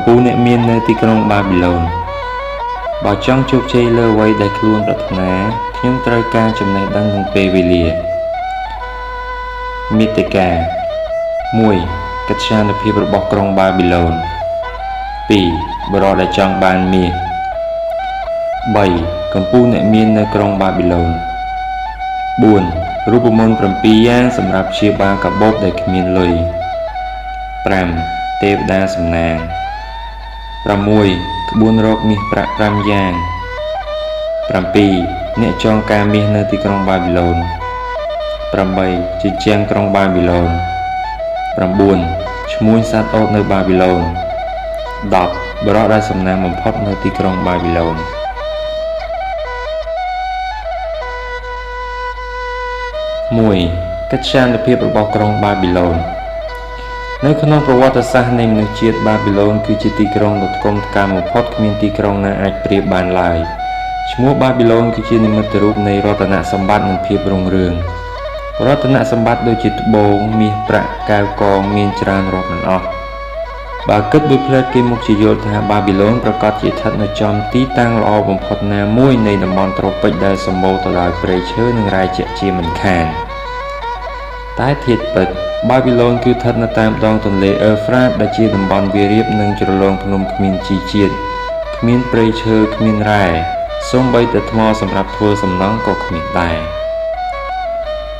ពូអ្នកមាននៅទីក្រុងបាប៊ីឡូនបើចង់ជោគជ័យលើអ្វីដែលខ្លួនប្រាថ្នាខ្ញុំត្រូវការចំណេះដឹងនិងពេលវេលាមាតិកា1កិត្យានុភាពរបស់ក្រុងបាប៊ីឡូន2បរិបទដែលចង់បានមាស3កម្ពុជាអ្នកមាននៅក្រុងបាប៊ីឡូន4រូបមន្ត7យ៉ាងសម្រាប់ព្យាបាលកាបូបដែលគ្មានលុយ5ទេវតាសំណាង6ក្បួនរកមាសប្រាក់5យ៉ាង7អ្នកចងការមាសនៅទីក្រុងបាប៊ីឡូន8ជញ្ជាំងក្រុងបាប៊ីឡូន9ឈ្មួញសត្វអូតនៅបាប៊ីឡូន10បរិបទដែលសំណាងបំផុតនៅទីក្រុងបាប៊ីឡូន1កិត្យានុភាពរបស់ក្រុងបាប៊ីឡូននៅក្នុងប្រវត្តិសាស្ត្រនៃមនុស្សជាតិបាប៊ីឡូនគឺជាទីក្រុងដ៏ថ្កុំថ្កើងបំផុតគ្មានទីក្រុងណាអាចប្រៀបបានឡើយឈ្មោះបាប៊ីឡូនគឺជានិមិត្តរូបនៃរតនសម្បត្តិនិងភាពរុងរឿងរតនសម្បត្តិដូចជាត្បូងមាសប្រាក់កែវកងមានច្រើនរាប់មិនអស់បើគិតដោយផ្លែតគេមុខជាយល់ថាបាប៊ីឡូនប្រកាសជាស្ថិតនៅចំទីតាំងល្អបំផុតណាមួយនៃតំបន់ត្រូពិចដែលសម្បូរទៅដោយព្រៃឈើនិងរ៉ែជាក់ជាមិនខានតែធាតុពិតបាប៊ីឡូនគឺស្ថិតនៅតាមដងទន្លេអ៊ឺហ្វ្រាតដែលជាតំបន់វាលរាបនិងជ្រលងភ្នំគ្មានជីជាតិគ្មានព្រៃឈើគ្មានរ៉ែសូម្បីតែថ្មសម្រាប់ធ្វើសំណង់ក៏គ្មានដែរ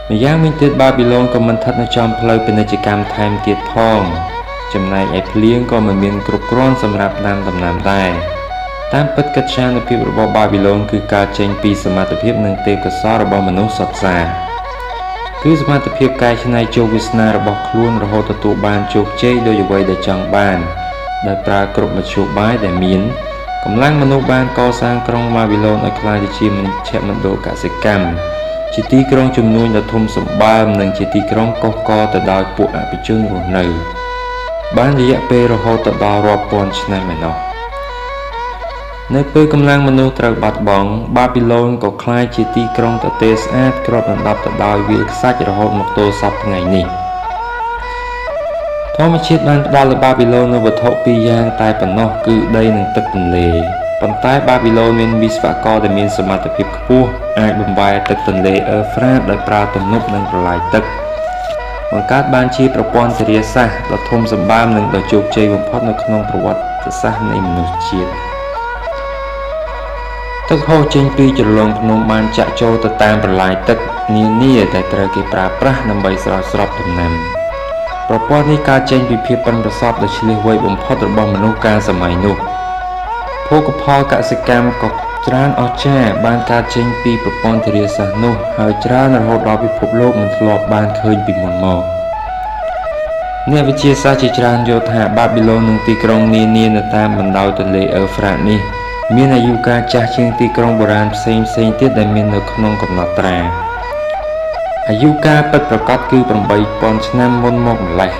ម្យ៉ាងវិញទៀតបាប៊ីឡូនក៏មិនស្ថិតនៅចំផ្លូវពាណិជ្ជកម្មថែមទៀតផងចំណែកឯភ្លៀងក៏មិនមានគ្រប់គ្រាន់សម្រាប់ដាំដំណាំដែរតាមពិតកិត្យានុភាពរបស់បាប៊ីឡូនគឺកើតចេញពីសមត្ថភាពនិងទេពកោសល្យរបស់មនុស្សសុទ្ធសាធគឺសមត្ថភាពកែច្នៃជោគវាសនារបស់ខ្លួនរហូតទទួលបានជោគជ័យដោយអ្វីដែលចង់បានដោយប្រើគ្រប់មធ្យោបាយដែលមានកម្លាំងមនុស្សបានកសាងក្រុងបាប៊ីឡូនឲ្យក្លាយទៅជាមជ្ឈមណ្ឌលកសិកម្មជាទីក្រុងជំនួញដ៏ធំសម្បើមនិងជាទីក្រុងកុះករទៅដោយពួកអភិជនរស់នៅបានរយៈពេលរហូតដល់រាប់ពាន់ឆ្នាំឯណោះនៅពេលកម្លាំងមនុស្សត្រូវបាត់បង់បាប៊ីឡូនក៏ក្លាយជាទីក្រុងទទេស្អាតគ្របដណ្ដប់ទៅដោយវាលខ្សាច់រហូតមកទល់សព្វថ្ងៃនេះធម្មជាតិបានផ្ដល់ឲ្យបាប៊ីឡូននូវវត្ថុពីរយ៉ាងតែប៉ុណ្ណោះគឺដីនិងទឹកទន្លេប៉ុន្តែបាប៊ីឡូនមានវិស្វករដែលមានសមត្ថភាពខ្ពស់អាចបំបែរទឹកទន្លេអ៊ឺហ្វ្រាតដោយប្រើទំនប់និងប្រឡាយទឹកបង្កើតបានជាប្រព័ន្ធធារាសាស្ត្រដ៏ធំសម្បើមនិងដ៏ជោគជ័យបំផុតនៅក្នុងប្រវត្តិសាស្ត្រនៃមនុស្សជាតិទឹកហូរចេញពីជ្រលងភ្នំបានចាក់ចូលទៅតាមប្រឡាយទឹកនានាដែលត្រូវគេប្រើប្រាស់ដើម្បីស្រោចស្រពដំណាំប្រព័ន្ធនេះកើតចេញពីភាពប៉ិនប្រសប់ដ៏ឈ្លាសវៃបំផុតរបស់មនុស្សកាលសម័យនោះភោគផលកសិកម្មក៏ច្រើនអស្ចារ្យបានកើតចេញពីប្រព័ន្ធធារាសាស្ត្រនោះហើយច្រើនរហូតដល់ពិភពលោកមិនធ្លាប់បានឃើញពីមុនមកអ្នកវិទ្យាសាស្ត្រជាច្រើនយល់ថាបាប៊ីឡូននិងទីក្រុងនានានៅតាមបណ្ដោយទន្លេអ៊ឺហ្វ្រាតនេះមានអាយុកាលចាស់ជាងទីក្រុងបុរាណផ្សេងទៀតដែលមាននៅក្នុងកំណត់ត្រាអាយុកាលពិតប្រាកដគឺ 8,000 ឆ្នាំមុនមកម្ល៉េះ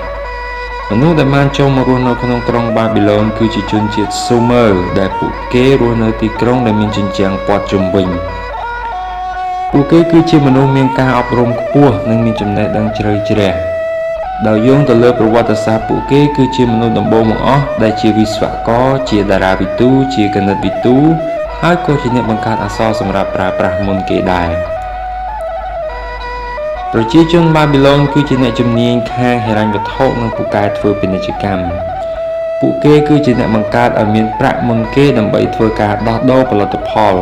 មនុស្សដែលបានចូលមករស់នៅក្នុងក្រុងបាប៊ីឡូនគឺជាជនជាតិស៊ូមើរដែលពួកគេរស់នៅទីក្រុងដែលមានជញ្ជាំងព័ទ្ធជុំវិញពួកគេគឺជាមនុស្សមានការអប់រំខ្ពស់និងមានចំណេះដឹងជ្រៅជ្រះដោយយោងទៅលើប្រវត្តិសាស្ត្រពួកគេគឺជាមនុស្សដំបូងបង្អស់ដែលជាវិស្វករជាតារាវិទូជាគណិតវិទូហើយក៏ជាអ្នកបង្កើតអក្សរសម្រាប់ប្រើប្រាស់មុនគេដែរប្រជាជនបាប៊ីឡូនគឺជាអ្នកជំនាញខាងហិរញ្ញវត្ថុនិងពូកែធ្វើពាណិជ្ជកម្មពួកគេគឺជាអ្នកបង្កើតឲ្យមានប្រាក់មុនគេដើម្បីធ្វើការដោះដូរផលិតផល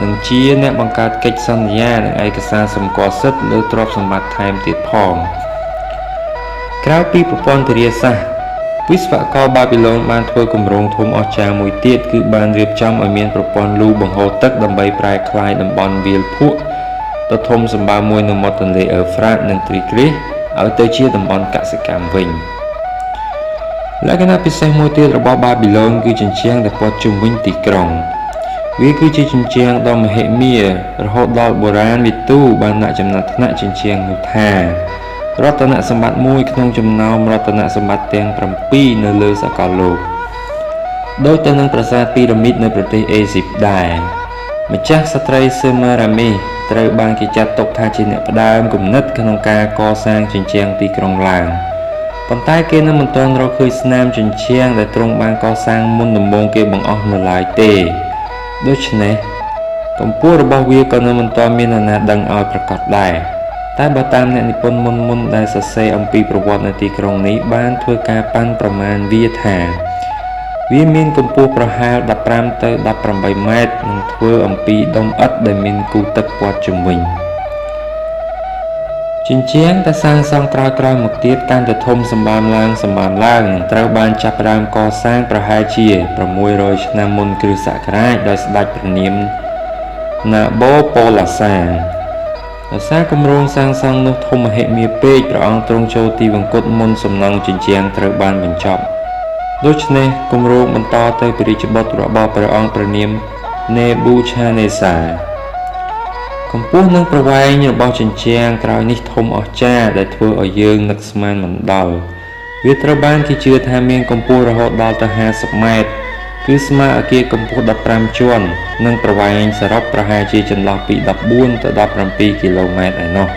និងជាអ្នកបង្កើតកិច្ចសន្យានិងឯកសារសម្គាល់សិទ្ធិលើទ្រព្យសម្បត្តិថែមទៀតផងក្រៅពីប្រព័ន្ធធារាសាស្ត្រវិស្វករបាប៊ីឡូនបានធ្វើគម្រោងធំអស្ចារ្យមួយទៀតគឺបានរៀបចំឲ្យមានប្រព័ន្ធលូបង្ហូរទឹកដើម្បីប្រែក្លាយតំបន់វាលភក់ដ៏ធំសម្បើមមួយនៅមាត់ទន្លេអ៊ឺហ្វ្រាតនិងទ្រីគ្រីសឲ្យទៅជាតំបន់កសិកម្មវិញលក្ខណៈពិសេសមួយទៀតរបស់បាប៊ីឡូនគឺជញ្ជាំងដែលព័ទ្ធជុំវិញទីក្រុងវាគឺជាជញ្ជាំងដ៏មហិមារហូតដល់បុរាណវិទូបានដាក់ចំណាត់ថ្នាក់ជញ្ជាំងនោះថារតនសម្បត្តិមួយក្នុងចំណោមរតនសម្បត្តិទាំង7នៅលើសកលលោកដោយទៅនឹងប្រាសាទពីរ៉ាមីតនៅប្រទេសអេស៊ីបដែរម្ចាស់ស្ត្រីស៊ើម៉ារ៉ាមីត្រូវបានគេចាត់ទុកថាជាអ្នកផ្ដើមគំនិតក្នុងការកសាងជញ្ជាំងទីក្រុងឡើង ប៉ុន្តែគេនៅមិនទាន់រកឃើញស្នាមជញ្ជាំងដែលទ្រង់បានកសាងមុនដំបូងគេបង្អស់នៅឡើយទេដូច្នេះកម្ពស់របស់វាក៏នៅមិនទាន់មាននរណាដឹងឲ្យប្រកាសដែរតែបើតាមអ្នកនិពន្ធមុនដែលសរសេរអំពីប្រវត្តិនៅទីក្រុងនេះបានធ្វើការប៉ាន់ប្រមាណវាថាវាមានកម្ពស់ប្រហែល15ទៅ18ម៉ែត្រនិងធ្វើអំពីដុំឥដ្ឋដែលមានគូទឹកព័ទ្ធជុំវិញជញ្ជាំងដែលសាងសង់ក្រោយៗមកទៀតកាន់តែធំសម្បើមឡើងនិងត្រូវបានចាប់ផ្ដើមកសាងប្រហែលជា600ឆ្នាំមុនគ្រិស្តសករាជដោយស្ដេចព្រះនាមណាបូប៉ូឡាសាដោយសារគម្រោងសាងសង់នោះធំមហិមាពេកព្រះអង្គទ្រង់ចូលទីវង្គតមុនសំណង់ជញ្ជាំងត្រូវបានបញ្ចប់ដូច្នេះគម្រោងបន្តទៅព្រះរាជបុត្ររបស់ព្រះអង្គព្រះនាមនេប៊ូឆានេសាកម្ពស់និងប្រវែងរបស់ជញ្ជាំងក្រោយនេះធំអស្ចារ្យដែលធ្វើឲ្យយើងនឹកស្មានមិនដល់វាត្រូវបានគេជឿថាមានកម្ពស់រហូតដល់ទៅ50ម៉ែត្រគឺស្មើអគារកម្ពស់15ជាន់និងប្រវែងសរុបប្រហែលជាចន្លោះពី14ទៅ17គីឡូម៉ែត្រឯណោះ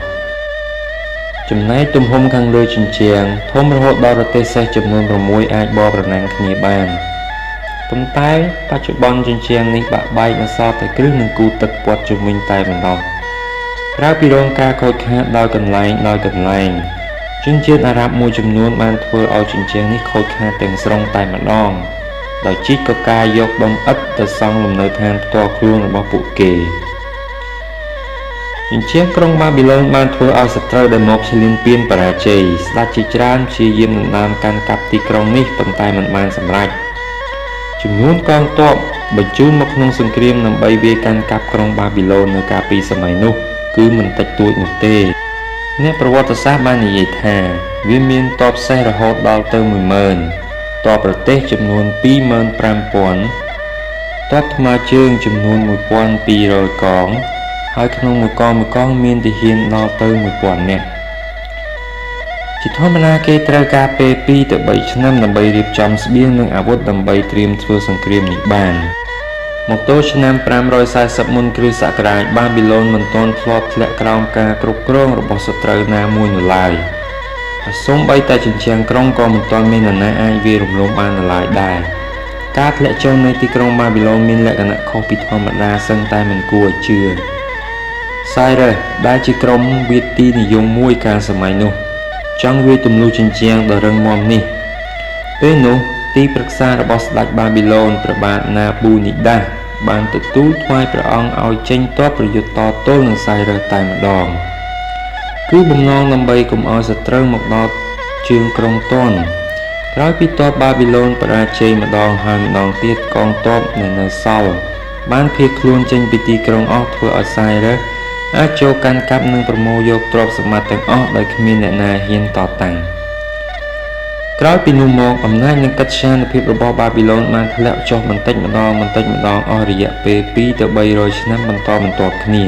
ចំណែកទំហំខាងលើជញ្ជាំងធំរហូតដល់រទេះសេះចំនួន6អាចបបប្រណាំងគ្នាបានប៉ុន្តែបច្ចុប្បន្នជញ្ជាំងនេះបាក់បែកនៅសល់តែគ្រឹះនិងគូទឹកព័ទ្ធជុំវិញតែប៉ុណ្ណោះក្រៅពីរងការខូចខាតដោយកន្លែងជនជាតិអារ៉ាប់មួយចំនួនបានធ្វើឲ្យជញ្ជាំងនេះខូចខាតទាំងស្រុងតែម្ដងដោយជីកកកាយយកដុំឥដ្ឋទៅសង់លំនៅឋានផ្ទាល់ខ្លួនរបស់ពួកគេជញ្ជាំងក្រុងបាប៊ីឡូនបានធ្វើឲ្យសត្រូវដែលមកឈ្លានពានបរាជ័យស្ដេចជាច្រើនព្យាយាមដណ្ដើមកាន់កាប់ទីក្រុងនេះប៉ុន្តែមិនបានសម្រេចចំនួនកងទ័ពបញ្ជូនមកក្នុងសង្គ្រាមដើម្បីវាយកាន់កាប់ក្រុងបាប៊ីឡូននៅកាលពីសម័យនោះគឺមិនតិចតួចនោះទេអ្នកប្រវត្តិសាស្ត្របាននិយាយថាវាមានទ័ពសេះរហូតដល់ទៅ 10000 ទ័ពប្រទេសចំនួន 25000 ទ័ពថ្មើរជើងចំនួន 1200 កងហើយក្នុងមួយកងមានទាហានដល់ទៅ 1000 នាក់ជាធម្មតាគេត្រូវការពេល2ទៅ3ឆ្នាំដើម្បីរៀបចំស្បៀងនិងអាវុធដើម្បីត្រៀមធ្វើសង្គ្រាមនេះបានមកទល់ឆ្នាំ540មុនគ្រិស្តសករាជបាប៊ីឡូនមិនទាន់ធ្លាប់ធ្លាក់ក្រោមការគ្រប់គ្រងរបស់សត្រូវណាមួយនៅឡើយហើយសូម្បីតែជញ្ជាំងក្រុងក៏មិនទាន់មាននរណាអាចវាយរំលងបាននៅឡើយដែរការធ្លាក់ចុះនៃទីក្រុងបាប៊ីឡូនមានលក្ខណៈខុសពីធម្មតាសឹងតែមិនគួរឲ្យជឿCyrusដែលជាក្រុមវាទីនិយមមួយកាលសម័យនោះចង់វាយទម្លុះជញ្ជាំងដ៏រឹងមាំនេះពេលនោះទីប្រឹក្សារបស់ស្ដេចបាប៊ីឡូនព្រះបាទណាប៊ូនីដាសបានទទួលថ្វាយព្រះអង្គឲ្យចេញទ័ពប្រយុទ្ធតទល់នឹងCyrusតែម្ដងគឺបំណងដើម្បីកុំឲ្យសត្រូវមកដល់ជើងក្រុងទាន់ក្រោយពីទ័ពបាប៊ីឡូនបរាជ័យម្ដងហើយម្ដងទៀតកងទ័ពនៅសល់បានភៀសខ្លួនចេញពីទីក្រុងអស់ធ្វើឲ្យCyrusអាចចូលកាន់កាប់និងប្រមូលយកទ្រព្យសម្បត្តិទាំងអស់ដោយគ្មានអ្នកណាហ៊ានតតាំងក្រោយពីនោះមកអំណាចនិងកិត្យានុភាពរបស់បាប៊ីឡូនបានធ្លាក់ចុះបន្តិចម្ដងអស់រយៈពេល2ទៅ300ឆ្នាំបន្តបន្ទាប់គ្នា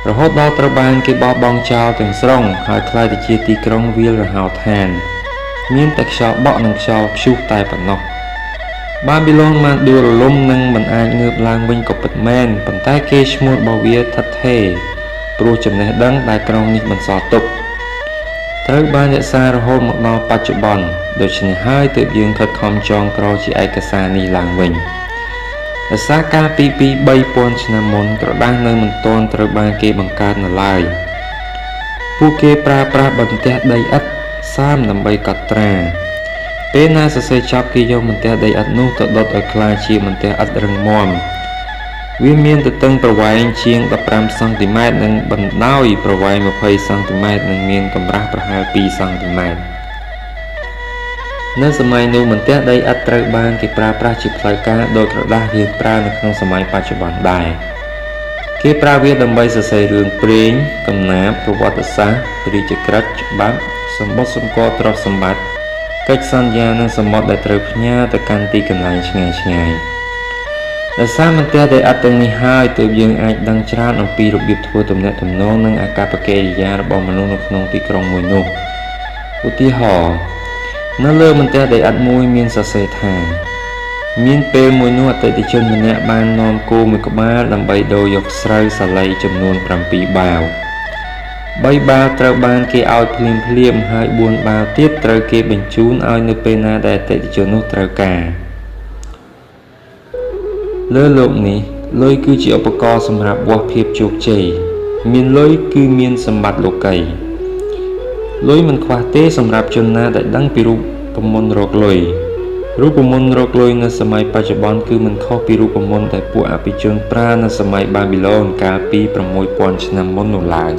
រហូតដល់ត្រូវបានគេបោះបង់ចោលទាំងស្រុងហើយក្លាយទៅជាទីក្រុងវាលរហោឋានមានតែខ្យល់បក់និងខ្យល់ព្យុះតែប៉ុណ្ណោះបាប៊ីឡូនបានដួលរលំនិងមិនអាចងើបឡើងវិញក៏ពិតមែនប៉ុន្តែគេឈ្មោះរបស់វាថិតថេរព្រោះចំណេះដឹងដែលក្រុងនេះបន្សល់ទុកត្រូវបានរក្សារហូតមកដល់បច្ចុប្បន្នដូច្នេះហើយទើបយើងខិតខំចងក្រងជាឯកសារនេះឡើងវិញដោយសារកាលពី 3000 ឆ្នាំមុនក្រដាសនៅមិនទាន់ត្រូវបានគេបង្កើតនៅឡើយពួកគេប្រើប្រាស់បន្ទះដីឥដ្ឋសាមដើម្បីកត់ត្រាពេលណាសរសេរចប់គេយកបន្ទះដីឥដ្ឋនោះទៅដុតឲ្យក្លាយជាបន្ទះឥដ្ឋរឹងមាំវាមានទទឹងប្រវែងជាង15សង់ទីម៉ែត្រនិងបណ្ដោយប្រវែង20សង់ទីម៉ែត្រនិងមានកម្រាស់ប្រហែល2សង់ទីម៉ែត្រនៅសម័យនោះបន្ទះដីឥដ្ឋត្រូវបានគេប្រើប្រាស់ជាផ្លូវការដោយក្រដាសយើងប្រើនៅក្នុងសម័យបច្ចុប្បន្នដែរគេប្រើវាដើម្បីសរសេររឿងព្រេងកំណាព្យប្រវត្តិសាស្ត្រព្រះរាជក្រឹត្យច្បាប់សម្បត្តិសម្គាល់ទ្រព្យសម្បត្តិកិច្ចសន្យានិងសម្បត្តិដែលត្រូវផ្ញើទៅកាន់ទីកន្លែងឆ្ងាយដោយសារបន្ទះដីឥដ្ឋទាំងនេះហើយទើបយើងអាចដឹងច្រើនអំពីរបៀបធ្វើទំនាក់ទំនងនិងអាកប្បកិរិយារបស់មនុស្សនៅក្នុងទីក្រុងមួយនោះឧទាហរណ៍នៅលើបន្ទះដីឥដ្ឋមួយមានសរសេរថាមានពេលមួយនោះអតិថិជនម្នាក់បាននាំគោមួយក្បាលដើម្បីដូរយកស្រូវសាលីចំនួន7បាវ 3 បាល់ត្រូវបានគេឲ្យភ្លាមៗហើយ4បាល់ទៀតត្រូវគេបញ្ជូនឲ្យនៅពេលណាដែលអតិថិជននោះត្រូវការលើលោកនេះលុយគឺជាឧបករណ៍សម្រាប់វាស់ភាពជោគជ័យមានលុយគឺមានសម្បត្តិលោកីលុយមិនខ្វះទេសម្រាប់ជនណាដែលដឹងពីរូបមន្តរកលុយរូបមន្តរកលុយនៅសម័យបច្ចុប្បន្នគឺមិនខុសពីរូបមន្តដែលពួកអភិជនប្រើនៅសម័យបាប៊ីឡូនកាលពី 6000 ឆ្នាំមុននោះឡើយ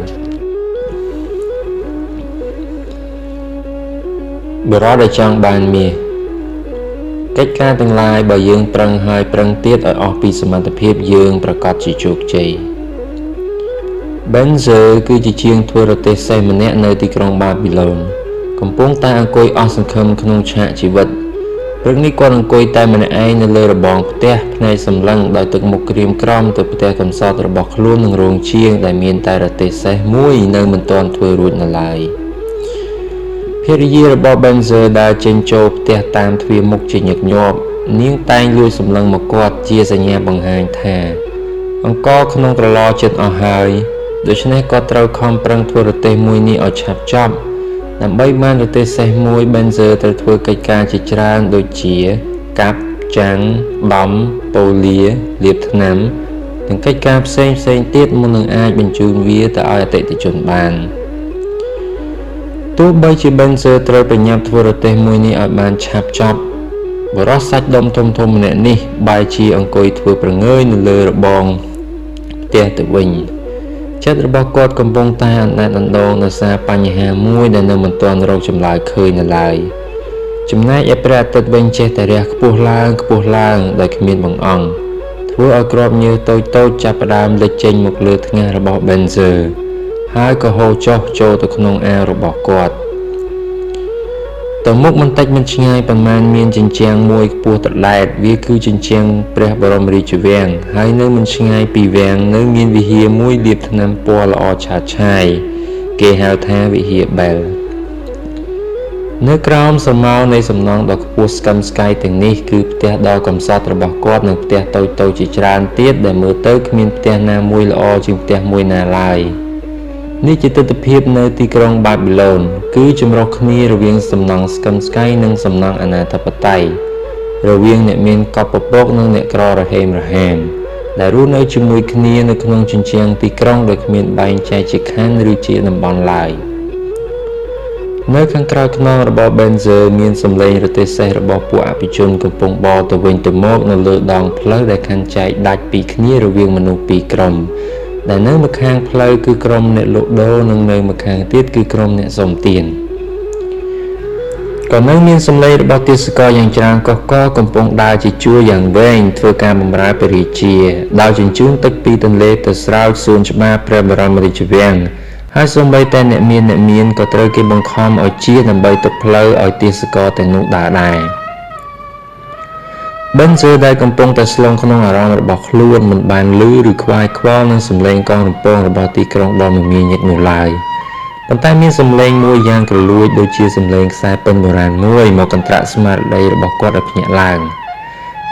បរិបទដែលចង់បានមាសកិច្ចការទាំងឡាយបើយើងប្រឹងហើយប្រឹងទៀតឲ្យអស់ពីសមត្ថភាពយើងប្រកាសជាជោគជ័យ Benzer គឺជាជាងធ្វើរទេះសេះម្នាក់នៅទីក្រុងបាប៊ីឡូនកំពុងតែអង្គុយអស់សង្ឃឹមក្នុងឆាកជីវិតព្រឹកនេះគាត់អង្គុយតែម្នាក់ឯងនៅលើរបងផ្ទះភ្នែកសម្លឹងដោយទឹកមុខក្រៀមក្រំទៅផ្ទះកំសត់របស់ខ្លួននឹងរោងជាងដែលមានតែរទេះសេះមួយនៅមិនទាន់ធ្វើរួចនៅឡើយភរិយារបស់ Benzer ដើរចេញចូលផ្ទះតាមទ្វារមុខជាញឹកញាប់នាងតែងលួចសម្លឹងមកគាត់ជាសញ្ញាបង្ហាញថាអង្គក្នុងត្រឡចិត្តអស់ហើយដូច្នេះគាត់ត្រូវខំប្រឹងធ្វើរទេះមួយនេះឲ្យឆាប់ចប់ដើម្បីបានរទេះសេះមួយ Benzer ត្រូវធ្វើកិច្ចការជាច្រើនដូចជាកាប់ចាំងដំប៉ូលាលាបថ្នាំនិងកិច្ចការផ្សេងទៀតមុននឹងអាចបញ្ជូនវាទៅឲ្យអតិថិជនបានទោះបីជា Benzer ត្រូវប្រញាប់ធ្វើរទេះមួយនេះឲ្យបានឆាប់ចប់បរិសសាច់ដុំធំម្នាក់នេះបែរជាអង្គុយធ្វើប្រងើយនៅលើរបងផ្ទះទៅវិញចិត្តរបស់គាត់កំពុងតែអណ្ដែតអណ្ដូងដោយសារបញ្ហាមួយដែលនៅមិនទាន់រកចម្លើយឃើញនៅឡើយចំណែកឯព្រះអាទិត្យវិញចេះតែរះខ្ពស់ឡើងដោយគ្មានបង្អង់ធ្វើឲ្យគ្រាប់ញើសតូចចាប់ផ្ដើមលេចចេញមកលើថ្ងាសរបស់ Benzer ហើយក៏ហូរចុះចូលទៅក្នុងអាវរបស់គាត់ទៅមុខបន្តិចមិនឆ្ងាយប៉ុន្មានមានជញ្ជាំងមួយខ្ពស់ត្រដែតវាគឺជញ្ជាំងព្រះបរមរាជវាំងហើយនៅមិនឆ្ងាយពីវាំងនៅមានវិហារមួយលាបថ្នាំពណ៌ល្អឆើតឆាយគេហៅថាវិហារបែលនៅក្រោមស្រមោលនៃសំណង់ដ៏ខ្ពស់ស្កឹមស្កៃទាំងនេះគឺផ្ទះដ៏កំសត់របស់គាត់និងផ្ទះតូចជាច្រើនទៀតដែលមើលទៅគ្មានផ្ទះណាមួយល្អជាងផ្ទះមួយណាឡើយនេះជាទិដ្ឋភាពនៅទីក្រុងបាប៊ីឡូនគឺចម្រុះគ្នារវាងសំណង់ស្កឹមស្កៃនិងសំណង់អនាធិបតេយ្យរវាងអ្នកមានកប់ពពកនិងអ្នកក្ររហេមរហាមដែលរស់នៅជាមួយគ្នានៅក្នុងជញ្ជាំងទីក្រុងដោយគ្មានបែងចែកជាខណ្ឌឬជាតំបន់ឡើយនៅខាងក្រៅខ្នងរបស់ Benzer មានសម្លេងរទេះសេះរបស់ពួកអភិជនកំពុងបរទៅវិញទៅមកនៅលើដងផ្លូវដែលខណ្ឌចែកដាច់ពីគ្នារវាងមនុស្សពីរក្រុមដែលនៅម្ខាងផ្លូវគឺក្រុមអ្នកលក់ដូរនិងនៅម្ខាងទៀតគឺក្រុមអ្នកសុំទានក៏នៅមានសម្លេងរបស់ទេសចរយ៉ាងច្រើនកុះករកំពុងដើរជាជួរយ៉ាងវែងធ្វើការបម្រើព្រះរាជាដោយជញ្ជូនទឹកពីទន្លេទៅស្រោចសួនច្បារព្រះបរមរាជវាំងហើយសូម្បីតែអ្នកមានក៏ត្រូវគេបង្ខំឲ្យជាដើម្បីទុកផ្លូវឲ្យទេសចរទាំងនោះដើរដែរBenzer ដែលកំពុងតែស្លងក្នុងអារម្មណ៍របស់ខ្លួនមិនបានឮឬខ្វាយខ្វល់នឹងសម្លេងកងរំពងរបស់ទីក្រុងដ៏មមាញឹកនោះឡើយប៉ុន្តែមានសម្លេងមួយយ៉ាងក្រលួចដូចជាសម្លេងខ្សែពិណបុរាណមួយមកកន្ត្រាក់ស្មារតីរបស់គាត់ឲ្យភ្ញាក់ឡើង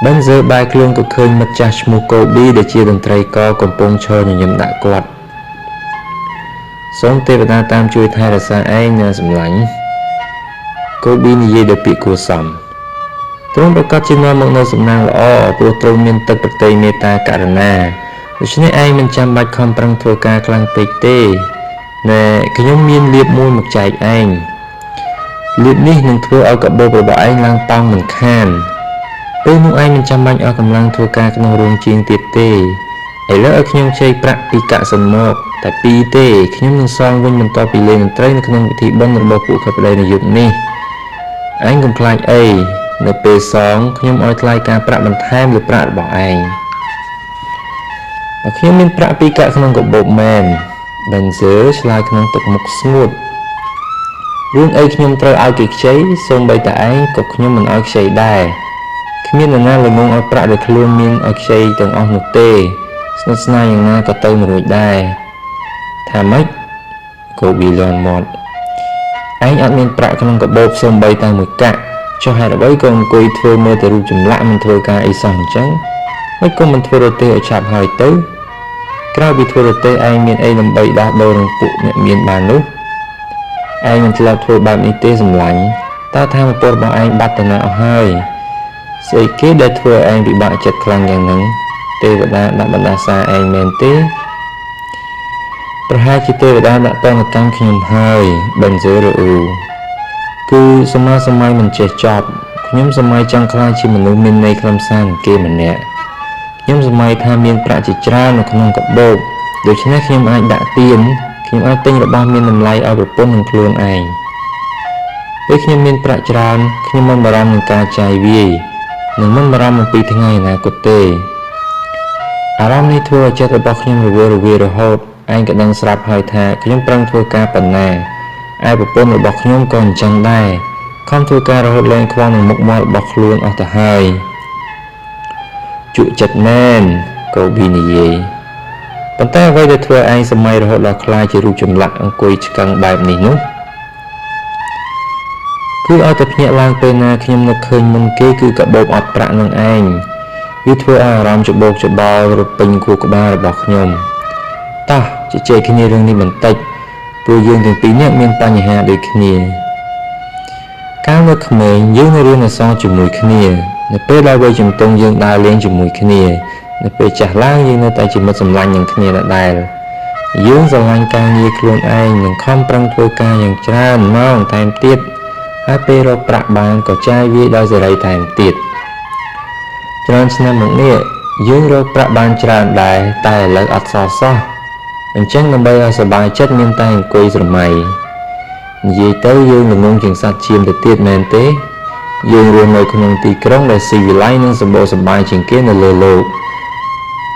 Benzer បែរខ្លួនក៏ឃើញមិត្តចាស់ឈ្មោះ Kobe ដែលជាតន្ត្រីករកំពុងឈរញញឹមដាក់គាត់សូមទេវតាតាមជួយថែរក្សាឯងណាសម្លាញ់ Kobe និយាយដោយពាក្យគួរសមទ្រង់ប្រកាសជានាំមកនៅសំណាងល្អព្រោះទ្រង់មានទឹកប្រទាយមេត្តាករុណាដូច្នេះឯងមិនចាំបាច់ខំប្រឹងធ្វើការខ្លាំងពេកទេណែខ្ញុំមានលាភមួយមកចែកឯងលាភនេះនឹងធ្វើឲ្យកាបូបរបស់ឯងឡើងប៉ោងមិនខានពេលនោះឯងមិនចាំបាច់អស់កម្លាំងធ្វើការក្នុងរោងជាងទៀតទេឥឡូវឲ្យខ្ញុំខ្ចីប្រាក់ពីកាក់សិនមកតែពីរទេខ្ញុំនឹងសងវិញបន្ទាប់ពីលេងតន្ត្រីនៅក្នុងពិធីបុណ្យរបស់ពួកខេបដីនៅយប់នេះឯងកុំខ្លាចអីនៅពេលសងខ្ញុំឲ្យថ្លៃការប្រាក់បន្ថែមលើប្រាក់របស់ឯងខ្ញុំមានប្រាក់ពីកាក់ក្នុងកាបូបមែន Benzer ឆ្លើយក្នុងទឹកមុខស្ងួតរឿងអីខ្ញុំត្រូវឲ្យគេខ្ចីសូម្បីតែឯងក៏ខ្ញុំមិនឲ្យខ្ចីដែរគ្មាននរណាល្ងងឲ្យប្រាក់ដែលខ្លួនមានឲ្យខ្ចីទាំងអស់នោះទេស្និទ្ធស្នាលយ៉ាងណាក៏ទៅមិនរួចដែរថាម៉េចកូប៊ីលន់មាត់ឯងអត់មានប្រាក់ក្នុងកាបូបសូម្បីតែមួយកាក់ចុះហេតុអ្វីក៏អង្គុយធ្វើមើលតែរូបចម្លាក់មិនធ្វើការអីសោះអញ្ចឹងមិនក៏មិនធ្វើរទេះឲ្យឆាប់ហើយទៅក ក្រៅពីធ្វើរទេះឯងមានអីដើម្បីដោះដូរនឹងពួកអ្នកមានបាននោះឯងមិនធ្លាប់ធ្វើបែបនេះទេសម្លាញ់តើថាមពលរបស់ឯងបាត់ទៅណាអស់ហើយស្អីគេដែលធ្វើឯងពិបាកចិត្តខ្លាំងយ៉ាងហ្នឹងទេវតាដាក់បណ្ដាសាឯងមែនទេប្រហែលជាទេវតាដាក់តនកម្មខ្ញុំហើយបិនជើរអ៊ូគឺសម័យមិនចេះចប់ខ្ញុំសម័យចង់ខ្លាចជាមនុស្សមានន័យខ្លឹមសារនឹងគេម្នាក់ខ្ញុំសម័យថាមានប្រាក់ជាច្រើននៅក្នុងកាបូបដូច្នេះខ្ញុំអាចដាក់ទៀនខ្ញុំអាចទិញរបស់មានតម្លៃឲ្យប្រពន្ធនឹងខ្លួនឯងពេលខ្ញុំមានប្រាក់ច្រើនខ្ញុំមិនបារម្ភនឹងការចាយវាយនិងមិនបារម្ភអំពីថ្ងៃអនាគតទេអារម្មណ៍នេះធ្វើឲ្យចិត្តរបស់ខ្ញុំរវើរវាយរហូតឯងក៏ដឹងស្រាប់ហើយថាខ្ញុំប្រឹងធ្វើការប៉ុណ្ណាឯប្រពន្ធរបស់ខ្ញុំក៏អញ្ចឹងដែរខំធ្វើការរហូតលែងខ្វល់នឹងមុខមាត់របស់ខ្លួនអស់ទៅហើយជក់ចិត្តមែនកូប៊ីនិយាយប៉ុន្តែអ្វីដែលធ្វើឯងសម័យរហូតដល់ខ្លាចជារូបចម្លាក់អង្គុយឆ្កឹងបែបនេះនោះគឺឲ្យតែភ្ញាក់ឡើងពេលណាខ្ញុំនឹកឃើញមុនគេគឺកាបូបអត់ប្រាក់នឹងឯងវាធ្វើឲ្យអារម្មណ៍ច្បោកច្បល់រពេញខួរក្បាលរបស់ខ្ញុំតោះជជែកគ្នារឿងនេះបន្តិចព្រោះយើងទាំងពីរនាក់មានបញ្ហាដូចគ្នាកាលនៅក្មេងយើងនៅរៀនអក្សរជាមួយគ្នានៅពេលដែលវ័យជំទង់យើងដើរលេងជាមួយគ្នានៅពេលចាស់ឡើងយើងនៅតែជាមិត្តសម្លាញ់នឹងគ្នាដដែលយើងស្រឡាញ់ការងារខ្លួនឯងនិងខំប្រឹងធ្វើការយ៉ាងច្រើនម៉ោងថែមទៀតហើយពេលរកប្រាក់បានក៏ចាយវាយដោយសេរីថែមទៀតច្រើនឆ្នាំមកនេះយើងរកប្រាក់បានច្រើនដែរតែឥឡូវអត់សល់សោះអញ្ចឹងដើម្បីឲ្យសប្បាយចិត្តមានតែអង្គុយស្រមៃនិយាយទៅយើងល្ងងជាងសត្វឈាមទៅទៀតមែនទេយើងរស់នៅក្នុងទីក្រុងដែលស៊ីវិល័យនិងសម្បូរសប្បាយជាងគេនៅលើលោក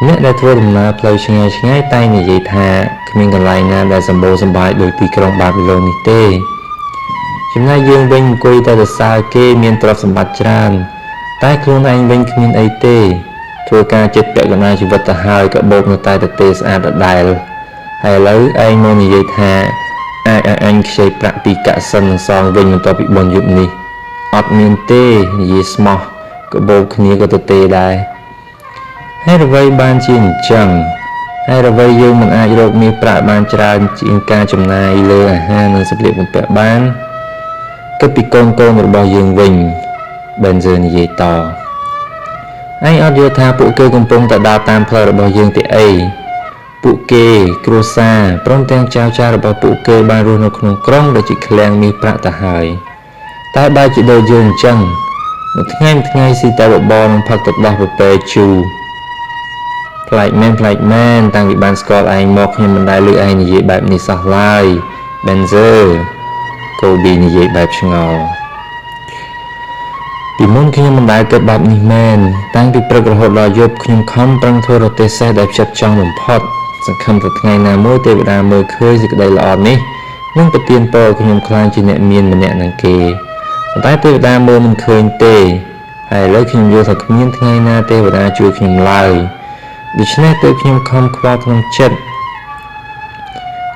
អ្នកដែលធ្វើដំណើរផ្លូវឆ្ងាយឆ្ងាយតែនិយាយថាគ្មានកន្លែងណាដែលសម្បូរសប្បាយដូចទីក្រុងបាប៊ីឡូននេះទេចំណែកយើងវិញអង្គុយតែសរសើរគេមានទ្រព្យសម្បត្តិច្រើនតែខ្លួនឯងវិញគ្មានអីទេធ្វើការចិត្តពាក់កណ្ដាលជីវិតទៅហើយក៏បោកនៅតែទេស្អាតដដែលហើយឥឡូវឯងមកនិយាយថាអាចឲ្យអញខ្ចីប្រាក់ពីកាក់សិននិងសងវិញបន្ទាប់ពីបុណ្យយប់នេះអត់មានទេនិយាយស្មោះក៏បោកគ្នាក៏ទេដែរហើយអ្វីបានជាអញ្ចឹងហើយអ្វីយើងមិនអាចរកមាសប្រាក់បានច្រើនជាងការចំណាយលើអាហារនិងសម្លៀកបំពាក់បានគិតពីកូនរបស់យើងវិញប៊ែនហ្សឺនិយាយតឯងអត់យល់ថាពួកគេកំពុងតែដើរតាមផ្លូវរបស់យើងទេអីពួកគេគ្រួសារព្រមទាំងចៅចាស់របស់ពួកគេបានរស់នៅក្នុងក្រុងដែលជាឃ្លាំងមាសប្រាក់ទៅហើយតើបែរជាដូចយើងអញ្ចឹងមួយថ្ងៃស៊ីតែបបរនឹងផឹកទឹកដោះពពែជូរប្លែកមែនតាំងពីបានស្គាល់ឯងមកខ្ញុំមិនដែលឮឯងនិយាយបែបនេះសោះឡើយប៊ែនហ្សឺកូប៊ីនិយាយបែបឆ្ងល់ពីមុនខ្ញុំមិនដែលគិតបែបនេះមែនតាំងពីព្រឹករហូតដល់យប់ខ្ញុំខំប្រឹងធ្វើរទេះសេះដែលផ្ចិតផ្ចង់បំផុតសង្ឃឹមថាថ្ងៃណាមួយទេវតាមើលឃើញសេចក្តីល្អនេះនឹងប្រទានពរឲ្យខ្ញុំខ្លាចជាអ្នកមានម្នាក់នឹងគេប៉ុន្តែទេវតាមើលមិនឃើញទេហើយឥឡូវខ្ញុំយល់ថាគ្មានថ្ងៃណាទេវតាជួយខ្ញុំឡើយដូច្នេះទើបខ្ញុំខំខ្វល់ក្នុងចិត្ត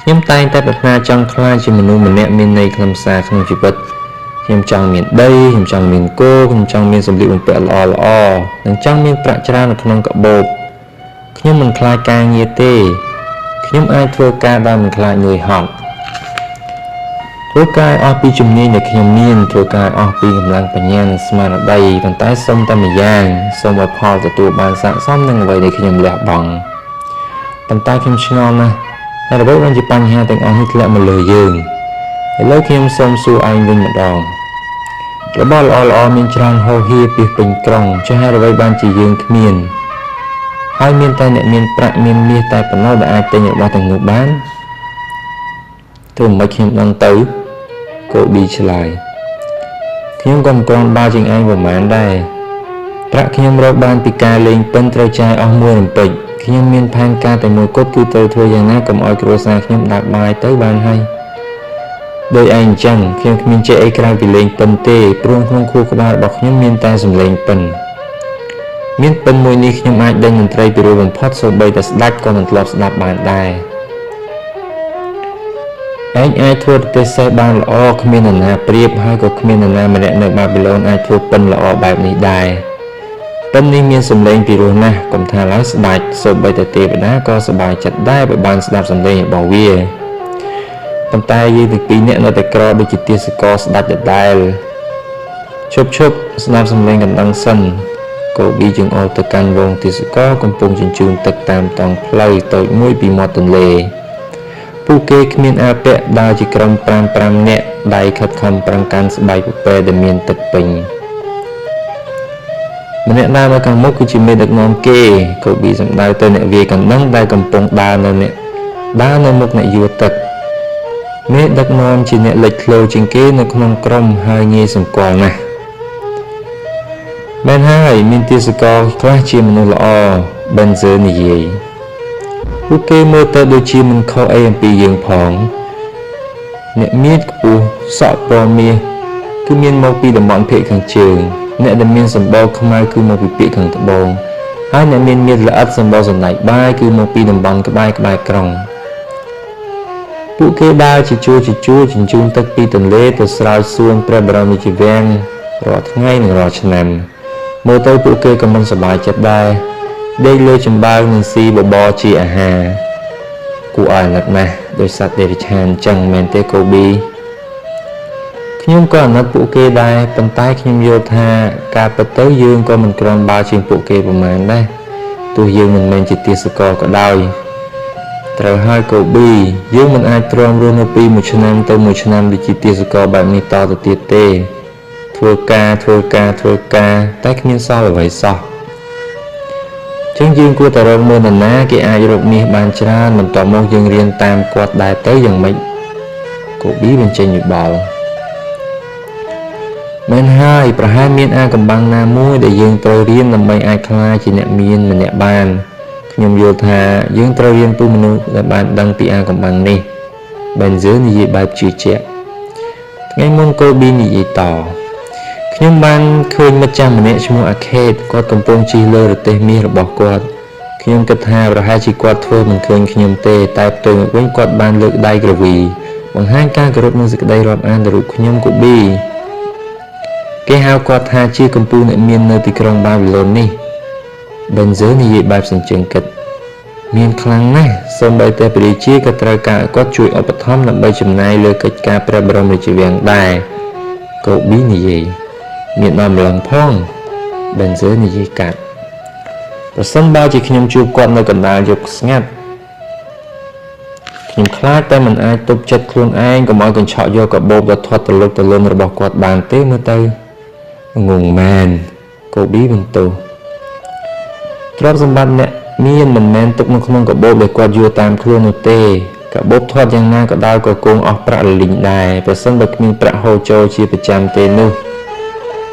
ខ្ញុំតែងតែប្រាថ្នាចង់ខ្លាចជាមនុស្សម្នាក់មានន័យខ្លឹមសារក្នុងជីវិតខ្ញុំចង់មានដីខ្ញុំចង់មានគោខ្ញុំចង់មានសម្លៀកបំពាក់ល្អនិងចង់មានប្រាក់ច្រើននៅក្នុងកាបូបខ្ញុំមិនខ្លាចការងារទេខ្ញុំអាចធ្វើការដោយមិនខ្លាចនឿយហត់ធ្វើការអស់ពីជំនាញដែលខ្ញុំមានធ្វើការអស់ពីកម្លាំងបញ្ញានិងស្មារតីប៉ុន្តែសូមតែម្យ៉ាងសូមឲ្យផលទទួលបានស័ក្តិសមនឹងអ្វីដែលខ្ញុំលះបង់ប៉ុន្តែខ្ញុំឆ្ងល់ណាស់ហើយអ្វីបានជាបញ្ហាទាំងអស់នេះធ្លាក់មកលើយើងឥឡូវខ្ញុំសូមសួរឯងវិញម្ដងរបស់ល្អៗមានច្រើនហូរហៀពីពេញក្រុងចុះហេតុអ្វីបានជាយើងគ្មានហើយមានតែអ្នកមានប្រាក់មានមាសតែប៉ុណ្ណោះដែលអាចទិញរបស់ទាំងនោះបានធ្វើមិនខ្ញុំដឹងទៅកូប៊ីឆ្លើយខ្ញុំក៏មិនគ្រាន់បើជាងឯងប្រហែលដែរប្រាក់ខ្ញុំរកបានពីការលេងពិនត្រូវចាយអស់មួយរំពេចខ្ញុំមានផែនការតែមួយគត់គឺត្រូវធ្វើយ៉ាងណាកុំឲ្យគ្រួសារខ្ញុំដាប់បាយទៅបានហើយដោយឯងអញ្ចឹងខ្ញុំគ្មានចេះអីក្រៅពីលេងពិនទេព្រោះក្នុងខួរក្បាលរបស់ខ្ញុំមានតែសំឡេងពិនមានពិនមួយនេះខ្ញុំអាចដេញមន្ត្រីពីរោះបំផុតសូម្បីតែស្ដេចក៏មិនធ្លាប់ស្ដាប់បានដែរឯងអាចធ្វើប្រទេសសេះបានល្អគ្មាននរណាប្រៀបហើយក៏គ្មាននរណាម្នាក់នៅបាប៊ីឡូនអាចធ្វើពិនល្អបែបនេះដែរ ប៉ុន្តែមានសម្លេងពីរោះណាស់កុំថាឡើយស្ដេចសូម្បីតែទេវតាក៏សប្បាយចិត្តដែរបើបានស្ដាប់សម្លេងរបស់វាប៉ុន្តែយើងទាំងពីរនាក់នៅតែក្រដូចជាទាសករស្ដាច់ដដែលឈប់ស្ដាប់សម្លេងកណ្ដឹងសិនកូប៊ីជើងអល់ទៅកាន់វងទាសករកំពុងជញ្ជូនទឹកតាមដងផ្លូវតូចមួយពីមាត់ទន្លេពួកគេគ្មានអាវពាក់ដើរជាក្រុម5នាក់ដៃខិតខំប្រឹងកាន់ស្បែកពពែដែលមានទឹកពេញម្នាក់ដើរនៅខាងមុខគឺជាមេដឹកនាំគេកូប៊ីសម្ដៅទៅអ្នកវាយកណ្ដឹងដែលកំពុងដើរនៅមុខអ្នកយួរទឹកមេដឹកនាំជាអ្នកលេចធ្លោជាងគេនៅក្នុងក្រុមហើយងាយសម្គាល់ណាស់មែនហើយមានទាសករខ្លះជាមនុស្សល្អប៊ិនហ្សឺនិយាយពួកគេមើលទៅដូចជាមិនខុសអីអំពីយើងផងអ្នកមៀតខ្ពស់សក់ពណ៌មាសគឺមានមកពីតំបន់ភាគខាងជើងអ្នកដែលមានសម្បកខ្មៅគឺមកពីភាគខាងត្បូងហើយអ្នកមានមាឌល្អិតសម្បកសណ្ដែកបាយគឺមកពីតំបន់ក្បែរក្រុងពួកគេដើរជាជួរជញ្ជូនទឹកពីទន្លេទៅស្រោចសួនព្រះបរមរាជវាំងរាល់ថ្ងៃនិងរាល់ឆ្នាំមើលទៅពួកគេក៏មិនសប្បាយចិត្តដែរដេកលើចំបើងនិងស៊ីបបរជាអាហារគួរឲ្យអាណិតណាស់ដោយសត្វដេរិឆានចឹងមែនទេកូប៊ីខ្ញុំក៏អាណិតពួកគេដែរប៉ុន្តែខ្ញុំយល់ថាការពិតទៅយើងក៏មិនក្រំបើជាងពួកគេប្រមាណដែរទោះយើងមិនមែនជាទាសករក៏ដោយត្រូវហើយកូប៊ីយើងមិនអាចទ្រាំរស់នៅពីមួយឆ្នាំទៅមួយឆ្នាំដូចជាទាសករបែបនេះតទៅទៀតទេធ្វើការតែគ្មានសល់អ្វីសោះចឹងយើងគួរតែរកមើលនរណាគេអាចរកមាសបានច្រើនបន្ទាប់មកយើងរៀនតាមគាត់ដែរទៅយ៉ាងម៉េចកូប៊ីបញ្ចេញយោបល់មែនហើយប្រហែលមានអាកំបាំងណាមួយដែលយើងត្រូវរៀនដើម្បីអាចក្លាយជាអ្នកមានម្នាក់បានខ្ញុំយល់ថាយើងត្រូវរៀនពីមនុស្សដែលបានដឹងពីអាកំបាំងនេះប៊ិនហ្សឺនិយាយបែបជឿជាក់ថ្ងៃមុនកូប៊ីនិយាយតខ្ញុំបានឃើញមិត្តចាស់ម្នាក់ឈ្មោះអាខេតគាត់កំពុងជិះលើរទេះមាសរបស់គាត់ខ្ញុំគិតថាប្រហែលជាគាត់ធ្វើមិនឃើញខ្ញុំទេតែផ្ទុយមកវិញគាត់បានលើកដៃក្រវីបង្ហាញការគោរពនិងសេចក្តីរាប់អានទៅរូបខ្ញុំកូប៊ីគេហៅគាត់ថាជាកំពូលអ្នកមាននៅទីក្រុងបាប៊ីឡូននេះប៊ិនហ្សឺនិយាយបែបសញ្ជឹងគិតមានខ្លាំងណាស់សូម្បីតែព្រះរាជាក៏ត្រូវការឲ្យគាត់ជួយឧបត្ថម្ភដើម្បីចំណាយលើកិច្ចការព្រះបរមរាជវាំងដែរកូប៊ីនិយាយមានដល់ម្លឹងផងប៊ិនហ្សឺនិយាយកាត់ប្រសិនបើជាខ្ញុំជួបគាត់នៅកណ្ដាលយប់ស្ងាត់ខ្ញុំខ្លាចតែមិនអាចទប់ចិត្តខ្លួនឯងកុំឲ្យកញ្ឆក់យកកាបូបដ៏ធាត់ទលុកទលន់របស់គាត់បានទេមើលទៅងងមែនកូប៊ីបន្ទោសទ្រព្យសម្បត្តិអ្នកមានមិនមែនទុកនៅក្នុងកាបូបដែលគាត់យួរតាមខ្លួននោះទេកាបូបធាត់យ៉ាងណាក៏ដោយក៏គង់អស់ប្រាក់លលីងដែរប្រសិនបើគ្មានប្រាក់ហូរចូលជាប្រចាំទេនោះ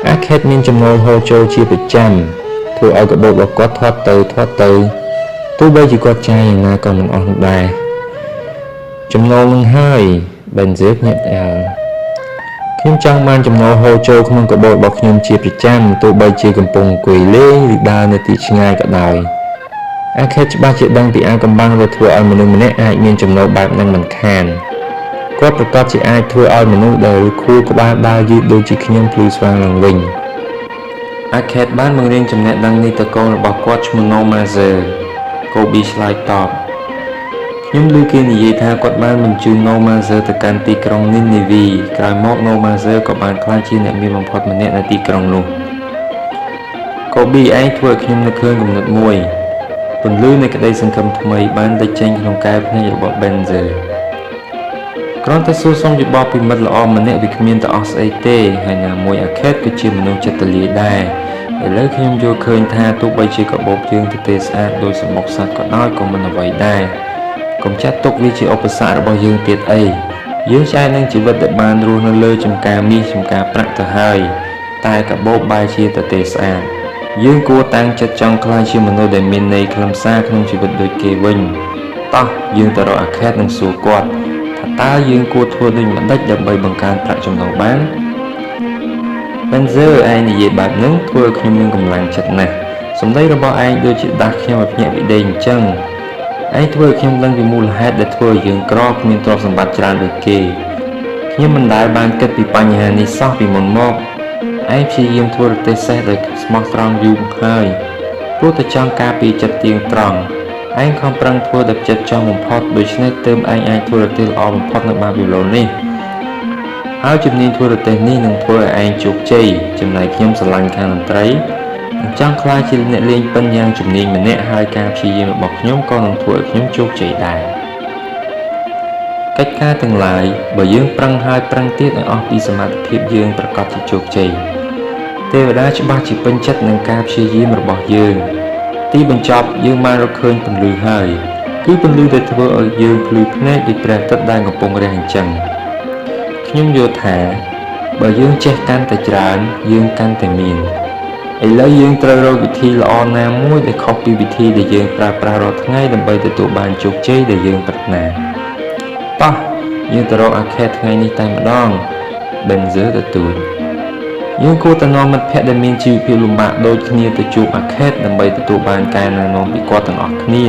អាខេតមានចំណូលហូរចូលជាប្រចាំធ្វើឲ្យកាបូបរបស់គាត់ធាត់ទៅទោះបីជាគាត់ចាយយ៉ាងណាក៏មិនអស់នោះដែរចំណូលនឹងហើយប៊ិនហ្សឺញាក់ផ្អើលខ្ញុំចង់បានចំណូលហូរចូលក្នុងកាបូបរបស់ខ្ញុំជាប្រចាំទោះបីជាកំពុងអង្គុយលេងឬដើរនៅទីឆ្ងាយក៏ដោយអាខេតច្បាស់ជាដឹងពីអាកំបាំងដែលធ្វើឲ្យមនុស្សម្នាក់អាចមានចំណូលបែបហ្នឹងមិនខានគាត់ប្រកាសជាអាចធ្វើឲ្យមនុស្សដែលខួរក្បាលដើរយឺតដូចជាខ្ញុំភ្លឺស្វាងឡើងវិញអាខេតបានបង្រៀនចំណេះដឹងនេះទៅកូនរបស់គាត់ឈ្មោះណូម៉ាហ្សឺកូប៊ីឆ្លើយតបខ្ញុំឮគេនិយាយថាគាត់បានបញ្ជូនណូម៉ាហ្សឺទៅកាន់ទីក្រុងនីនីវីក្រោយមកណូម៉ាហ្សឺក៏បានក្លាយជាអ្នកមានបំផុតម្នាក់នៅទីក្រុងនោះកូប៊ីឯងធ្វើឲ្យខ្ញុំនឹកឃើញគំនិតមួយពន្លឺនៃក្តីសង្ឃឹមថ្មីបានលេចចេញក្នុងកែវភ្នែករបស់ប៊ិនហ្សឺគ្រាន់តែសួរសុំយោបល់ពីមិត្តល្អម្នាក់វាគ្មានតែអស់ស្អីទេហើយណាមួយអាខេតក៏ជាមនុស្សចិត្តទលាយដែរឥឡូវខ្ញុំយល់ឃើញថាទោះបីជាកាបូបយើងទៅទេស្អាតដោយសម្បុកសត្វក៏ដោយក៏មិនអ្វីដែរកុំចាត់ទុកវាជាឧបសគ្គរបស់យើងទៀតអីយើងឆ្អែតនឹងជីវិតដែលបានរស់នៅលើចំការមាសចំការប្រាក់ទៅហើយតែកាបូបបែរជាទៅទេស្អាតយើងគួរតាំងចិត្តចង់ក្លាយជាមនុស្សដែលមានន័យខ្លឹមសារក្នុងជីវិតដូចគេវិញតោះយើងទៅរកអាខេតនិងសួរគាត់ថាតើយើងគួរធ្វើដូចម្តេចដើម្បីបង្កើនប្រាក់ចំណូលបានប៊ិនហ្សឺឯងនិយាយបែបហ្នឹងធ្វើឲ្យខ្ញុំមានកម្លាំងចិត្តណាស់សម្ដីរបស់ឯងដូចជាដាស់ខ្ញុំឲ្យភ្ញាក់ពីដេកអញ្ចឹងឯងធ្វើឲ្យខ្ញុំដឹងពីមូលហេតុដែលធ្វើឲ្យយើងក្រគ្មានទ្រព្យសម្បត្តិច្រើនដូចគេខ្ញុំមិនដែលបានគិតពីបញ្ហានេះសោះពីមុនមក ឯងព្យាយាមធ្វើរទេះសេះដោយស្មោះត្រង់យូរមកហើយព្រោះតែចង់ការពារចិត្តទៀងត្រង់ឯងខំប្រឹងធ្វើដោយចិត្តចង់បំផុតដូច្នេះទើបឯងអាចធ្វើរទេះល្អបំផុតនៅបាប៊ីឡូននេះហើយជំនាញធ្វើរទេះនេះនឹងធ្វើឲ្យឯងជោគជ័យចំណែកខ្ញុំស្រឡាញ់ខាងតន្ត្រីនិងចង់ក្លាយជាអ្នកលេងពិណយ៉ាងជំនាញម្នាក់ហើយការព្យាយាមរបស់ខ្ញុំក៏នឹងធ្វើឲ្យខ្ញុំជោគជ័យដែរកិច្ចការទាំងឡាយបើយើងប្រឹងហើយប្រឹងទៀតឲ្យអស់ពីសមត្ថភាពយើងប្រកាសជាជោគជ័យទេវតាច្បាស់ជាពេញចិត្តនឹងការព្យាយាមរបស់យើងទីបញ្ចប់យើងបានរកឃើញពន្លឺហើយគឺពន្លឺដែលធ្វើឲ្យយើងភ្លឺភ្នែកដូចព្រះអាទិត្យដែលកំពុងរះអញ្ចឹងខ្ញុំយល់ថាបើយើងចេះកាន់តែច្រើនយើងកាន់តែមានឥឡូវយើងត្រូវរកវិធីល្អណាមួយដែលខុសពីវិធីដែលយើងប្រើប្រាស់រាល់ថ្ងៃដើម្បីទទួលបានជោគជ័យដែលយើងប្រាថ្នាតោះយើងទៅរកអាខេតថ្ងៃនេះតែម្ដង Benzer ទៅទូចយើងគួរតែនាំមិត្តភ័ក្តិដែលមានជីវភាពលំបាកដូចគ្នាទៅជួបអាខេតដើម្បីទទួលបានការណែនាំពីគាត់ទាំងអស់គ្នា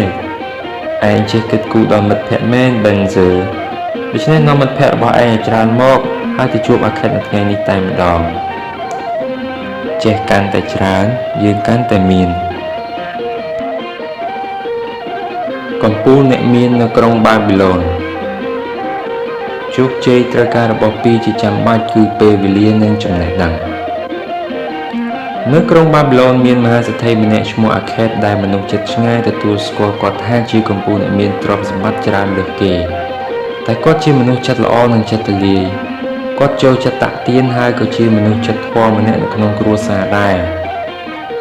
ឯងចេះគិតគូរដល់មិត្តភ័ក្តិមែន Benzer ដូច្នេះនាំមិត្តភ័ក្តិរបស់ឯងឲ្យច្រើនមកហើយទៅជួបអាខេតនៅថ្ងៃនេះតែម្ដងចេះកាន់តែច្រើនយើងកាន់តែមានកំពូលអ្នកមាននៅក្រុងបាប៊ីឡូនជោគជ័យត្រូវការរបស់ពីរជាចាំបាច់គឺពេលវេលានិងចំណេះដឹងនៅក្រុងបាប៊ីឡូនមានមហាសេដ្ឋីម្នាក់ឈ្មោះអាខេតដែលមនុស្សជិតឆ្ងាយទទួលស្គាល់គាត់ថាជាកំពូលអ្នកមានទ្រព្យសម្បត្តិច្រើនលើសគេតែគាត់ជាមនុស្សចិត្តល្អនិងចិត្តទូលាយគាត់ចូលចិត្តតាក់ទានហើយក៏ជាមនុស្សចិត្តធម៌ម្នាក់នៅក្នុងគ្រួសារដែរ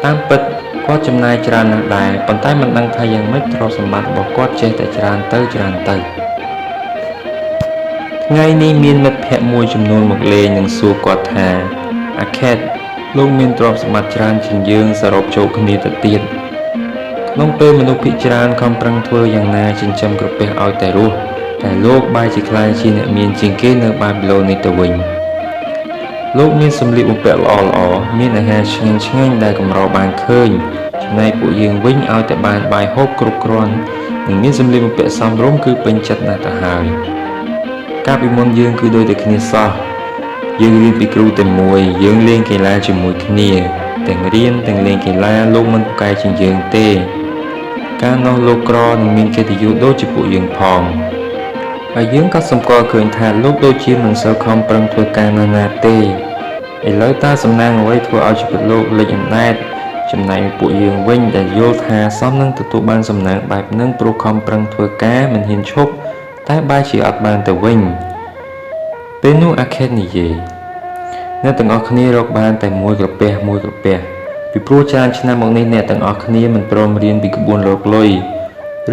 តាមពិតគាត់ចំណាយច្រើនណាស់ដែរប៉ុន្តែមិនដឹងថាយ៉ាងម៉េចទ្រព្យសម្បត្តិរបស់គាត់ចេះតែច្រើនទៅថ្ងៃនេះមានមិត្តភ័ក្តិមួយចំនួនមកលេងនិងសួរគាត់ថាអាខេតលោកមានទ្រព្យសម្បត្តិច្រើនជាងយើងសរុបចូលគ្នាទៅទៀតក្នុងពេលមនុស្សភាគច្រើនខំប្រឹងធ្វើយ៉ាងណាចិញ្ចឹមក្រពះឲ្យតែរស់តែលោកបែរជាក្លាយជាអ្នកមានជាងគេនៅបាប៊ីឡូននេះទៅវិញលោកមានសម្លៀកបំពាក់ល្អមានអាហារឆ្ងាញ់ដែលកម្របានឃើញចំណែកពួកយើងវិញឲ្យតែបានបាយហូបគ្រប់គ្រាន់និងមានសម្លៀកបំពាក់សមរម្យគឺពេញចិត្តណាស់ទៅហើយកាលពីមុនយើងគឺដូចតែគ្នាសោះយើងរៀនពីគ្រូតែមួយយើងលេងកីឡាជាមួយគ្នាទាំងរៀនទាំងលេងកីឡាលោកមិនប្រកែកជាងយើងទេកាលនោះលោកក្រនឹងមានកិត្តិយសដូចជាពួកយើងផងហើយយើងក៏សម្គាល់ឃើញថាលោកដូចជាមិនសូវខំប្រឹងធ្វើការណាទេឥឡូវតើសំណាងអ្វីធ្វើឲ្យជីវិតលោកលេចអណ្ដែតចំណែកពួកយើងវិញដែលយល់ថាសមនឹងទទួលបានសំណាងបែបហ្នឹងព្រោះខំប្រឹងធ្វើការមិនហ៊ានឈប់តែបែរជាអត់បានទៅវិញពេលនោះអាខេតនិយាយអ្នកទាំងអស់គ្នារកបានតែមួយក្រពះពីព្រោះច្រើនឆ្នាំមកនេះអ្នកទាំងអស់គ្នាមិនព្រមរៀនពីក្បួនរកលុយ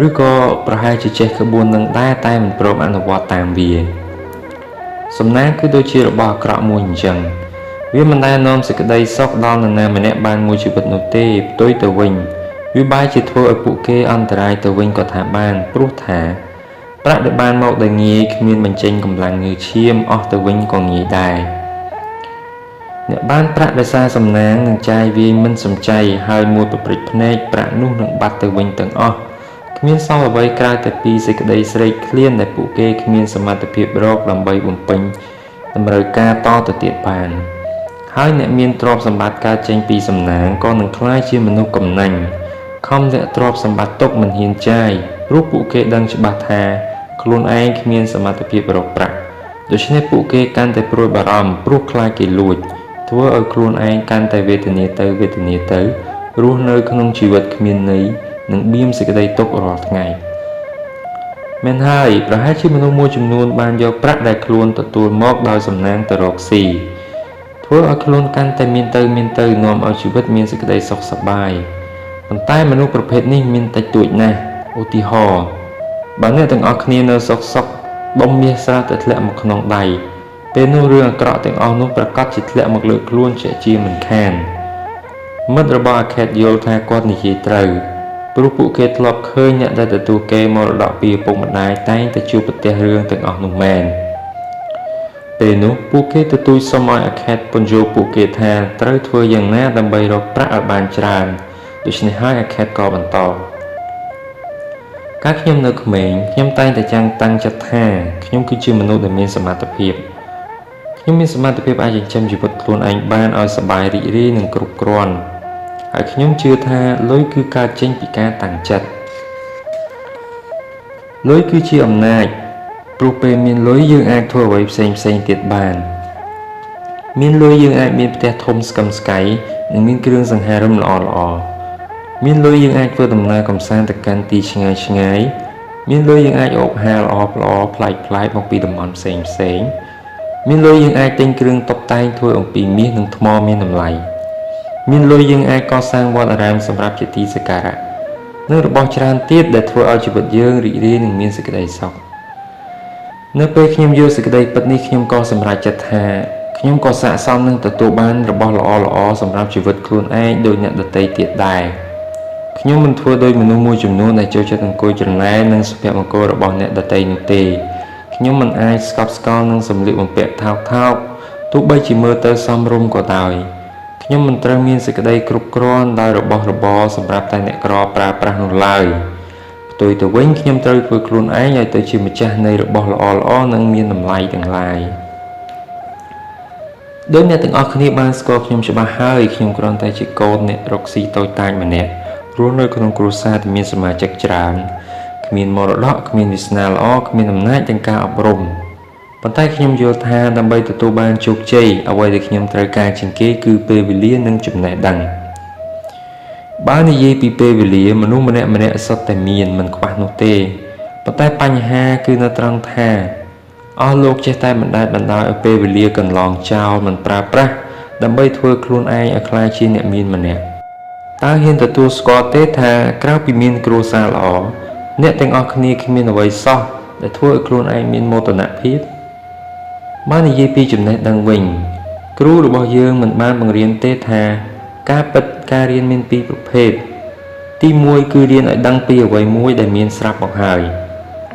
ឬក៏ប្រហែលជាចេះក្បួននឹងដែរតែមិនព្រមអនុវត្តតាមវាសំណាងគឺដូចជារបស់អាក្រក់មួយអញ្ចឹងវាមិនដែលនាំសេចក្តីសុខដល់នរណាម្នាក់បានមួយជីវិតនោះទេផ្ទុយទៅវិញវាបែរជាធ្វើឲ្យពួកគេអន្តរាយទៅវិញក៏ថាបានព្រោះថាប្រាក់ដែលបានមកដោយងាយគ្មានបញ្ចេញកម្លាំងញើសឈាមអស់ទៅវិញក៏ងាយដែរអ្នកបានប្រាក់ដោយសារសំណាងនឹងចាយវាយមិនសំចៃហើយមួយប្រព្រឹត្តភ្នែកប្រាក់នោះនឹងបាត់ទៅវិញទាំងអស់គ្មានសល់អ្វីក្រៅតែពីសេចក្តីស្រេកឃ្លានដែលពួកគេគ្មានសមត្ថភាពរកដើម្បីបំពេញតម្រូវការតទៅទៀតបានហើយអ្នកមានទ្រព្យសម្បត្តិកើតចេញពីសំណាងក៏នឹងក្លាយជាមនុស្សកំណាញ់ខំលាក់ទ្រព្យសម្បត្តិទុកមិនហ៊ានចាយព្រោះពួកគេដឹងច្បាស់ថាខ្លួនឯងគ្មានសមត្ថភាពរកប្រាក់ដូច្នេះពួកគេកាន់តែព្រួយបារម្ភព្រោះខ្លាចគេលួចធ្វើឲ្យខ្លួនឯងកាន់តែវេទនាទៅរស់នៅក្នុងជីវិតគ្មានន័យនិងបៀមសេចក្តីទុក្ខរាល់ថ្ងៃមែនហើយប្រហែលជាមនុស្សមួយចំនួនបានយកប្រាក់ដែលខ្លួនទទួលមកដោយសំណាងទៅរកស៊ីធ្វើឲ្យខ្លួនកាន់តែមានទៅនាំឲ្យជីវិតមានសេចក្តីសុខសប្បាយប៉ុន្តែមនុស្សប្រភេទនេះមានតិចតួចណាស់ឧទាហរណ៍បើអ្នកទាំងអស់គ្នានៅសុខដុំមាសស្រាប់តែធ្លាក់មកក្នុងដៃពេលនោះរឿងអាក្រក់ទាំងអស់នោះប្រកាសជាធ្លាក់មកលើខ្លួនជាមិនខានមិត្តរបស់អាខេតយល់ថាគាត់និយាយត្រូវព្រោះពួកគេធ្លាប់ឃើញអ្នកដែលទទួលគេមរតកពីឪពុកម្ដាយតែងតែជួបប្រទះរឿងទាំងអស់នោះមែនពេលនោះពួកគេទទូចសុំឲ្យអាខេតពន្យល់ពួកគេថាត្រូវធ្វើយ៉ាងណាដើម្បីរកប្រាក់ឲ្យបានច្រើនដូច្នេះហើយអាខេតក៏បន្តកាលខ្ញុំនៅក្មេងខ្ញុំតែងតែតាំងចិត្តថាខ្ញុំគឺជាមនុស្សដែលមានសមត្ថភាព ខ្ញុំមានសមត្ថភាពអាចចិញ្ចឹមជីវិតខ្លួនឯងបានឲ្យសប្បាយរីករាយនិងគ្រប់គ្រាន់ហើយខ្ញុំជឿថាលុយគឺកើតចេញពីការតាំងចិត្តលុយគឺជាអំណាចព្រោះពេលមានលុយយើងអាចធ្វើអ្វីផ្សេងទៀតបានមានលុយយើងអាចមានផ្ទះធំស្កឹមស្កៃនិងមានគ្រឿងសង្ហារិមល្អមានលុយយើងអាចធ្វើដំណើរកម្សាន្តទៅកាន់ទីឆ្ងាយមានលុយយើងអាចអូបហាលល្អប្លែកមកពីតំបន់ផ្សេងមានលុយយើងអាចទិញគ្រឿងតុបតែងធ្វើអំពីមាសនិងថ្មមានតម្លៃមានលុយយើងអាចកសាងវត្តអារាមសម្រាប់ជាទីសក្ការៈនិងរបស់ច្រើនទៀតដែលធ្វើឲ្យជីវិតយើងរីករាយនិងមានសេចក្តីសុខនៅពេលខ្ញុំយល់សេចក្តីពិតនេះខ្ញុំក៏សម្រេចចិត្តថាខ្ញុំក៏ស័ក្តិសមនឹងទទួលបានរបស់ល្អសម្រាប់ជីវិតខ្លួនឯងដោយអ្នកដទៃទៀតដែរខ្ញុំមិនធ្វើដោយមនុស្សមួយចំនួនដែលចូលចិត្តអង្គុយច្រណែននឹងសុភមង្គលរបស់អ្នកដទៃនោះទេខ្ញុំមិនអាចស្កប់ស្កល់នឹងសម្លៀកបំពាក់ថោកទោះបីជាមើលទៅសមរម្យក៏ដោយខ្ញុំមិនត្រូវមានសេចក្តីគ្រប់គ្រាន់ដោយរបស់របរសម្រាប់តែអ្នកក្រប្រើប្រាស់នោះឡើយផ្ទុយទៅវិញខ្ញុំត្រូវធ្វើខ្លួនឯងឲ្យទៅជាម្ចាស់នៃរបស់ល្អនិងមានតម្លៃទាំងឡាយដោយអ្នកទាំងអស់គ្នាបានស្គាល់ខ្ញុំច្បាស់ហើយខ្ញុំគ្រាន់តែជាកូនអ្នករកស៊ីតូចតាចម្នាក់រស់នៅក្នុងគ្រួសារដែលមានសមាជិកច្រើនគ្មានមរតកគ្មានវាសនាល្អគ្មានអំណាចទាំងការអប់រំប៉ុន្តែខ្ញុំយល់ថាដើម្បីទទួលបានជោគជ័យអ្វីដែលខ្ញុំត្រូវការជាងគេគឺពេលវេលានិងចំណេះដឹងបើនិយាយពីពេលវេលាមនុស្សម្នាក់សុទ្ធតែមានមិនខ្វះនោះទេប៉ុន្តែបញ្ហាគឺនៅត្រង់ថាអស់លោកចេះតែបណ្តែតបណ្ដោយឲ្យពេលវេលាកន្លងចោលមិនប្រើប្រាស់ដើម្បីធ្វើខ្លួនឯងឲ្យក្លាយជាអ្នកមានម្នាក់តើហ៊ានទទួលស្គាល់ទេថាក្រៅពីមានគ្រួសារល្អអ្នកទាំងអស់គ្នាគ្មានអ្វីសោះដែលធ្វើឲ្យខ្លួនឯងមានមោទនភាពបើនិយាយពីចំណេះដឹងវិញគ្រូរបស់យើងមិនបានបង្រៀនទេថាការពិតការរៀនមានពីរប្រភេទទី1គឺរៀនឲ្យដឹងពីអ្វីមួយដែលមានស្រាប់មកហើយ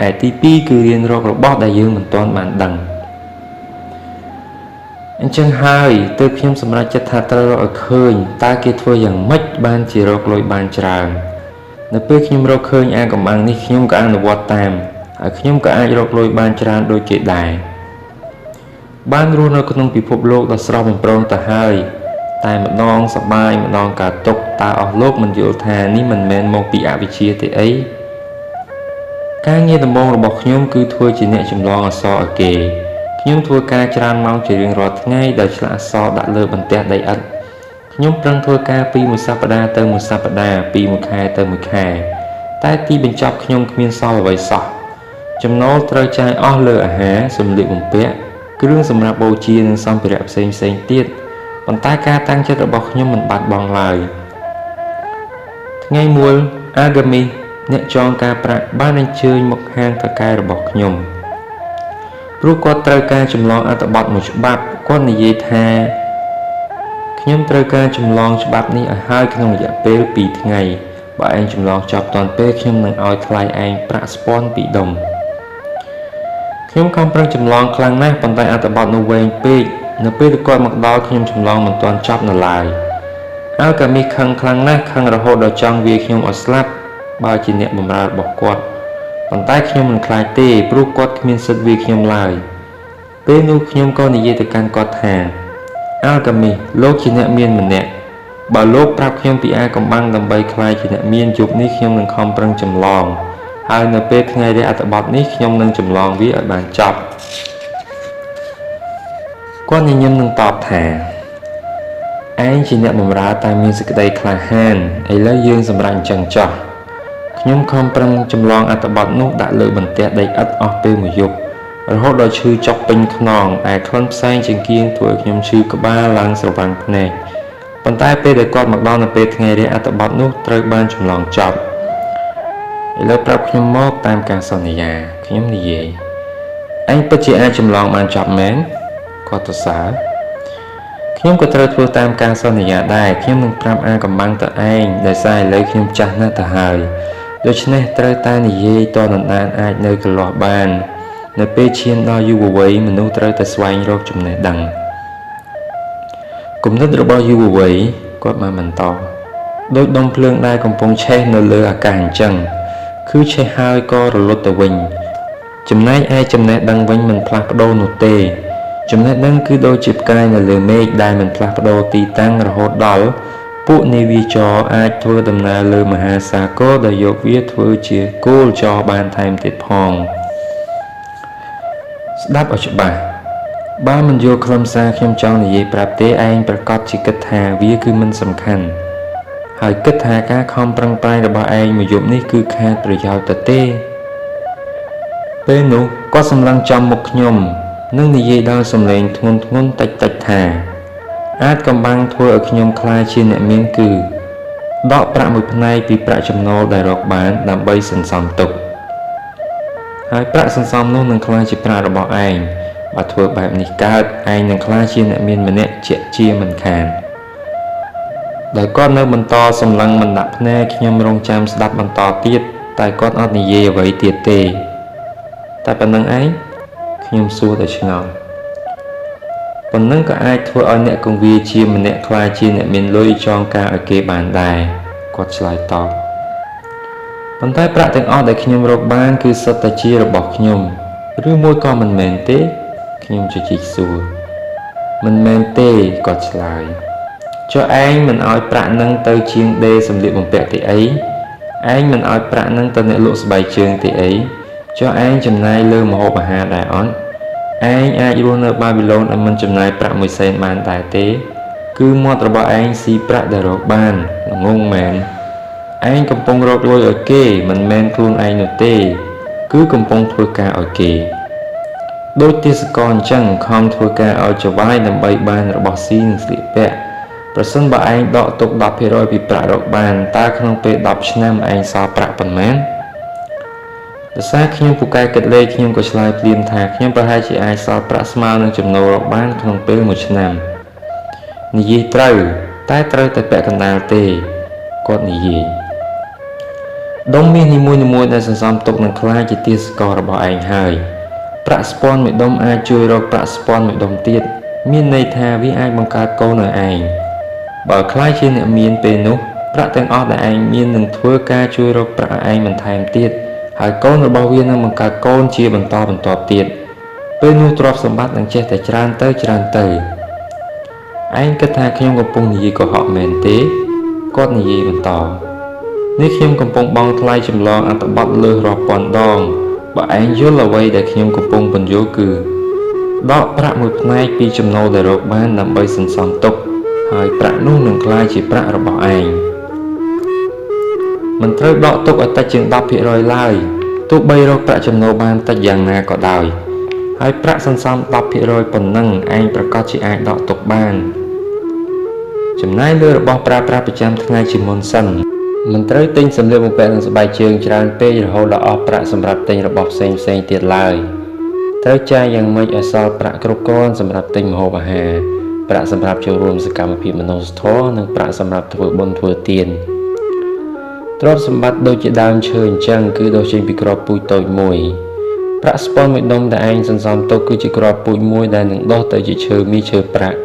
ឯទី2គឺរៀនរករបស់ដែលយើងមិនទាន់បានដឹងអញ្ចឹងហើយទើបខ្ញុំសម្រេចចិត្តថាត្រូវរកឲ្យឃើញតើគេធ្វើយ៉ាងម៉េចបានជារកលុយបានច្រើននៅពេលខ្ញុំរកឃើញអាកំបាំងនេះខ្ញុំក៏អនុវត្តតាមហើយខ្ញុំក៏អាចរកលុយបានច្រើនដូចគេដែរបានរស់នៅក្នុងពិភពលោកដ៏ស្រស់បំព្រងទៅហើយតែម្ដងសប្បាយម្ដងកើតទុក្ខតើអស់លោកមិនយល់ថានេះមិនមែនមកពីអវិជ្ជាទេអីការងារដំបូងរបស់ខ្ញុំគឺធ្វើជាអ្នកចម្លងអក្សរឲ្យគេខ្ញុំធ្វើការច្រើនម៉ោងជារៀងរាល់ថ្ងៃដោយឆ្លាក់អក្សរដាក់លើបន្ទះដីឥដ្ឋខ្ញុំប្រឹងធ្វើការពីមួយសប្តាហ៍ទៅមួយសប្តាហ៍ពីមួយខែទៅមួយខែតែទីបញ្ចប់ខ្ញុំគ្មានសល់អ្វីសោះចំណូលត្រូវចាយអស់លើអាហារសម្លៀកបំពាក់គ្រឿងសម្រាប់បូជានិងសម្ភារៈផ្សេងទៀតប៉ុន្តែការតាំងចិត្តរបស់ខ្ញុំមិនបាត់បង់ឡើយថ្ងៃមួយអាហ្គាមីសអ្នកចងការប្រាក់បានអញ្ជើញមកហាងថៅកែរបស់ខ្ញុំព្រោះគាត់ត្រូវការចម្លងអត្ថបទមួយច្បាប់គាត់និយាយថាខ្ញុំត្រូវការចម្លងច្បាប់នេះឲ្យហើយក្នុងរយៈពេល2ថ្ងៃបើឯងចម្លងចប់ទាន់ពេលខ្ញុំនឹងឲ្យថ្លៃឯងប្រាក់ស្ពាន់2ដុំខ្ញុំខំប្រឹងចម្លងខ្លាំងណាស់ប៉ុន្តែអត្ថបទនោះវែងពេកនៅពេលគាត់មកដល់ខ្ញុំចម្លងមិនទាន់ចប់នៅឡើយអាហ្គាមីសខឹងខ្លាំងណាស់ខឹងរហូតដល់ចង់វាយខ្ញុំឲ្យស្លាប់បើជាអ្នកបម្រើរបស់គាត់ប៉ុន្តែខ្ញុំមិនខ្លាចទេព្រោះគាត់គ្មានសិទ្ធិវាយខ្ញុំឡើយពេលនោះខ្ញុំក៏និយាយទៅកាន់គាត់ថាអាហ្គាមីសលោកជាអ្នកមានម្នាក់បើលោកប្រាប់ខ្ញុំពីអាកំបាំងដើម្បីខ្លាយជាអ្នកមានយប់នេះខ្ញុំនឹងខំប្រឹងចម្លងហើយនៅពេលថ្ងៃរះអត្ថបទនេះខ្ញុំនឹងចម្លងវាឲ្យបានចប់គាត់ញញឹមនឹងតបថាឯងជាអ្នកបម្រើតែមានសេចក្តីក្លាហានឥឡូវយើងសម្រាប់អញ្ចឹងចោះខ្ញុំខំប្រឹងចម្លងអត្ថបទនោះដាក់លើបន្ទះដីឥដ្ឋអស់ពេលមួយយប់រហូតដល់ឈឺចុកពេញខ្នងឯក្លិនផ្សែងចង្គៀងធ្វើឲ្យខ្ញុំឈឺក្បាលឡើងស្រវាំងភ្នែកប៉ុន្តែពេលដែលគាត់មកដល់នៅពេលថ្ងៃរះអត្ថបទនោះត្រូវបានចម្លងចប់ឥឡូវប្រាប់ខ្ញុំមកតាមការសន្យាខ្ញុំនិយាយឯងពិតជាអាចចម្លងបានចប់មែនគាត់សរសើរខ្ញុំក៏ត្រូវធ្វើតាមការសន្យាដែរខ្ញុំនឹងប្រាប់អាកំបាំងទៅឯងដោយសារឥឡូវខ្ញុំចាស់ណាស់ទៅហើយដូច្នេះត្រូវតែនិយាយតដណ្ដានអាចនៅកន្លោះបាននៅពេលឈានដល់យុវវ័យមនុស្សត្រូវតែស្វែងរកចំណេះដឹងគំនិតរបស់យុវវ័យគាត់បានបន្តដោយដុំភ្លើងដែលកំពុងឆេះនៅលើអាកាសអញ្ចឹងគឺឆេះហើយក៏រលត់ទៅវិញចំណែកឯចំណេះដឹងវិញមិនផ្លាស់ប្ដូរនោះទេ ចំណេះដឹងគឺដូចជាផ្កាយនៅលើមេឃដែលមិនផ្លាស់ប្ដូរទីតាំងរហូតដល់ពួកនាវាចរអាចធ្វើដំណើរលើមហាសាគរដោយយកវាធ្វើជាគោលចរបានថែមទៀតផងស្ដាប់ឲ្យច្បាស់បើមិនយល់ខ្លឹមសារខ្ញុំចង់និយាយប្រាប់ទេឯងប្រកាសជាគិតថាវាគឺមិនសំខាន់ហើយគិតថាការខំប្រឹងប្រែងរបស់ឯងមួយយប់នេះគឺខាតប្រយោជន៍ទៅទេពេលនោះគាត់សម្លឹងចំមុខខ្ញុំនិងនិយាយដល់សំឡេងធ្ងន់ធ្ងរតិចៗថាអាចកំបាំងធ្វើឲ្យខ្ញុំខ្លាចជាអ្នកមានគឺដកប្រាក់មួយផ្នែកពីប្រាក់ចំណូលដែលរកបានដើម្បីសន្សំទុកហើយប្រាក់សន្សំនោះនឹងខ្លាចជាប្រាក់របស់ឯងបើធ្វើបែបនេះកើតឯងនឹងខ្លាចជាអ្នកមានម្នាក់ជាក់ជាមិនខានដោយគាត់នៅបន្តសម្លឹងមិនដាក់ភ្នែកខ្ញុំរងចាំស្ដាប់បន្តទៀតតែគាត់អត់និយាយអ្វីទៀតទេតែប៉ុណ្្នឹងឯងខ្ញុំសួរដោយឆ្ងល់ប៉ុណ្្នឹងក៏អាចធ្វើឲ្យអ្នកកង្វាជាម្នាក់ខ្លាចជាអ្នកមានលុយចងការឲ្យគេបានដែរគាត់ឆ្លើយតបប៉ុន្តែប្រាក់ទាំងអស់ដែលខ្ញុំរកបានគឺសុទ្ធតែជារបស់ខ្ញុំឬមួយក៏មិនមែនទេខ្ញុំជជែកសួរមិនមែនទេគាត់ឆ្លើយចុះឯងមិនឲ្យប្រាក់នឹងទៅជាងដេរសម្លៀកបំពាក់ទេអីឯងមិនឲ្យប្រាក់នឹងទៅអ្នកលក់ស្បែកជើងទេអីចុះឯងចំណាយលើម្ហូបអាហារដែរអត់ឯងអាចរស់នៅបាប៊ីឡូនឲ្យមិនចំណាយប្រាក់1 សេនបានដែរទេគឺមាត់របស់ឯងស៊ីប្រាក់ដែលរកបានងងមែនឯងកំពុងរកលុយឲ្យគេមិនមែនខ្លួនឯងនោះទេគឺកំពុងធ្វើការឲ្យគេដូចទេសកលអញ្ចឹងខំធ្វើការឲ្យចវាយដើម្បីបានរបស់ស៊ីនិងស្លៀកពាក់ប្រសិនបើឯងដកទុក 10% ពីប្រាក់រកបានតើក្នុងពេល10ឆ្នាំឯងសល់ប្រាក់ប៉ុន្មានដោយសារខ្ញុំពូកែគិតលេខខ្ញុំក៏ឆ្លើយភ្លាមថាខ្ញុំប្រហែលជាអាចសល់ប្រាក់ស្មើនឹងចំណូលរកបានក្នុងពេល1ឆ្នាំនិយាយត្រូវតែត្រូវតែពាក់កណ្ដាលទេគាត់និយាយដុំមាសនីមួយៗដែលសន្សំទុកនឹងខ្លាចជាទាសកររបស់ឯងហើយប្រាក់ស្ពាន់មួយដុំអាចជួយរកប្រាក់ស្ពាន់មួយដុំទៀតមានន័យថាវាអាចបង្កើតកូនឲ្យឯងបើខ្លាចជាអ្នកមានពេលនោះប្រាក់ទាំងអស់ដែលឯងមាននឹងធ្វើការជួយរកប្រាក់ឲ្យឯងបន្ថែមទៀតហើយកូនរបស់វានឹងបង្កើតកូនជាបន្តបន្ទាប់ទៀតពេលនោះទ្រព្យសម្បត្តិនឹងចេះតែច្រើនទៅឯងគិតថាខ្ញុំកំពុងនិយាយកុហកមែនទេគាត់និយាយបន្តនេះខ្ញុំកំពុងបង់ថ្លៃចម្លងអត្ថបទលើសរាប់ពាន់ដងបើឯងយល់អ្វីដែលខ្ញុំកំពុងបញ្យល់គឺដកប្រាក់មួយផ្នែកពីចំណូលដែលរកបានដើម្បីសន្សំទុកហើយប្រាក់នោះនឹងក្លាយជាប្រាក់របស់ឯងមិនត្រូវដកទុកឲ្យតិចជាង 10% ឡើយទោះបីរកប្រាក់ចំណូលបានតិចយ៉ាងណាក៏ដោយហើយប្រាក់សន្សំ 10% ប៉ុណ្ណឹងឯងប្រកាសជាអាចដកទុកបានចំណាយលើរបស់ប្រើប្រាស់ប្រចាំថ្ងៃជាមុនសិនមិនត្រូវទិញសម្លៀកបំពាក់និងស្បែកជើងច្រើនពេករហូតដល់អស់ប្រាក់សម្រាប់ទិញរបស់ផ្សេងទៀតឡើយត្រូវចាយយ៉ាងម៉េចឲ្យសល់ប្រាក់គ្រប់គ្រាន់សម្រាប់ទិញម្ហូបអាហារប្រាក់សម្រាប់ចូលរួមសកម្មភាពមនុស្សធម៌និងប្រាក់សម្រាប់ធ្វើបុណ្យធ្វើទានទ្រព្យសម្បត្តិដូចជាដើមឈើអញ្ចឹងគឺដុះចេញពីគ្រាប់ពូជតូចមួយប្រាក់ស្ពាន់មួយដុំដែលឯងសន្សំទុកគឺជាគ្រាប់ពូជមួយដែលនឹងដុះទៅជាឈើមីឈើប្រាក់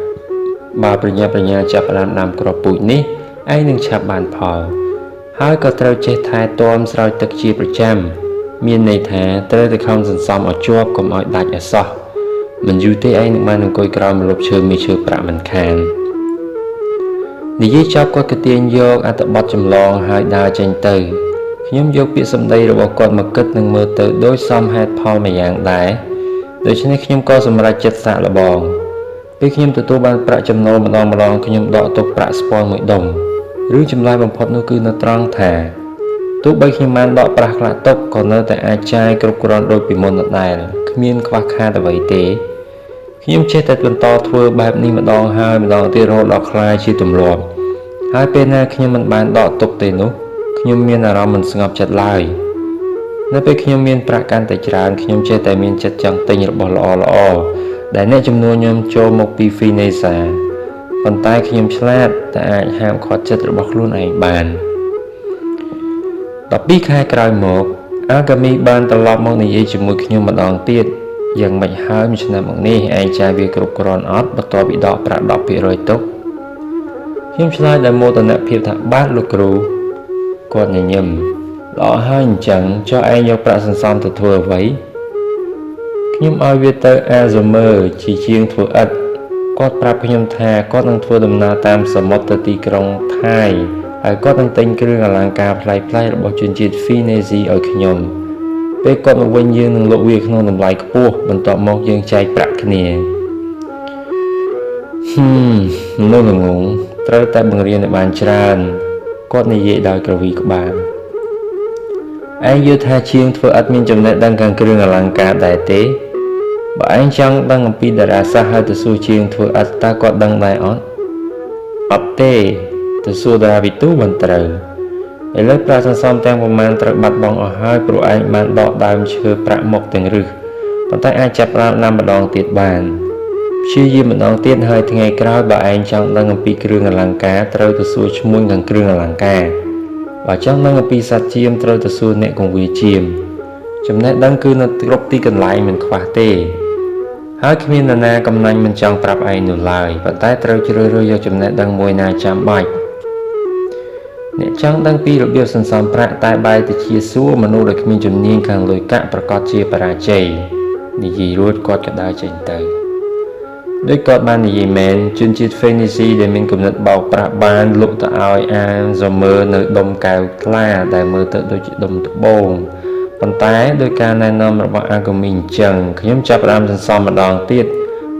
បើប្រញាប់ប្រញាល់ចាប់ផ្ដើមដាំគ្រាប់ពូជនេះឯងនឹងឆាប់បានផលហើយក៏ត្រូវចេះថែទាំស្រោចទឹកជាប្រចាំមានន័យថាត្រូវតែខំសន្សំឲ្យជាប់កុំឲ្យដាច់ឲ្យសោះមិនយូរទេឯងនឹងបានអង្គុយក្រោមម្លប់ឈើមីឈើប្រាក់មិនខាននិយាយចប់គាត់ក៏ទាញយកអត្ថបទចម្លងហើយដើរចេញទៅខ្ញុំយកពាក្យសម្ដីរបស់គាត់មកគិតនិងមើលទៅដូចសមហេតុផលមួយយ៉ាងដែរដូច្នេះខ្ញុំក៏សម្រេចចិត្តសាកល្បងពេលខ្ញុំទទួលបានប្រាក់ចំណូលម្ដងខ្ញុំដកទុកប្រាក់ស្ពាន់មួយដុំឬចម្លើយបំផុតនោះគឺនៅត្រង់ថាទោះបីខ្ញុំបានដកប្រាក់ខ្លះទុកក៏នៅតែអាចចាយគ្រប់គ្រាន់ដូចពីមុនដដែលគ្មានខ្វះខាតអ្វីទេខ្ញុំចេះតែបន្តធ្វើបែបនេះម្ដងហើយម្ដងទៀតរហូតដល់ក្លាយជាទម្លាប់ហើយពេលណាខ្ញុំមិនបានដកទុកទេនោះខ្ញុំមានអារម្មណ៍មិនស្ងប់ចិត្តឡើយនៅពេលខ្ញុំមានប្រាក់កាន់តែច្រើនខ្ញុំចេះតែមានចិត្តចង់ទិញរបស់ល្អៗដែលអ្នកជំនួសខ្ញុំចូលមកពី Finesa ប៉ុន្តែខ្ញុំឆ្លាតតែអាចហាមឃាត់ចិត្តរបស់ខ្លួនឯងបាន12ខែក្រោយមកអាកាមីបានត្រឡប់មកនិយាយជាមួយខ្ញុំម្ដងទៀតយ៉ាងម៉េចហើយមួយឆ្នាំមកនេះឯងចាយវាគ្រប់គ្រាន់អត់បន្ទាប់ពីដកប្រាក់ 10% ទុកខ្ញុំឆ្លើយដោយមោទនភាពថាបាទលោកគ្រូគាត់ញញឹមល្អហើយអញ្ចឹងចុះឯងយកប្រាក់សន្សំទៅធ្វើអ្វី ខ្ញុំឲ្យវាទៅអាហ្សមើជាជាងធ្វើឥដ្ឋគាត់ប្រាប់ខ្ញុំថាគាត់នឹងធ្វើដំណើរតាមសមុទ្រទៅទីក្រុងថៃហើយគាត់នឹងទិញគ្រឿងអលង្ការប្លែកៗរបស់ជនជាតិហ្វីនេស៊ីឲ្យខ្ញុំពេលគាត់មកវិញយើងនឹងលក់វាក្នុងតម្លៃខ្ពស់បន្ទាប់មកយើងចែកប្រាក់គ្នាមនុស្សល្ងងត្រូវតែបង្រៀនឲ្យបានច្រើនគាត់និយាយដោយក្រវីក្បាលឯងយល់ថាជាងធ្វើឥដ្ឋមានចំណេះដឹងខាងគ្រឿងអលង្ការដែរទេបើឯងចង់ដឹងអំពីតារាសាស្ត្រហើយទៅសួរជាងធ្វើឥដ្ឋតើគាត់ដឹងដែរអត់ទេទៅសួរតារាវិទូមិនត្រូវឥឡូវប្រាក់សន្សំទាំងប្រមាណត្រូវបាត់បង់អស់ហើយព្រោះឯងបានដកដើមឈើប្រាក់មកទាំងរឹសប៉ុន្តែអាចចាប់ផ្ដើមដាំម្ដងទៀតបានព្យាយាមម្ដងទៀតហើយថ្ងៃក្រោយបើឯងចង់ដឹងអំពីគ្រឿងអលង្ការត្រូវទៅសួរឈ្មួញខាងគ្រឿងអលង្ការបើចង់ដឹងអំពីសត្វជាមត្រូវទៅសួរអ្នកគង្វាលជាមចំណេះដឹងគឺនៅគ្រប់ទីកន្លែងមិនខ្វះទេហើយគ្មាននរណាកំណាញ់មិនចង់ប្រាប់ឯងនោះឡើយប៉ុន្តែត្រូវជ្រើសរើសយកចំណេះដឹងមួយណាចាំបាច់អ្នកចង់ដឹងពីរបៀបសន្សំប្រាក់តែបែរទៅជាសួរមនុស្សដែលគ្មានជំនាញខាងលុយកាក់ប្រកាសជាបរាជ័យនិយាយរួចគាត់ក៏ដើរចេញទៅដោយគាត់បាននិយាយមែនជនជាតិហ្វេនីស៊ីដែលមានគំនិតបោកប្រាស់បានលុកទៅឲ្យអានសមើនៅដុំកែវថ្លាដែលមើលទៅដូចជាដុំត្បូងប៉ុន្តែដោយការណែនាំរបស់អាកូមីអញ្ចឹងខ្ញុំចាប់ផ្ដើមសន្សំម្ដងទៀត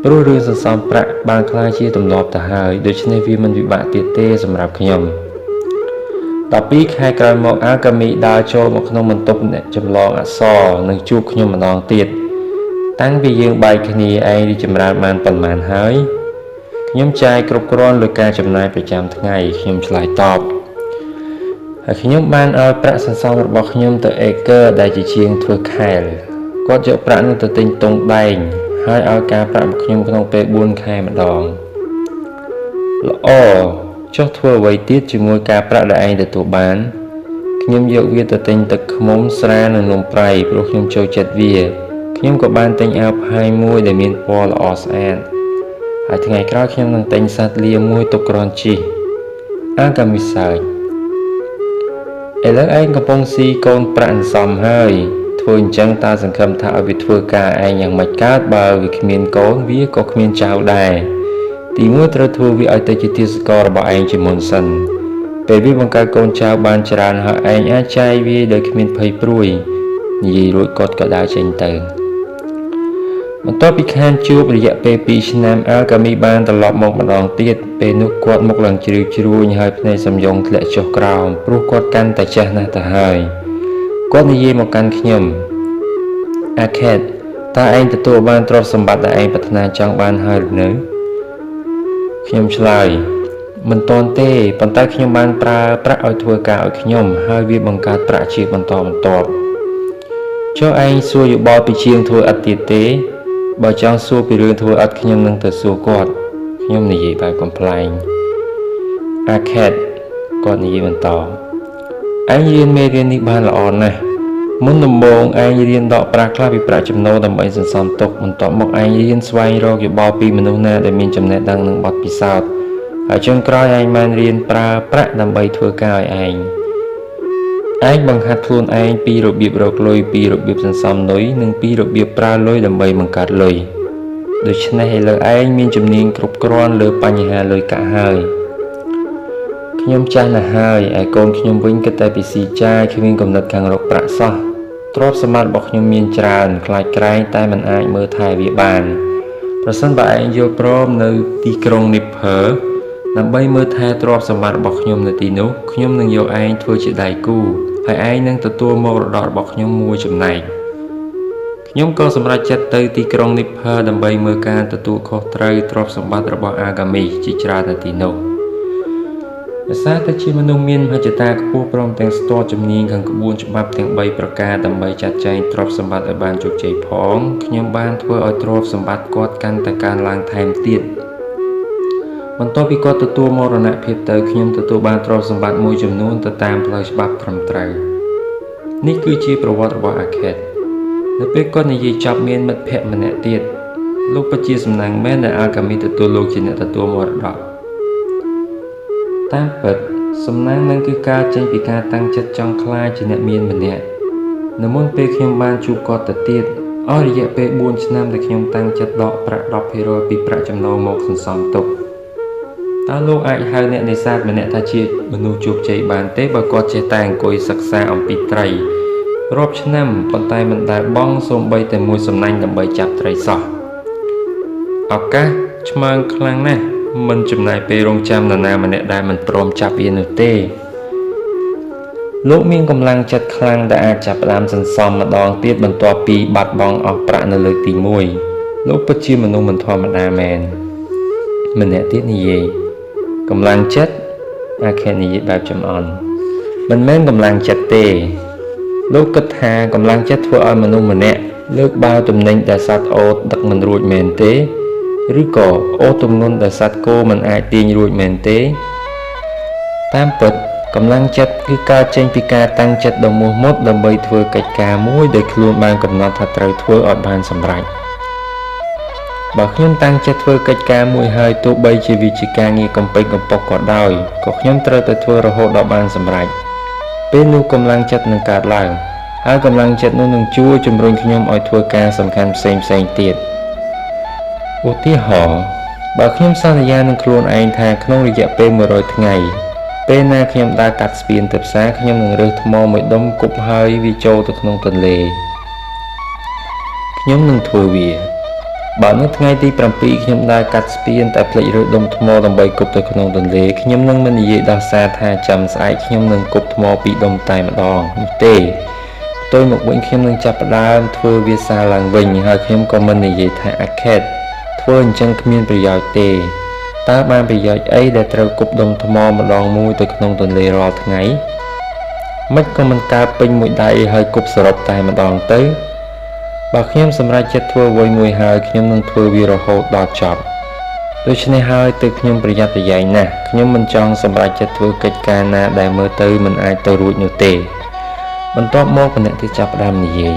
ព្រោះរឿងសន្សំប្រាក់បានក្លាយជាទម្លាប់ទៅហើយដូច្នេះវាមិនពិបាកទៀតទេសម្រាប់ខ្ញុំ12ខែក្រោយមកអាកាមីដើរចូលមកក្នុងបន្ទប់អ្នកចម្លងអក្សរនិងជួបខ្ញុំម្ដងទៀតតាំងពីយើងបែកគ្នាឯងរីចម្រើនបានប៉ុន្មានហើយខ្ញុំចាយគ្រប់គ្រាន់លើការចំណាយប្រចាំថ្ងៃខ្ញុំឆ្លើយតបហើយខ្ញុំបានឲ្យប្រាក់សន្សំរបស់ខ្ញុំទៅអេកើដែលជាជាងធ្វើខែលគាត់យកប្រាក់នោះទៅទិញតុងដែងហើយឲ្យការប្រាក់របស់ខ្ញុំក្នុងពេល4ខែម្ដងល្អចុះធ្វើអ្វីទៀតជាមួយការប្រាក់ដែលឯងទទួលបានខ្ញុំយកវាទៅទិញទឹកឃ្មុំស្រានិងនំប្រៃព្រោះខ្ញុំចូលចិត្តវាខ្ញុំក៏បានទិញអាវផាយមួយដែលមានពណ៌ល្អស្អាតហើយថ្ងៃក្រោយខ្ញុំនឹងទិញសត្វលាមួយទុកក្រនជីអាកាមីសើចឥឡូវឯងកំពុងស៊ីកូនប្រាក់សំហើយធ្វើអញ្ចឹងតើសង្ឃឹមថាឲ្យវាធ្វើការឯងយ៉ាងម៉េចកើតបើវាគ្មានកូនវាក៏គ្មានចៅដែរទីមួយត្រូវធ្វើវាឲ្យទៅជាទាសកររបស់ឯងជាមុនសិនពេលវាបង្កើតកូនចៅបានច្រើនហើយឯងអាចចាយវាដោយគ្មានភ័យព្រួយនិយាយរួចគាត់ក៏ដើរចេញទៅបន្ទាប់ពីខានជួបរយៈពេល2ឆ្នាំអាកាមីបានត្រឡប់មកម្ដងទៀតពេលនោះគាត់មុខឡើងជ្រីវជ្រួញហើយភ្នែកសំយងធ្លាក់ចុះក្រោមព្រោះគាត់កាន់តែចាស់ណាស់ទៅហើយគាត់និយាយមកកាន់ខ្ញុំអាខេតតើឯងទទួលបានទ្រព្យសម្បត្តិដែលឯងប្រាថ្នាចង់បានហើយឬនៅខ្ញុំឆ្លើយមិនទាន់ទេប៉ុន្តែខ្ញុំបានប្រើប្រាក់ឲ្យធ្វើការឲ្យខ្ញុំហើយវាបង្កើតប្រាក់ជាបន្តបន្ទាប់ចុះឯងសួរយោបល់ពីជាងធ្វើឥដ្ឋទៀតទេបើចង់សួរពីរឿងធ្វើឥដ្ឋខ្ញុំនឹងទៅសួរគាត់ខ្ញុំនិយាយបែបកំ pl ែងអាខេតគាត់និយាយបន្តឯងរៀនមេរៀននេះបានល្អណាស់មុនដំបូងឯងរៀនដកប្រាក់ខ្លះពីប្រាក់ចំណូលដើម្បីសន្សំទុកបន្ទាប់មកឯងរៀនស្វែងរកយោបល់ពីមនុស្សណាដែលមានចំណេះដឹងនិងបទពិសោធន៍ហើយចុងក្រោយឯងបានរៀនប្រើប្រាក់ដើម្បីធ្វើការឲ្យឯងបង្ហាត់ខ្លួនឯងពីរបៀបរកលុយពីរបៀបសន្សំលុយនិងពីរបៀបប្រើលុយដើម្បីបង្កើតលុយដូច្នេះឥឡូវឯងមានជំនាញគ្រប់គ្រាន់លើបញ្ហាលុយកាក់ហើយខ្ញុំចាស់ណាស់ហើយឯកូនខ្ញុំវិញគិតតែពីស៊ីចាយគ្មានគំនិតខាងរកប្រាក់សោះទ្រព្យសម្បត្តិរបស់ខ្ញុំមានច្រើនខ្លាចក្រែងតែមិនអាចមើលថែវាបានប្រសិនបើឯងយល់ព្រមនៅទីក្រុងនីភើដើម្បីមើលថែទ្រព្យសម្បត្តិរបស់ខ្ញុំនៅទីនោះខ្ញុំនឹងយកឯងធ្វើជាដៃគូហើយឯងនឹងទទួលមរតករបស់ខ្ញុំមួយចំណែកខ្ញុំក៏សម្រេចចិត្តទៅទីក្រុងនីភើដើម្បីមើលការទទួលខុសត្រូវទ្រព្យសម្បត្តិរបស់អាកាមីជាច្រើននៅទីនោះដោយសារតែជាមនុស្សមានមហិច្ឆតាខ្ពស់ព្រមទាំងស្ទាត់ជំនាញខាងក្បួនច្បាប់ទាំង3ប្រការដើម្បីចាត់ចែងទ្រព្យសម្បត្តិឲ្យបានជោគជ័យផងខ្ញុំបានធ្វើឲ្យទ្រព្យសម្បត្តិគាត់កាន់តែកើនឡើងថែមទៀតបន្ទាប់ពីគាត់ទទួលមរណភាពទៅខ្ញុំទទួលបានទ្រព្យសម្បត្តិមួយចំនួនទៅតាមផ្លូវច្បាប់ត្រឹមត្រូវនេះគឺជាប្រវត្តិរបស់អាខេតនៅពេលគាត់និយាយចប់មានមិត្តភក្តិម្នាក់ទៀតលោកពិតជាសំណាងមែនដែលអាកាមីទទួលលោកជាអ្នកទទួលមរតកតាមពិតសំណាងនឹងគឺការចេញពីការតាំងចិត្តចង់ក្លាយជាអ្នកមានម្នាក់នៅមុនពេលខ្ញុំបានជួបគាត់ទៅទៀត អស់រយៈពេល4ឆ្នាំដែលខ្ញុំតាំងចិត្តដកប្រាក់ 10% ពីប្រាក់ចំណូលមកសន្សំទុកតើលោកអាចហៅអ្នកនេសាទម្នាក់ថាជាមនុស្សជោគជ័យបានទេបើគាត់ចេះតែអង្គុយសិក្សាអំពីត្រីរាប់ឆ្នាំប៉ុន្តែមិនដែលបង់សូម្បីតែមួយសំណាញ់ដើម្បីចាប់ត្រីសោះឱកាសឆ្មើងខ្លាំងណាស់មិនចំណាយពេលរងចាំនរណាម្នាក់ដែលមិនព្រមចាប់វានោះទេលោកមានកម្លាំងចិត្តខ្លាំងដែលអាចចាប់ផ្ដើមសន្សំម្ដងទៀតបន្ទាប់ពីបាត់បង់អស់ប្រាក់នៅលើកទី1លោកពិតជាមនុស្សមិនធម្មតាមែនម្នាក់ទៀតនិយាយកម្លាំងចិត្តអាខេនិយាយបែបចំអន់មិនមែនកម្លាំងចិត្តទេលោកគិតថាកម្លាំងចិត្តធ្វើឲ្យមនុស្សម្នាក់លើកបាវទំនិញដែលសត្វអូតដឹកមិនរួចមែនទេឬក៏អូសទម្ងន់ដែលសត្វគោមិនអាចទាញរួចមែនទេតាមពិតកម្លាំងចិត្តគឺកើតចេញពីការតាំងចិត្តដ៏មោះមុតដើម្បីធ្វើកិច្ចការមួយដែលខ្លួនបានកំណត់ថាត្រូវធ្វើឲ្យបានសម្រេចបើខ្ញុំតាំងចិត្តធ្វើកិច្ចការមួយហើយទោះបីជាវាជាការងារកំពេចកំប៉ុកក៏ដោយក៏ខ្ញុំត្រូវតែធ្វើរហូតដល់បានសម្រេចពេលនោះកម្លាំងចិត្តនឹងកើតឡើងហើយកម្លាំងចិត្តនោះនឹងជួយជំរុញខ្ញុំឲ្យធ្វើការសំខាន់ផ្សេងទៀតឧទាហរណ៍បើខ្ញុំសន្យានឹងខ្លួនឯងថាក្នុងរយៈពេល100ថ្ងៃពេលណាខ្ញុំដើរកាត់ស្ពានទៅផ្សារខ្ញុំនឹងរើសថ្មមួយដុំគប់ហើយវាចូលទៅក្នុងទន្លេខ្ញុំនឹងធ្វើវាបើនៅថ្ងៃទី7ខ្ញុំដើរកាត់ស្ពានតែភ្លេចរើសដុំថ្មដើម្បីគប់ទៅក្នុងទន្លេខ្ញុំនឹងមិននិយាយដោះសារថាចាំស្អែកខ្ញុំនឹងគប់ថ្ម2ដុំតែម្ដងនោះទេផ្ទុយមកវិញខ្ញុំនឹងចាប់ផ្ដើមធ្វើវាសារឡើងវិញហើយខ្ញុំក៏មិននិយាយថាអាខេតធ្វើអញ្ចឹងគ្មានប្រយោជន៍ទេតើបានប្រយោជន៍អីដែលត្រូវគប់ដុំថ្មម្ដងមួយទៅក្នុងទន្លេរាល់ថ្ងៃមិនក៏មិនកើតពេញមួយដៃហើយគប់សរុបតែម្ដងទៅបើខ្ញុំសម្រេចចិត្តធ្វើអ្វីមួយហើយខ្ញុំនឹងធ្វើវារហូតដល់ចប់ដូច្នេះហើយទើបខ្ញុំប្រយ័ត្នប្រយែងណាស់ខ្ញុំមិនចង់សម្រេចចិត្តធ្វើកិច្ចការណាដែលមើលទៅមិនអាចទៅរួចនោះទេបន្ទាប់មកម្នាក់ទៀតចាប់ផ្ដើមនិយាយ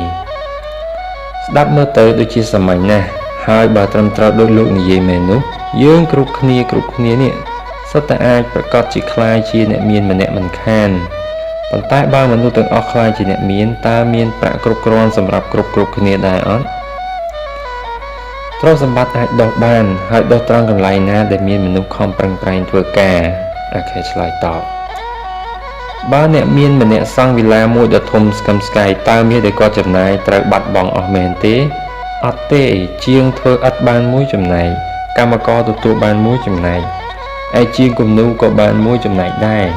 ស្ដាប់មើលទៅដូចជាសាមញ្ញណាស់ហើយបើត្រឹមត្រូវដូចលោកនិយាយមែននោះយើងគ្រប់គ្នានេះសុទ្ធតែអាចប្រកាសជាខ្លាយជាអ្នកមានម្នាក់មិនខានប៉ុន្តែបើមនុស្សទាំងអស់ខ្លាយជាអ្នកមានតើមានប្រាក់គ្រប់គ្រាន់សម្រាប់គ្រប់គ្នាដែរអត់ទ្រព្យសម្បត្តិអាចដុសបានហើយដុសត្រង់កន្លែងណាដែលមានមនុស្សខំប្រឹងប្រែងធ្វើការអាខេឆ្លើយតបបើអ្នកមានម្នាក់សង់វិឡាមួយដ៏ធំស្កឹមស្កៃតើមាសដែលគាត់ចំណាយត្រូវបាត់បង់អស់មែនទេអត់ទេជាងធ្វើឥដ្ឋបានមួយចំណែកកម្មករទទួលបានមួយចំណែកឯជាងគំនូរក៏បានមួយចំណែកដែរ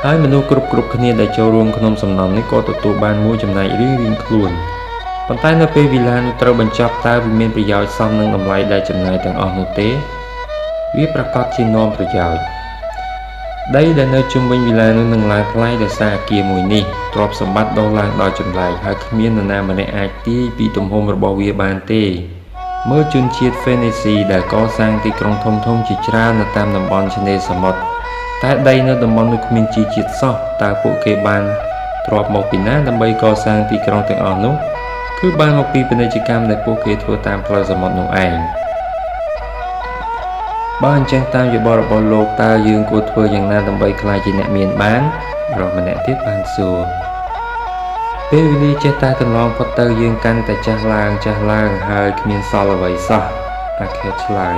ហើយមនុស្សគ្រប់គ្នាដែលចូលរួមក្នុងសំណង់នេះក៏ទទួលបានមួយចំណែករៀងខ្លួនប៉ុន្តែនៅពេលវិឡានោះត្រូវបញ្ចប់តើវាមានប្រយោជន៍សមនឹងតម្លៃដែលចំណាយទាំងអស់នោះទេវាប្រកាសជានាំប្រយោជន៍ដីដែលនៅជុំវិញវិឡានោះនឹងឡើងថ្លៃដោយសារអគារមួយនេះទ្រព្យសម្បត្តិដុះឡើងដោយចម្លែកហើយគ្មាននរណាម្នាក់អាចទាយពីទំហំរបស់វាបានទេមើលជនជាតិហ្វេនីស៊ីដែលកសាងទីក្រុងធំជាច្រើននៅតាមតំបន់ឆ្នេរសមុទ្រតែដីនៅតំបន់នោះគ្មានជីជាតិសោះតើពួកគេបានទ្រព្យមកពីណាដើម្បីកសាងទីក្រុងទាំងអស់នោះគឺបានមកពីពាណិជ្ជកម្មដែលពួកគេធ្វើតាមផ្លូវសមុទ្រនោះឯងបើអញ្ចឹងតាមយោបល់របស់លោកតើយើងគួរធ្វើយ៉ាងណាដើម្បីក្លាយជាអ្នកមានបានប្រុសម្នាក់ទៀតបានសួរពេលវេលាចេះតែកន្លងផុតទៅយើងកាន់តែចាស់ឡើងហើយគ្មានសល់អ្វីសោះអាខេតឆ្លើយ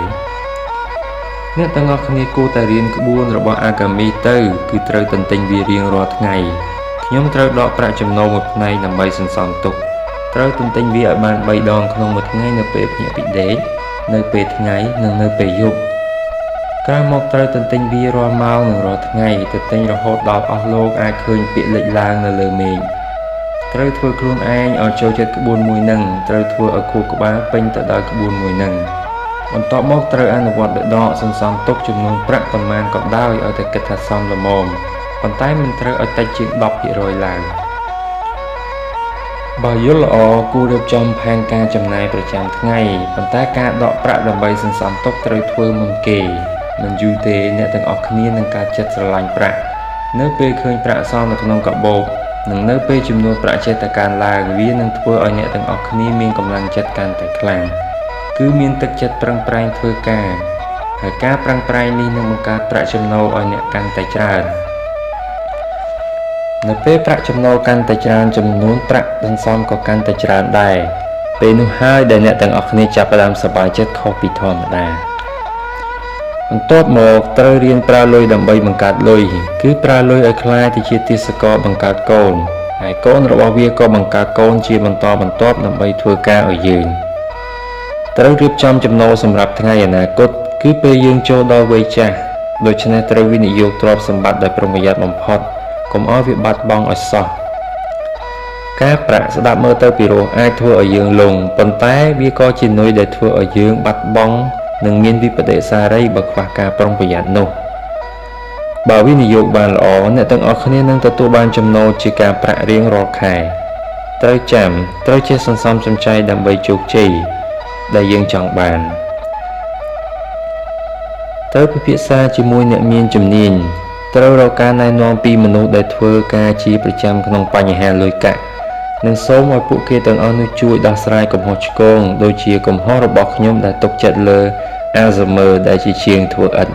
អ្នកទាំងអស់គ្នាគួរតែរៀនក្បួនរបស់អាកាមីទៅគឺត្រូវទន្ទិញវារៀងរាល់ថ្ងៃខ្ញុំត្រូវដកប្រាក់ចំណូលមួយផ្នែកដើម្បីសន្សំទុកត្រូវទន្ទិញវាឲ្យបាន3ដងក្នុងមួយថ្ងៃនៅពេលភ្ញាក់ពីដេកនៅពេលថ្ងៃនិងនៅពេលយប់ក្រោយមកត្រូវទន្ទិញវារាល់ម៉ោងនិងរាល់ថ្ងៃទន្ទិញរហូតដល់អស់លោកអាចឃើញពាក្យលេចឡើងនៅលើមេឃត្រូវធ្វើខ្លួនឯងឲ្យចូលចិត្តក្បួនមួយនឹងត្រូវធ្វើឲ្យខួរក្បាលពេញទៅដោយក្បួនមួយនឹងបន្ទាប់មកត្រូវអនុវត្តដោយដកសន្សំទុកចំនួនប្រាក់ប៉ុន្មានក៏ដោយឲ្យតែគិតថាសមល្មមប៉ុន្តែមិនត្រូវឲ្យតិចជាង 10% ឡើងបើយល់ល្អគួររៀបចំផែនការចំណាយប្រចាំថ្ងៃប៉ុន្តែការដកប្រាក់ដើម្បីសន្សំទុកត្រូវធ្វើមុនគេមិនយូរទេអ្នកទាំងអស់គ្នានឹងកើតចិត្តស្រឡាញ់ប្រាក់នៅពេលឃើញប្រាក់សល់នៅក្នុងកាបូបនិងនៅពេលចំនួនប្រាក់ចេះតែកើនឡើងវានឹងធ្វើឲ្យអ្នកទាំងអស់គ្នាមានកម្លាំងចិត្តកាន់តែខ្លាំងគឺមានទឹកចិត្តប្រឹងប្រែងធ្វើការហើយការប្រឹងប្រែងនេះនឹងបង្កើតប្រាក់ចំណូលឲ្យអ្នកកាន់តែច្រើន នៅពេលប្រាក់ចំណូលកាន់តែច្រើនចំនួនប្រាក់សន្សំក៏កាន់តែច្រើនដែរពេលនោះហើយដែលអ្នកទាំងអស់គ្នាចាប់ផ្ដើមសប្បាយចិត្តខុសពីធម្មតាបន្ទាប់មកត្រូវរៀនប្រើលុយដើម្បីបង្កើតលុយគឺប្រើលុយឲ្យក្លាយទៅជាទាសករបង្កើតកូនហើយកូនរបស់វាក៏បង្កើតកូនជាបន្តបន្ទាប់ដើម្បីធ្វើការឲ្យយើងត្រូវរៀបចំចំណូលសម្រាប់ថ្ងៃអនាគតគឺពេលយើងចូលដល់វ័យចាស់ដូច្នេះត្រូវវិនិយោគទ្រព្យសម្បត្តិដោយប្រុងប្រយ័ត្នបំផុតកុំឲ្យវាបាត់បង់ឲ្យសោះការប្រាក់ស្ដាប់មើលទៅពីរោះអាចធ្វើឲ្យយើងលងប៉ុន្តែវាក៏ជានុយដែលធ្វើឲ្យយើងបាត់បង់និងមានវិបត្តិសារីបើខ្វះការប្រុងប្រយ័ត្ននោះបើវិនិយោគបានល្អអ្នកទាំងអស់គ្នានឹងទទួលបានចំណូលជាការប្រាក់រៀងរាល់ខែត្រូវចេះសន្សំសំចៃដើម្បីជោគជ័យដែលយើងចង់បានត្រូវពិភាក្សាជាមួយអ្នកមានជំនាញត្រូវរកការណែនាំពីមនុស្សដែលធ្វើការជាប្រចាំក្នុងបញ្ហាលុយកាក់និងសូមឲ្យពួកគេទាំងអស់នោះជួយដោះស្រាយកំហុសឆ្គងដូចជាកំហុសរបស់ខ្ញុំដែលទុកចិត្តលើ Alzheimer ដែលជាជាងធ្វើឥត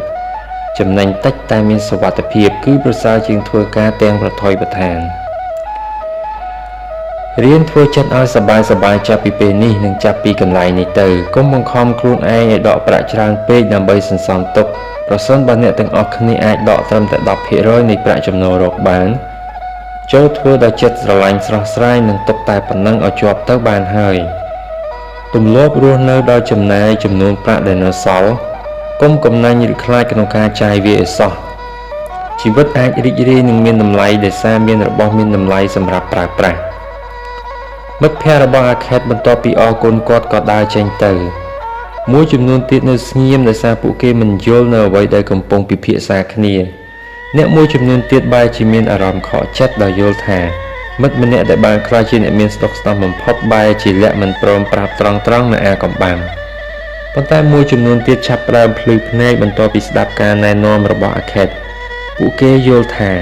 ចំណេញតិចតែមានសុវត្ថិភាពគឺប្រសើរជាងធ្វើការទាំងប្រថុយប្រថានរៀនធ្វើចិត្តឲ្យសប្បាយចាប់ពីពេលនេះនិងចាប់ពីកន្លែងនេះទៅកុំបង្ខំខ្លួនឯងឲ្យដកប្រាក់ច្រើនពេកដើម្បីសន្សំទុកប្រសិនបើអ្នកទាំងអស់គ្នាអាចដកត្រឹមតែ 10% នៃប្រាក់ចំណូលរកបានចូលធ្វើដោយចិត្តស្រឡាញ់ស្រស់ស្រាយនិងទុកតែប៉ុណ្ណឹងឲ្យជាប់ទៅបានហើយទម្លាប់រស់នៅដោយចំណាយចំនួនប្រាក់ដែលនៅសល់កុំកំណាញ់ឬខ្លាចក្នុងការចាយវាឲ្យសោះជីវិតអាចរីករាយនិងមានតម្លៃដោយសារមានរបស់មានតម្លៃសម្រាប់ប្រើប្រាស់មិត្តភ័ក្តិរបស់អាខេតបន្ទាប់ពីអរគុណគាត់ក៏ដើរចេញទៅមួយចំនួនទៀតនៅស្ងៀមដោយសារពួកគេមិនយល់នៅអ្វីដែលកំពុងពិភាក្សាគ្នាអ្នកមួយចំនួនទៀតបែរជាមានអារម្មណ៍ខកចិត្តដោយយល់ថាមិត្តម្នាក់ដែលបានខ្លាចជាអ្នកមានស្តុកស្តម្ភបំផុតបែរជាលាក់មិនព្រមប្រាប់ត្រង់នៅអាកំបាំងប៉ុន្តែមួយចំនួនទៀតឆាប់ផ្ដើមភ្លឺភ្នែកបន្ទាប់ពីស្ដាប់ការណែនាំរបស់អាខេតពួកគេយល់ថា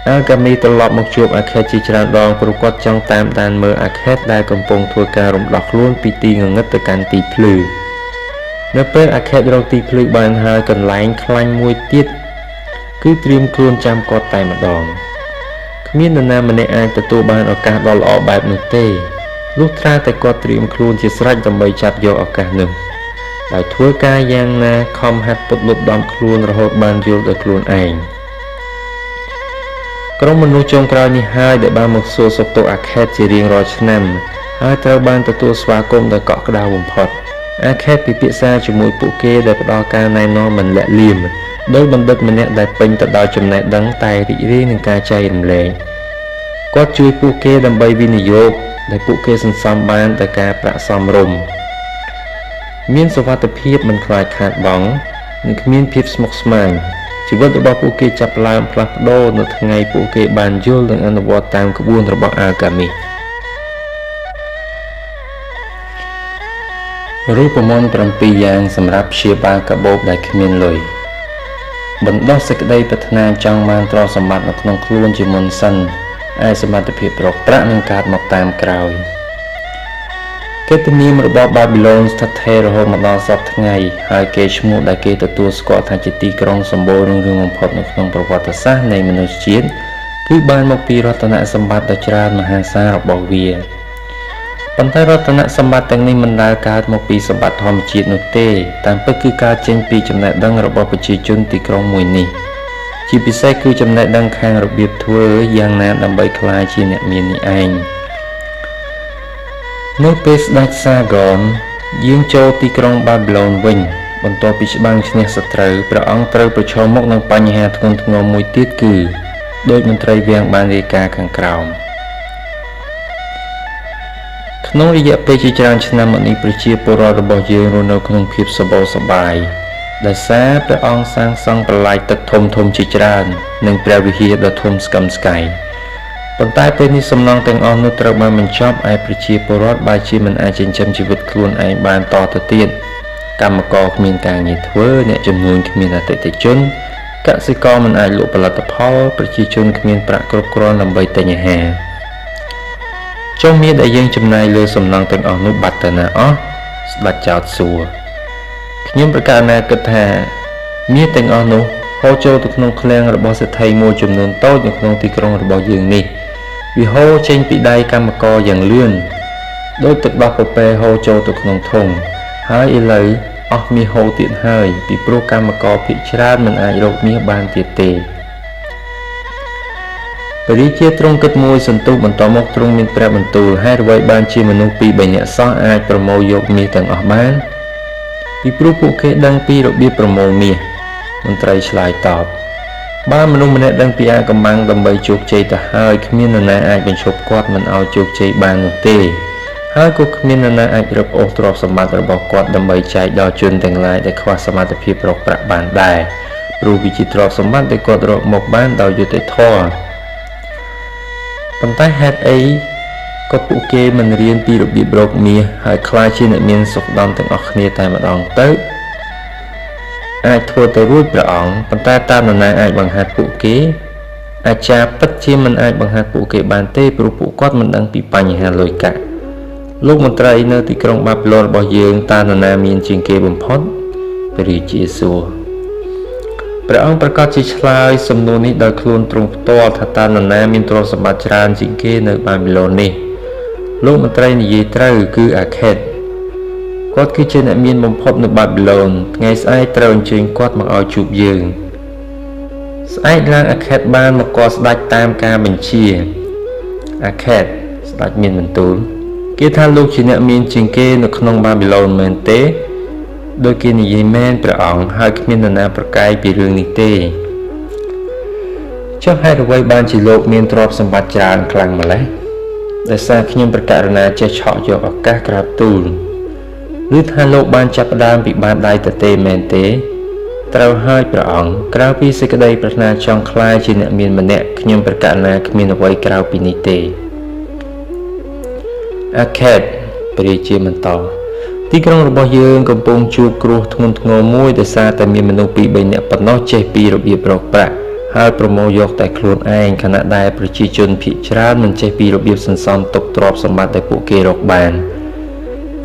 អាកាមីត្រឡប់មកជួបអាខេតជាច្រើនដងព្រោះគាត់ចង់តាមដានមើលអាខេតដែលកំពុងធ្វើការរំដោះខ្លួនពីទីងងឹតទៅកាន់ទីភ្លឺនៅពេលអាខេតរកទីភ្លឺបានហើយកន្លែងខ្លាញ់មួយទៀតគឺត្រៀមខ្លួនចាំគាត់តែម្ដងគ្មាននរណាម្នាក់អាចទទួលបានឱកាសដ៏ល្អបែបនោះទេលុះត្រាតែគាត់ត្រៀមខ្លួនជាស្រេចដើម្បីចាប់យកឱកាសនោះដោយធ្វើការយ៉ាងណាខំហាត់ពុតលុបដំខ្លួនរហូតបានយល់ដោយខ្លួនឯងក្រុមមនុស្សចុងក្រោយនេះហើយដែលបានមកសួរសុខទុក្ខអាខេតជារៀងរាល់ឆ្នាំហើយត្រូវបានទទួលស្វាគមន៍ដោយកក់ក្ដៅបំផុតអាខេតពិភាក្សាជាមួយពួកគេដែលផ្ដល់ការណែនាំមិនលាក់លៀមដោយបណ្ឌិតម្នាក់ដែលពេញទៅដោយចំណេះដឹងតែរីករាយនឹងការចែករំលែកគាត់ជួយពួកគេដើម្បីវិនិយោគដែលពួកគេសន្សំបានដោយការប្រាក់សមរម្យមានសុវត្ថិភាពមិនខ្លាចខាតបង់និងគ្មានភាពស្មុគស្មាញជីវិតរបស់ពួកគេចាប់ផ្ដើមផ្លាស់ប្ដូរនៅថ្ងៃពួកគេបានយល់និងអនុវត្តតាមក្បួនរបស់អាកាមីរូបមន្ត7យ៉ាងសម្រាប់ព្យាបាលកាបូបដែលគ្មានលុយបណ្ដោះសេចក្តីប្រាថ្នាចង់បានទ្រព្យសម្បត្តិនៅក្នុងខ្លួនជាមុនសិនឯសមត្ថភាពរកប្រាក់នឹងកើតមកតាមក្រោយកិត្តិនាមរបស់បាប៊ីឡូនស្ថិតថេររហូតមកដល់សព្វថ្ងៃហើយគេឈ្មោះដែលគេទទួលស្គាល់ថាជាទីក្រុងសម្បូររុងរឿងបំផុតនៅក្នុងប្រវត្តិសាស្ត្រនៃមនុស្សជាតិគឺបានមកពីរតនសម្បត្តិដ៏ច្រើនមហាសាលរបស់វាប៉ុន្តែរតនសម្បត្តិទាំងនេះមិនដែលកើតមកពីសម្បត្តិធម្មជាតិនោះទេតាមពិតគឺកើតចេញពីចំណេះដឹងរបស់ប្រជាជនទីក្រុងមួយនេះជាពិសេសគឺចំណេះដឹងខាងរបៀបធ្វើយ៉ាងណាដើម្បីក្លាយជាអ្នកមាននេះឯងនៅពេលស្ដេចសាហ្គនយាងចូលទីក្រុងបាប៊ីឡូនវិញបន្ទាប់ពីច្បាំងឈ្នះសត្រូវព្រះអង្គត្រូវប្រឈមមុខនឹងបញ្ហាធ្ងន់ធ្ងរមួយទៀតគឺដោយមន្ត្រីវាំងបានរាយការណ៍ខាងក្រោមក្នុងរយៈពេលជាច្រើនឆ្នាំមកនេះប្រជាពលរដ្ឋរបស់យើងរស់នៅក្នុងភាពសប្បាយសប្បាយដោយសារព្រះអង្គសាងសង់ប្រឡាយទឹកធំជាច្រើននិងព្រះវិហារដ៏ធំស្កឹមស្កៃប៉ុន្តែពេលនេះសំណង់ទាំងអស់នោះត្រូវបានបញ្ចប់ឯប្រជាពលរដ្ឋបែរជាមិនអាចចិញ្ចឹមជីវិតខ្លួនឯងបានតទៅទៀតកម្មករគ្មានការងារធ្វើអ្នកជំនួញគ្មានអតិថិជនកសិករមិនអាចលក់ផលិតផលប្រជាជនគ្មានប្រាក់គ្រប់គ្រាន់ដើម្បីទិញអាហារចុះមានដែលយើងចំណាយលើសំណង់ទាំងអស់នោះបាត់ទៅណាអស់ស្ដេចចោទសួរខ្ញុំប្រកាសណាគិតថាមានទាំងអស់នោះ ហូរចូលទៅក្នុងឃ្លាំងរបស់សេដ្ឋីមួយចំនួនតូចនៅក្នុងទីក្រុងរបស់យើងនេះវាហូរចេញពីដៃកម្មករយ៉ាងលឿនដោយទឹកដោះពពែហូរចូលទៅក្នុងធុងហើយឥឡូវអស់មាសហូរទៀតហើយពីព្រោះកម្មករភាគច្រើនមិនអាចរកមាសបានទៀតទេព្រះរាជាទ្រង់គិតមួយសន្ទុះបន្តមកទ្រង់មានព្រះបន្ទូលហេតុអ្វីបានជាមនុស្ស2-3នាក់សោះអាចប្រមូលយកមាសទាំងអស់បានពីព្រោះពួកគេដឹងពីរបៀបប្រមូលមាសមន្ត្រីឆ្លើយតបបើមនុស្សម្នាក់ដឹងពីអាកំបាំងដើម្បីជោគជ័យទៅហើយគ្មាននរណាអាចបញ្ឈប់គាត់មិនឲ្យជោគជ័យបាននោះទេហើយក៏គ្មាននរណាអាចរឹបអូសទ្រព្យសម្បត្តិរបស់គាត់ដើម្បីចែកដល់ជនទាំងឡាយដែលខ្វះសមត្ថភាពរកប្រាក់បានដែរព្រោះវាជាទ្រព្យសម្បត្តិដែលគាត់រកមកបានដោយយុត្តិធម៌ប៉ុន្តែហេតុអីក៏ពួកគេមិនរៀនពីរបៀបរកមាសហើយខ្លាចជាអ្នកមានសុខដុមទាំងអស់គ្នាតែម្ដងទៅអាចធ្វើទៅរួចព្រះអង្គប៉ុន្តែតាមនរណាអាចបង្ហាត់ពួកគេអាចារ្យពិតជាមិនអាចបង្ហាត់ពួកគេបានទេព្រោះពួកគាត់មិនដឹងពីបញ្ហាលុយកាក់លោកមន្ត្រីនៅទីក្រុងបាប៊ីឡូនរបស់យើងតើនរណាមានជាងគេបំផុតព្រះរាជាសួរព្រះអង្គប្រកាសជាឆ្លើយសំណួរនេះដោយខ្លួនទ្រង់ផ្ទាល់ថាតើនរណាមានទ្រព្យសម្បត្តិច្រើនជាងគេនៅបាប៊ីឡូននេះលោកមន្ត្រីនិយាយត្រូវគឺអាខេតគាត់គឺជាអ្នកមានបំផុតនៅបាប៊ីឡូនថ្ងៃស្អែកត្រូវអញ្ជើញគាត់មកឲ្យជួបយើងស្អែកឡើងអាខេតបានមកកល់ស្ដេចតាមការបញ្ជាអាខេតស្ដេចមានបន្ទូលគេថាលោកជាអ្នកមានជាងគេនៅក្នុងបាប៊ីឡូនមែនទេដោយគេនិយាយមែនព្រះអង្គហើយគ្មាននរណាប្រកែកពីរឿងនេះទេចុះហេតុអ្វីបានជាលោកមានទ្រព្យសម្បត្តិច្រើនខ្លាំងម្ល៉េះដោយសារខ្ញុំប្រកាសណាចេះឆក់យកឱកាសក្រាបទូលឬថាលោកបានចាប់ផ្ដើមពីបាតដៃទទេមែនទេត្រូវហើយព្រះអង្គក្រៅពីសេចក្តីប្រាថ្នាចង់ក្លាយជាអ្នកមានម្នាក់ខ្ញុំប្រកាសណាគ្មានអ្វីក្រៅពីនេះទេអាខេតព្រះរាជាបន្តទីក្រុងរបស់យើងកំពុងជួបគ្រោះធ្ងន់ធ្ងរមួយដោយសារតែមានមនុស្ស2-3នាក់ប៉ុណ្ណោះចេះពីរបៀបរកប្រាក់ហើយប្រមូលយកតែខ្លួនឯងខណៈដែលប្រជាជនភាគច្រើនមិនចេះពីរបៀបសន្សំទុកទ្រព្យសម្បត្តិដែលពួកគេរកបាន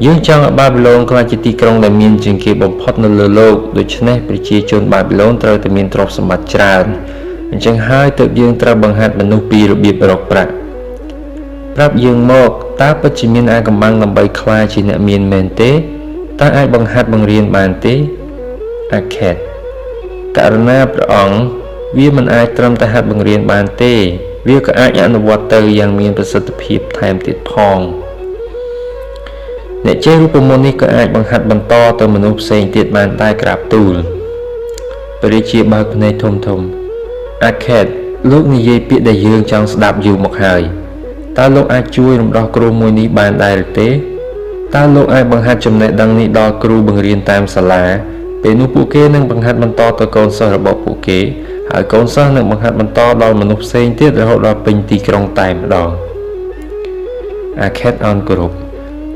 យើងចង់ឲ្យបាប៊ីឡូនក្លាយជាទីក្រុងដែលមានជាងគេបំផុតនៅលើលោកដូច្នេះប្រជាជនបាប៊ីឡូនត្រូវតែមានទ្រព្យសម្បត្តិច្រើនអញ្ចឹងហើយទើបយើងត្រូវបង្ហាត់មនុស្សពីរបៀបរកប្រាក់ប្រាប់យើងមកតើពិតជាមានអាកំបាំងដើម្បីក្លាយជាអ្នកមានមែនទេតើអាចបង្ហាត់បង្រៀនបានទេអាខេតករណាព្រះអង្គវាមិនអាចត្រឹមតែហាត់បង្រៀនបានទេវាក៏អាចអនុវត្តទៅយ៉ាងមានប្រសិទ្ធភាពថែមទៀតផងអ្នកចេះរូបមន្តនេះក៏អាចបង្ហាត់បន្តទៅមនុស្សផ្សេងទៀតបានតែក្រាបទូលព្រះរាជាបើកភ្នែកធំៗអាខេតលោកនិយាយពាក្យដែលយើងចង់ស្ដាប់យូរមកហើយតើលោកអាចជួយរំដោះគ្រោះមួយនេះបានដែរឬទេតើលោកអាចបង្ហាត់ចំណេះដឹងនេះដល់គ្រូបង្រៀនតាមសាលាពេលនោះពួកគេនឹងបង្ហាត់បន្តទៅកូនសិស្សរបស់ពួកគេហើយកូនសិស្សនឹងបង្ហាត់បន្តដល់មនុស្សផ្សេងទៀតរហូតដល់ពេញទីក្រុងតែម្ដងអាខេតអរគោរព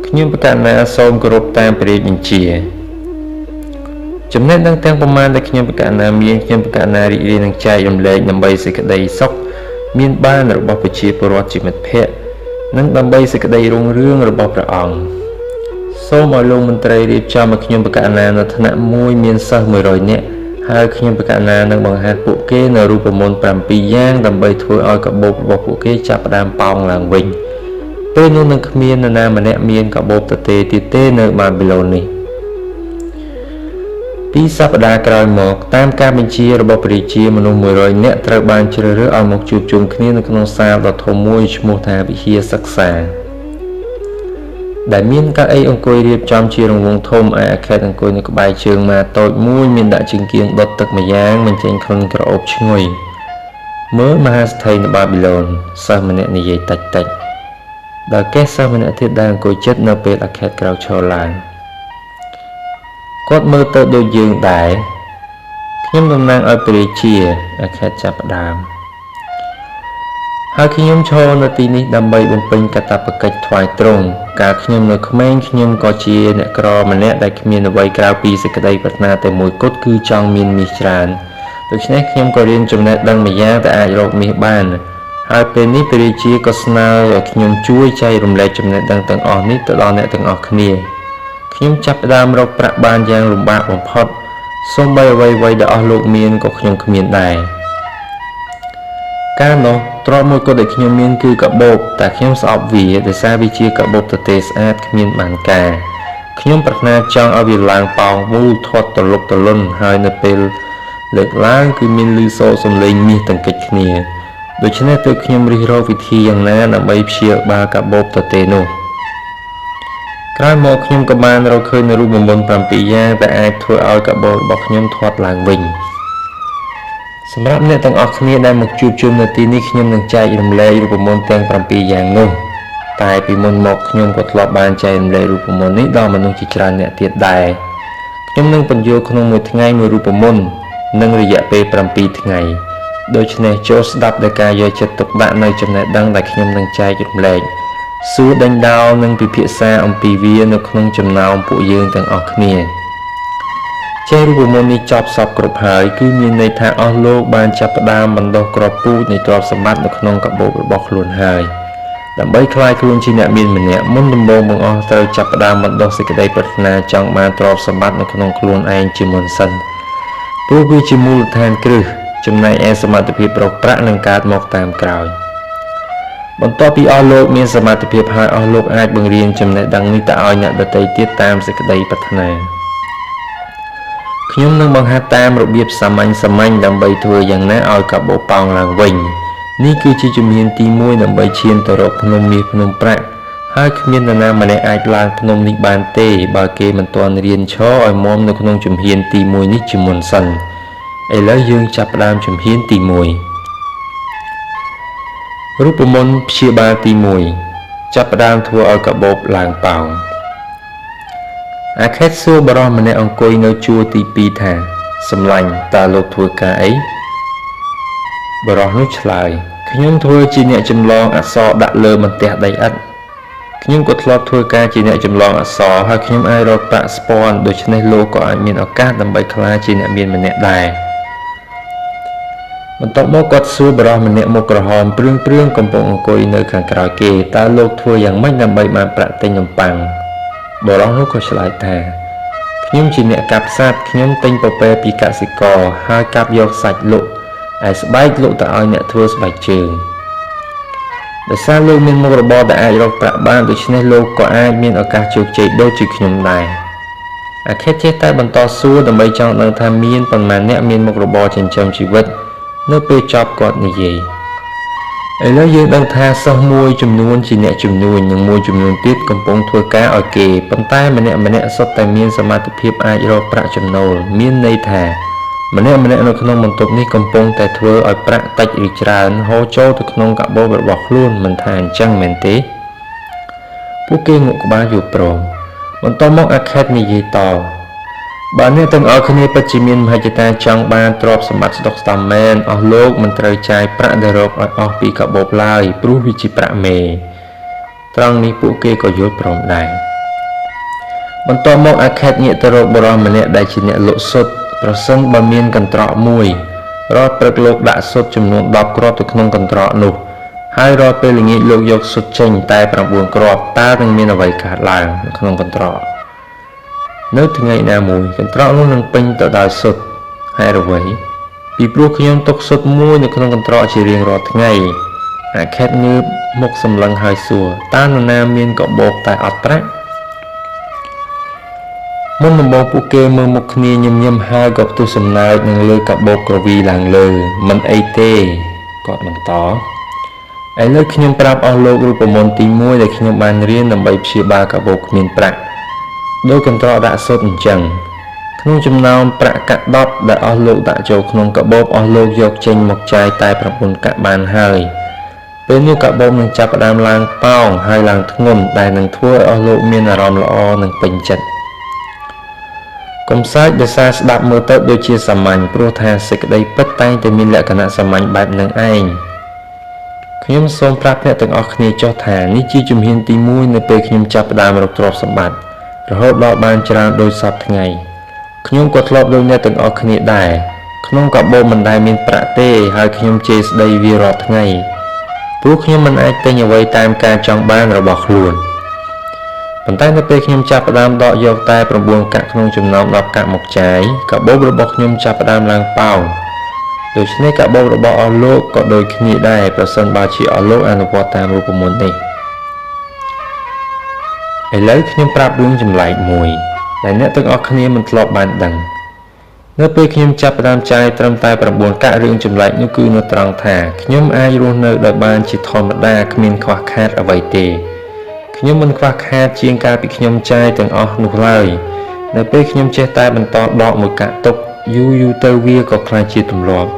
ខ្ញុំប្រកាសណាសូមគោរពតាមព្រះរាជបញ្ជាចំណេះដឹងទាំងប្រមាណដែលខ្ញុំប្រកាសណាមានខ្ញុំប្រកាសណារីករាយនឹងចែករំលែកដើម្បីសេចក្តីសុខមានបានរបស់ប្រជាពលរដ្ឋជាមិត្តភក្តិនិងដើម្បីសេចក្តីរុងរឿងរបស់ព្រះអង្គសូមឲ្យលោកមន្ត្រីរៀបចំឲ្យខ្ញុំប្រកាសណានៅថ្នាក់មួយមានសិស្ស100នាក់ហើយខ្ញុំប្រកាសណានឹងបង្ហាត់ពួកគេនៅរូបមន្ត7យ៉ាងដើម្បីធ្វើឲ្យកាបូបរបស់ពួកគេចាប់ផ្ដើមប៉ោងឡើងវិញពេលនោះនឹងគ្មាននរណាម្នាក់មានកាបូបទទេទៀតទេនៅបាប៊ីឡូននេះពីសប្តាហ៍ក្រោយមកតាមការបញ្ជារបស់ព្រះរាជាមនុស្ស100នាក់ត្រូវបានជ្រើសរើសឲ្យមកជួបជុំគ្នានៅក្នុងសាលដ៏ធំមួយឈ្មោះថាវិហារសិក្សាដែលមានកៅអីអង្គុយរៀបចំជារង្វង់ធំឯអាខេតអង្គុយនៅក្បែរជើងម៉ាតូចមួយមានដាក់ជង្គៀងដុតទឹកម្យ៉ាងបញ្ចេញក្លិនក្រអូបឈ្ងុយមើលមហាស្ថិនៅបាប៊ីឡូនសិស្សម្នាក់និយាយតិចដល់កេះសិស្សម្នាក់ទៀតដែលអង្គុយជិតនៅពេលអាខេតក្រោកឈរឡើងគាត់មើលទៅដូចយើងដែរខ្ញុំតំណាងឲ្យព្រះរាជាអាខេតចាប់ផ្ដើមហើយខ្ញុំឈរនៅទីនេះដើម្បីបំពេញកាតព្វកិច្ចថ្វាយទ្រង់កាលខ្ញុំនៅក្មេងខ្ញុំក៏ជាអ្នកក្រម្នាក់ដែលគ្មានអ្វីក្រៅពីសេចក្តីប្រាថ្នាតែមួយគត់គឺចង់មានមាសច្រើនដូច្នេះខ្ញុំក៏រៀនចំណេះដឹងម្យ៉ាងដែលអាចរកមាសបានហើយពេលនេះព្រះរាជាក៏ស្នើឲ្យខ្ញុំជួយចែករំលែកចំណេះដឹងទាំងអស់នេះទៅដល់អ្នកទាំងអស់គ្នាខ្ញុំចាប់ផ្ដើមរកប្រាក់បានយ៉ាងលំបាកបំផុត សូម្បីអ្វីៗដែលអស់លោកមានក៏ខ្ញុំគ្មានដែរកាលនោះទ្រព្យមួយគត់ដែលខ្ញុំមានគឺកាបូបតែខ្ញុំស្អប់វាដោយសារវាជាកាបូបទទេស្អាតគ្មានបានការខ្ញុំប្រាថ្នាចង់ឲ្យវាឡើងប៉ោងមូលធាត់ទលុបទលន់ហើយនៅពេលលើកឡើងគឺមានឮសូរសំឡេងមាសទាំងកិច្ចគ្នាដូច្នេះទើបខ្ញុំរិះរកវិធីយ៉ាងណាដើម្បីព្យាបាលកាបូបទទេនោះក្រោយមកខ្ញុំក៏បានរកឃើញនូវរូបមន្ត7យ៉ាងដែលអាចធ្វើឲ្យកាបូបរបស់ខ្ញុំធាត់ឡើងវិញសម្រាប់អ្នកទាំងអស់គ្នាដែលមកជួបជុំនៅទីនេះខ្ញុំនឹងចែករំលែករូបមន្តទាំង7យ៉ាងនោះតែពីមុនមកខ្ញុំក៏ធ្លាប់បានចែករំលែករូបមន្តនេះដល់មនុស្សជាច្រើនអ្នកទៀតដែរខ្ញុំនឹងពន្យល់ក្នុងមួយថ្ងៃមួយរូបមន្តនិងរយៈពេល7ថ្ងៃដូច្នេះចូលស្ដាប់ដោយការយកចិត្តទុកដាក់នៅចំណេះដឹងដែលខ្ញុំនឹងចែករំលែកសួរដេញដោលនិងពិភាក្សាអំពីវានៅក្នុងចំណោមពួកយើងទាំងអស់គ្នាចេះរូបមន្តនេះចប់សពគ្រប់ហើយគឺមានន័យថាអស់លោកបានចាប់ផ្ដើមបណ្ដុះគ្រាប់ពូជនៃទ្រព្យសម្បត្តិនៅក្នុងកាបូបរបស់ខ្លួនហើយដើម្បីក្លាយខ្លួនជាអ្នកមានម្នាក់មុនដំបូងបង្អស់ត្រូវចាប់ផ្ដើមបណ្ដុះសេចក្តីប្រាថ្នាចង់បានទ្រព្យសម្បត្តិនៅក្នុងខ្លួនឯងជាមុនសិនព្រោះវាជាមូលដ្ឋានគ្រឹះចំណែកឯសមត្ថភាពរកប្រាក់នឹងកើតមកតាមក្រោយបន្ទាប់ពីអស់លោកមានសមត្ថភាពហើយអស់លោកអាចបង្រៀនចំណេះដឹងនេះទៅឲ្យអ្នកដទៃទៀតតាមសេចក្តីប្រាថ្នាខ្ញុំនឹងបង្ហាត់តាមរបៀបសាមញ្ញដើម្បីធ្វើយ៉ាងណាឲ្យកាបូបប៉ោងឡើងវិញនេះគឺជាជំហានទី1ដើម្បីឈានទៅរកភ្នំមាសភ្នំប្រាក់ហើយគ្មាននរណាម្នាក់អាចឡើងភ្នំនេះបានទេបើគេមិនទាន់រៀនឈរឲ្យមាំនៅក្នុងជំហានទី1នេះជាមុនសិនឥឡូវយើងចាប់ផ្ដើមជំហានទី1រូបមន្តព្យាបាលទី1ចាប់ផ្ដើមធ្វើឲ្យកាបូបឡើងប៉ោងអាខេតសួរបរិសម្នាក់អង្គុយនៅជួរទី2ថាសម្លាញ់តើលោកធ្វើការអីបរិសនោះឆ្លើយខ្ញុំធ្វើជាអ្នកចម្លងអក្សរដាក់លើបន្ទះដីឥដ្ឋខ្ញុំក៏ធ្លាប់ធ្វើការជាអ្នកចម្លងអក្សរហើយខ្ញុំអាចរកប្រាក់ស្ពាន់ដូច្នេះលោកក៏អាចមានឱកាសដើម្បីក្លាយជាអ្នកមានម្នាក់ដែរបន្ទាប់មកគាត់សួរបរិសម្នាក់មុខក្រហមព្រឿងកំពុងអង្គុយនៅខាងក្រោយគេតើលោកធ្វើយ៉ាងម៉េចដើម្បីបានប្រាក់ទិញនំប៉័ងបរិសនោះក៏ឆ្លើយថាខ្ញុំជាអ្នកកាប់សត្វខ្ញុំទិញពពែពីកសិករហើយកាប់យកសាច់លក់ឯស្បែកលក់ទៅឲ្យអ្នកធ្វើស្បែកជើងដោយសារលោកមានមុខរបរដែលអាចរកប្រាក់បានដូច្នេះលោកក៏អាចមានឱកាសជោគជ័យដូចជាខ្ញុំដែរអាខេតចេះតែបន្តសួរដើម្បីចង់ដឹងថាមានប៉ុន្មានអ្នកមានមុខរបរចិញ្ចឹមជីវិតនៅពេលចប់គាត់និយាយឥឡូវយើងដឹងថាសិស្សមួយចំនួនជាអ្នកជំនួញនិងមួយចំនួនទៀតកំពុងធ្វើការឲ្យគេប៉ុន្តែម្នាក់សុទ្ធតែមានសមត្ថភាពអាចរកប្រាក់ចំណូលមានន័យថាម្នាក់នៅក្នុងបន្ទប់នេះកំពុងតែធ្វើឲ្យប្រាក់តិចឬច្រើនហូរចូលទៅក្នុងកាបូបរបស់ខ្លួនមិនថាអញ្ចឹងមែនទេពួកគេងក់ក្បាលយល់ព្រមបន្តមកអាខេតនិយាយតបើអ្នកទាំងអស់គ្នាពិតជាមានមហិច្ឆតាចង់បានទ្រព្យសម្បត្តិស្តុកស្តម្ភមែនអស់លោកមិនត្រូវចាយប្រាក់ដែលរកឲ្យអស់ពីកាបូបឡើយព្រោះវាជាប្រាក់មេត្រង់នេះពួកគេក៏យល់ព្រមដែរបន្ទាប់មកអាខេតងាកទៅរកបុរសម្នាក់ដែលជាអ្នកលក់ស៊ុតប្រសិនបើមានកន្ត្រកមួយរាល់ព្រឹកលោកដាក់ស៊ុតចំនួន10គ្រាប់ទៅក្នុងកន្ត្រកនោះហើយរាល់ពេលល្ងាចលោកយកស៊ុតចេញតែ9គ្រាប់តើនឹងមានអ្វីកើតឡើងនៅក្នុងកន្ត្រកនៅថ្ងៃណាមួយកន្ត្រកនោះនឹងពេញទៅដោយស៊ុតហើយអ្វីពីព្រោះខ្ញុំទុកស៊ុតមួយនៅក្នុងកន្ត្រកជារៀងរាល់ថ្ងៃអាខេតងើបមុខសម្លឹងហើយសួរតើនរណាមានកាបូបតែអត់ប្រាក់មុនដំបូងពួកគេមើលមុខគ្នាញញឹមហើយក៏ផ្ទុះសំណើចនឹងលើកាបូបក្រវីឡើងលើមិនអីទេគាត់បន្តឥឡូវខ្ញុំប្រាប់អស់លោករូបមន្តទី1ដែលខ្ញុំបានរៀនដើម្បីព្យាបាលកាបូបគ្មានប្រាក់ដោយកន្ត្រកដាក់ស៊ុតអញ្ចឹងក្នុងចំណោមប្រាក់កាក់10ដែលអស់លោកដាក់ចូលក្នុងកាបូបអស់លោកយកចេញមកចាយតែ9កាក់បានហើយពេលនេះកាបូបនឹងចាប់ផ្ដើមឡើងប៉ោងហើយឡើងធ្ងន់ដែលនឹងធ្វើឲ្យអស់លោកមានអារម្មណ៍ល្អនិងពេញចិត្តកុំសើចដោយសារស្ដាប់មើលទៅដូចជាសាមញ្ញព្រោះថាសេចក្តីពិតតែងតែមានលក្ខណៈសាមញ្ញបែបនឹងឯងខ្ញុំសូមប្រាប់អ្នកទាំងអស់គ្នាចុះថានេះជាជំហានទី1នៅពេលខ្ញុំចាប់ផ្ដើមរកទ្រព្យសម្បត្តិរហូតដល់បានច្រើនដូចសពថ្ងៃខ្ញុំក៏ធ្លាប់ដូចអ្នកទាំងអស់គ្នាដែរក្នុងកាបូបមិនដែលមានប្រាក់ទេហើយខ្ញុំជេរស្ដីវារាល់ថ្ងៃព្រោះខ្ញុំមិនអាចទិញអ្វីតាមការចង់បានរបស់ខ្លួន ប៉ុន្តែនៅពេលខ្ញុំចាប់ផ្ដើមដកយកតែ9កាក់ក្នុងចំណោម10កាក់មកចាយកាបូបរបស់ខ្ញុំចាប់ផ្ដើមឡើងប៉ោងដូច្នេះកាបូបរបស់អស់លោកក៏ដូចគ្នាដែរប្រសិនបើជាអស់លោកអនុវត្តតាមរូបមន្តនេះឥឡូវខ្ញុំប្រាប់រឿងចម្លែកមួយដែលអ្នកទាំងអស់គ្នាមិនធ្លាប់បានដឹងនៅពេលខ្ញុំចាប់ផ្ដើមចាយត្រឹមតែ9កាក់រឿងចម្លែកនោះគឺនៅត្រង់ថាខ្ញុំអាចរស់នៅដោយបានជាធម្មតាគ្មានខ្វះខាតអ្វីទេខ្ញុំមិនខ្វះខាតជាងកាលពីខ្ញុំចាយទាំងអស់នោះឡើយនៅពេលខ្ញុំចេះតែបន្តដកមួយកាក់ទុកយូរទៅវាក៏ក្លាយជាទម្លាប់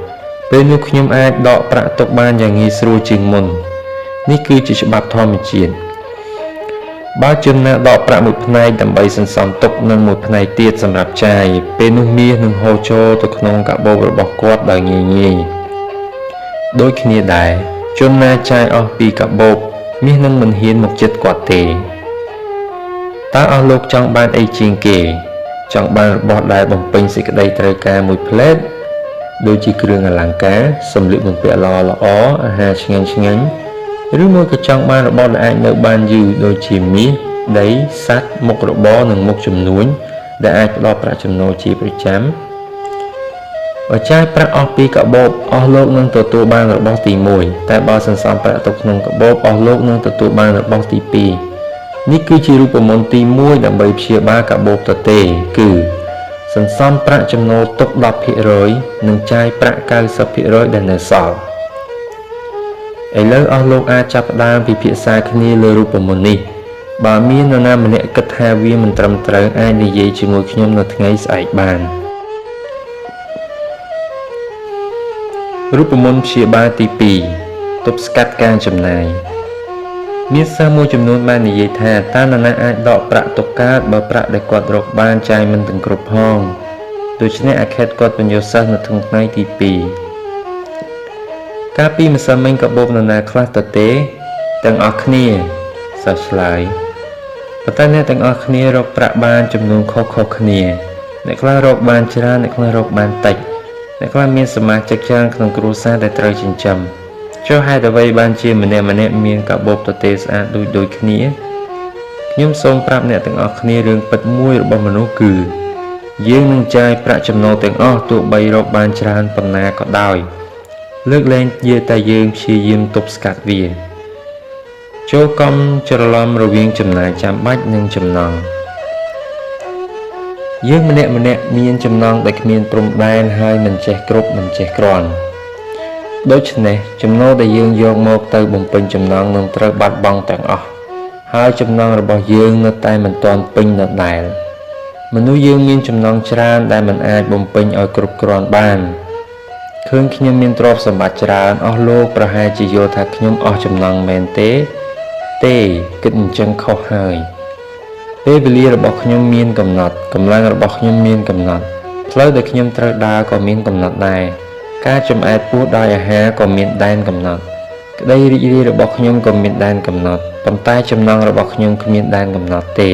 ពេលនោះខ្ញុំអាចដកប្រាក់ទុកបានយ៉ាងងាយស្រួលជាងមុននេះគឺជាច្បាប់ធម្មជាតិបើជនណាដកប្រាក់មួយផ្នែកដើម្បីសន្សំទុកនិងមួយផ្នែកទៀតសម្រាប់ចាយពេលនោះមាសនឹងហូរចូលទៅក្នុងកាបូបរបស់គាត់ដោយងាយដូចគ្នាដែរជនណាចាយអស់ពីកាបូបមាសនឹងមិនហ៊ានមកជិតគាត់ទេតើអស់លោកចង់បានអីជាងគេចង់បានរបស់ដែលបំពេញសេចក្តីត្រូវការមួយផ្លែតដូចជាគ្រឿងអលង្ការសម្លៀកបំពាក់ល្អអាហារឆ្ងាញ់ឬមួយក៏ចង់បានរបស់ដែលអាចនៅបានយូរដូចជាមាសដីសត្វមុខរបរនិងមុខជំនួញដែលអាចផ្ដល់ប្រាក់ចំណូលជាប្រចាំបើចាយប្រាក់អស់ពីកាបូបអស់លោកនឹងទទួលបានរបស់ទី1តែបើសន្សំប្រាក់ទុកក្នុងកាបូបអស់លោកនឹងទទួលបានរបស់ទី2នេះគឺជារូបមន្តទី1ដើម្បីព្យាបាលកាបូបទទេគឺសន្សំប្រាក់ចំណូលទុក 10% និងចាយប្រាក់ 90% ដែលនៅសល់ឥឡូវអស់លោកអាចចាប់ផ្ដើមពិភាក្សាគ្នាលើរូបមន្តនេះបើមាននរណាម្នាក់គិតថាវាមិនត្រឹមត្រូវអាចនិយាយជាមួយខ្ញុំនៅថ្ងៃស្អែកបានរូបមន្តព្យាបាលទី2ទប់ស្កាត់ការចំណាយមានសិស្សមួយចំនួនបាននិយាយថាតើនរណាអាចដកប្រាក់ទុកកើតបើប្រាក់ដែលគាត់រកបានចាយមិនទាំងគ្រប់ផងដូច្នេះអាខេតគាត់បញ្យោសិស្សនៅក្នុងថ្ងៃទី2កាលពីម្សិលមិញកាបូបនរណាខ្លះទៅទេទាំងអស់គ្នាសិស្សឆ្លើយប៉ុន្តែអ្នកទាំងអស់គ្នារកប្រាក់បានចំនួនខុសៗគ្នាអ្នកខ្លះរកបានច្រើនអ្នកខ្លះរកបានតិចអ្នកខ្លះមានសមាជិកច្រើនក្នុងគ្រួសារដែលត្រូវចិញ្ចឹមចុះហេតុអ្វីបានជាម្នាក់មានកាបូបទទេស្អាតដូចគ្នាខ្ញុំសូមប្រាប់អ្នកទាំងអស់គ្នារឿងពិតមួយរបស់មនុស្សគឺយើងនឹងចាយប្រាក់ចំណូលទាំងអស់ទោះបីរកបានច្រើនប៉ុណ្ណាក៏ដោយលើកលែងតែយើងព្យាយាមទប់ស្កាត់វាចូលកុំច្រឡំរវាងចំណាយចាំបាច់និងចំណង់យើងម្នាក់មានចំណង់ដែលគ្មានព្រំដែនហើយមិនចេះគ្រប់មិនចេះគ្រាន់ដូច្នេះចំណូលដែលយើងយកមកទៅបំពេញចំណង់នឹងត្រូវបាត់បង់ទាំងអស់ហើយចំណង់របស់យើងនៅតែមិនទាន់ពេញដដែលមនុស្សយើងមានចំណង់ច្រើនដែលមិនអាចបំពេញឲ្យគ្រប់គ្រាន់បានឃើញខ្ញុំមានទ្រព្យសម្បត្តិច្រើនអស់លោកប្រហែលជាយល់ថាខ្ញុំអស់ចំណង់មែនទេគិតអញ្ចឹងខុសហើយពេលវេលារបស់ខ្ញុំមានកំណត់កម្លាំងរបស់ខ្ញុំមានកំណត់ផ្លូវដែលខ្ញុំត្រូវដើរក៏មានកំណត់ដែរការចំអែតពោះដោយអាហារក៏មានដែនកំណត់ក្តីរីករាយរបស់ខ្ញុំក៏មានដែនកំណត់ប៉ុន្តែចំណង់របស់ខ្ញុំគ្មានដែនកំណត់ទេ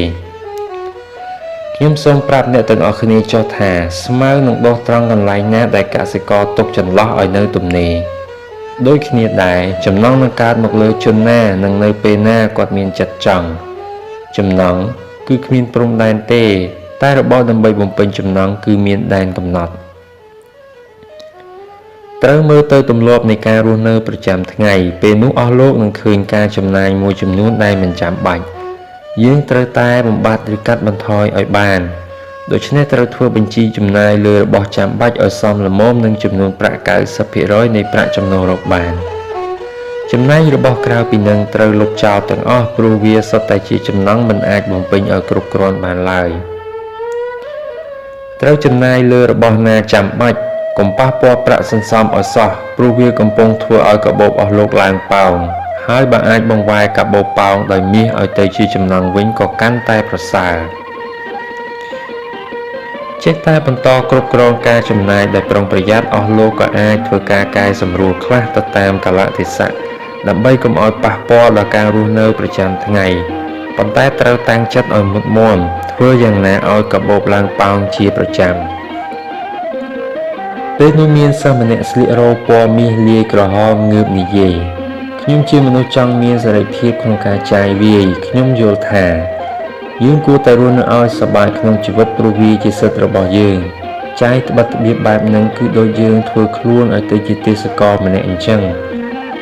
ខ្ញុំសូមប្រាប់អ្នកទាំងអស់គ្នាចុះថាស្មៅនឹងដុះត្រង់កន្លែងណាដែលកសិករទុកចន្លោះឲ្យនៅទំនេរដូចគ្នាដែរចំណង់នឹងកើតមកលើជនណានិងនៅពេលណាគាត់មានចិត្តចង់ចំណង់គឺគ្មានព្រំដែនទេតែរបស់ដើម្បីបំពេញចំណង់គឺមានដែនកំណត់ត្រូវមើលទៅទម្លាប់នៃការរស់នៅប្រចាំថ្ងៃពេលនោះអស់លោកនឹងឃើញការចំណាយមួយចំនួនដែលមិនចាំបាច់យើងត្រូវតែបំបត្តិឬកាត់បន្ថយឲ្យបានដូច្នេះត្រូវធ្វើបញ្ជីចំណាយលើរបស់ចាំបាច់ឲ្យសមល្មមនឹងចំនួនប្រាក់ 90% នៃប្រាក់ចំណូលរកបានចំណែករបស់ក្រៅពីនឹងត្រូវលុបចោលទាំងអស់ព្រោះវាសុទ្ធតែជាចំណង់មិនអាចបំពេញឲ្យគ្រប់គ្រាន់បានឡើយត្រូវចំណាយលើរបស់ណាចាំបាច់កុំប៉ះពាល់ប្រាក់សន្សំឲ្យសោះព្រោះវាកំពុងធ្វើឲ្យកាបូបអស់លោកឡើងប៉ោងហើយបើអាចបង្វែរកាបូបប៉ោងដោយមាសឲ្យទៅជាចំណង់វិញក៏កាន់តែប្រសើរចេះតែបន្តគ្រប់គ្រងការចំណាយដោយប្រុងប្រយ័ត្នអស់លោកក៏អាចធ្វើការកែសម្រួលខ្លះទៅតាមកាលៈទេសៈដើម្បីកុំឲ្យប៉ះពាល់ដល់ការរស់នៅប្រចាំថ្ងៃប៉ុន្តែត្រូវតាំងចិត្តឲ្យមុតមាំធ្វើយ៉ាងណាឲ្យកាបូបឡើងប៉ោងជាប្រចាំពេលនោះមានសិស្សម្នាក់ស្លៀករ៉ូពណ៌មាសលាយក្រហមងើបនិយាយខ្ញុំជាមនុស្សចង់មានសេរីភាពក្នុងការចាយវាយខ្ញុំយល់ថា យើងគួរតែរស់នៅឲ្យសប្បាយក្នុងជីវិតព្រោះវាជាសិទ្ធិរបស់យើងចាយត្បិតរបៀបបែបហ្នឹងគឺដូចយើងធ្វើខ្លួនឲ្យទៅជាទេសកលម្នាក់អញ្ចឹង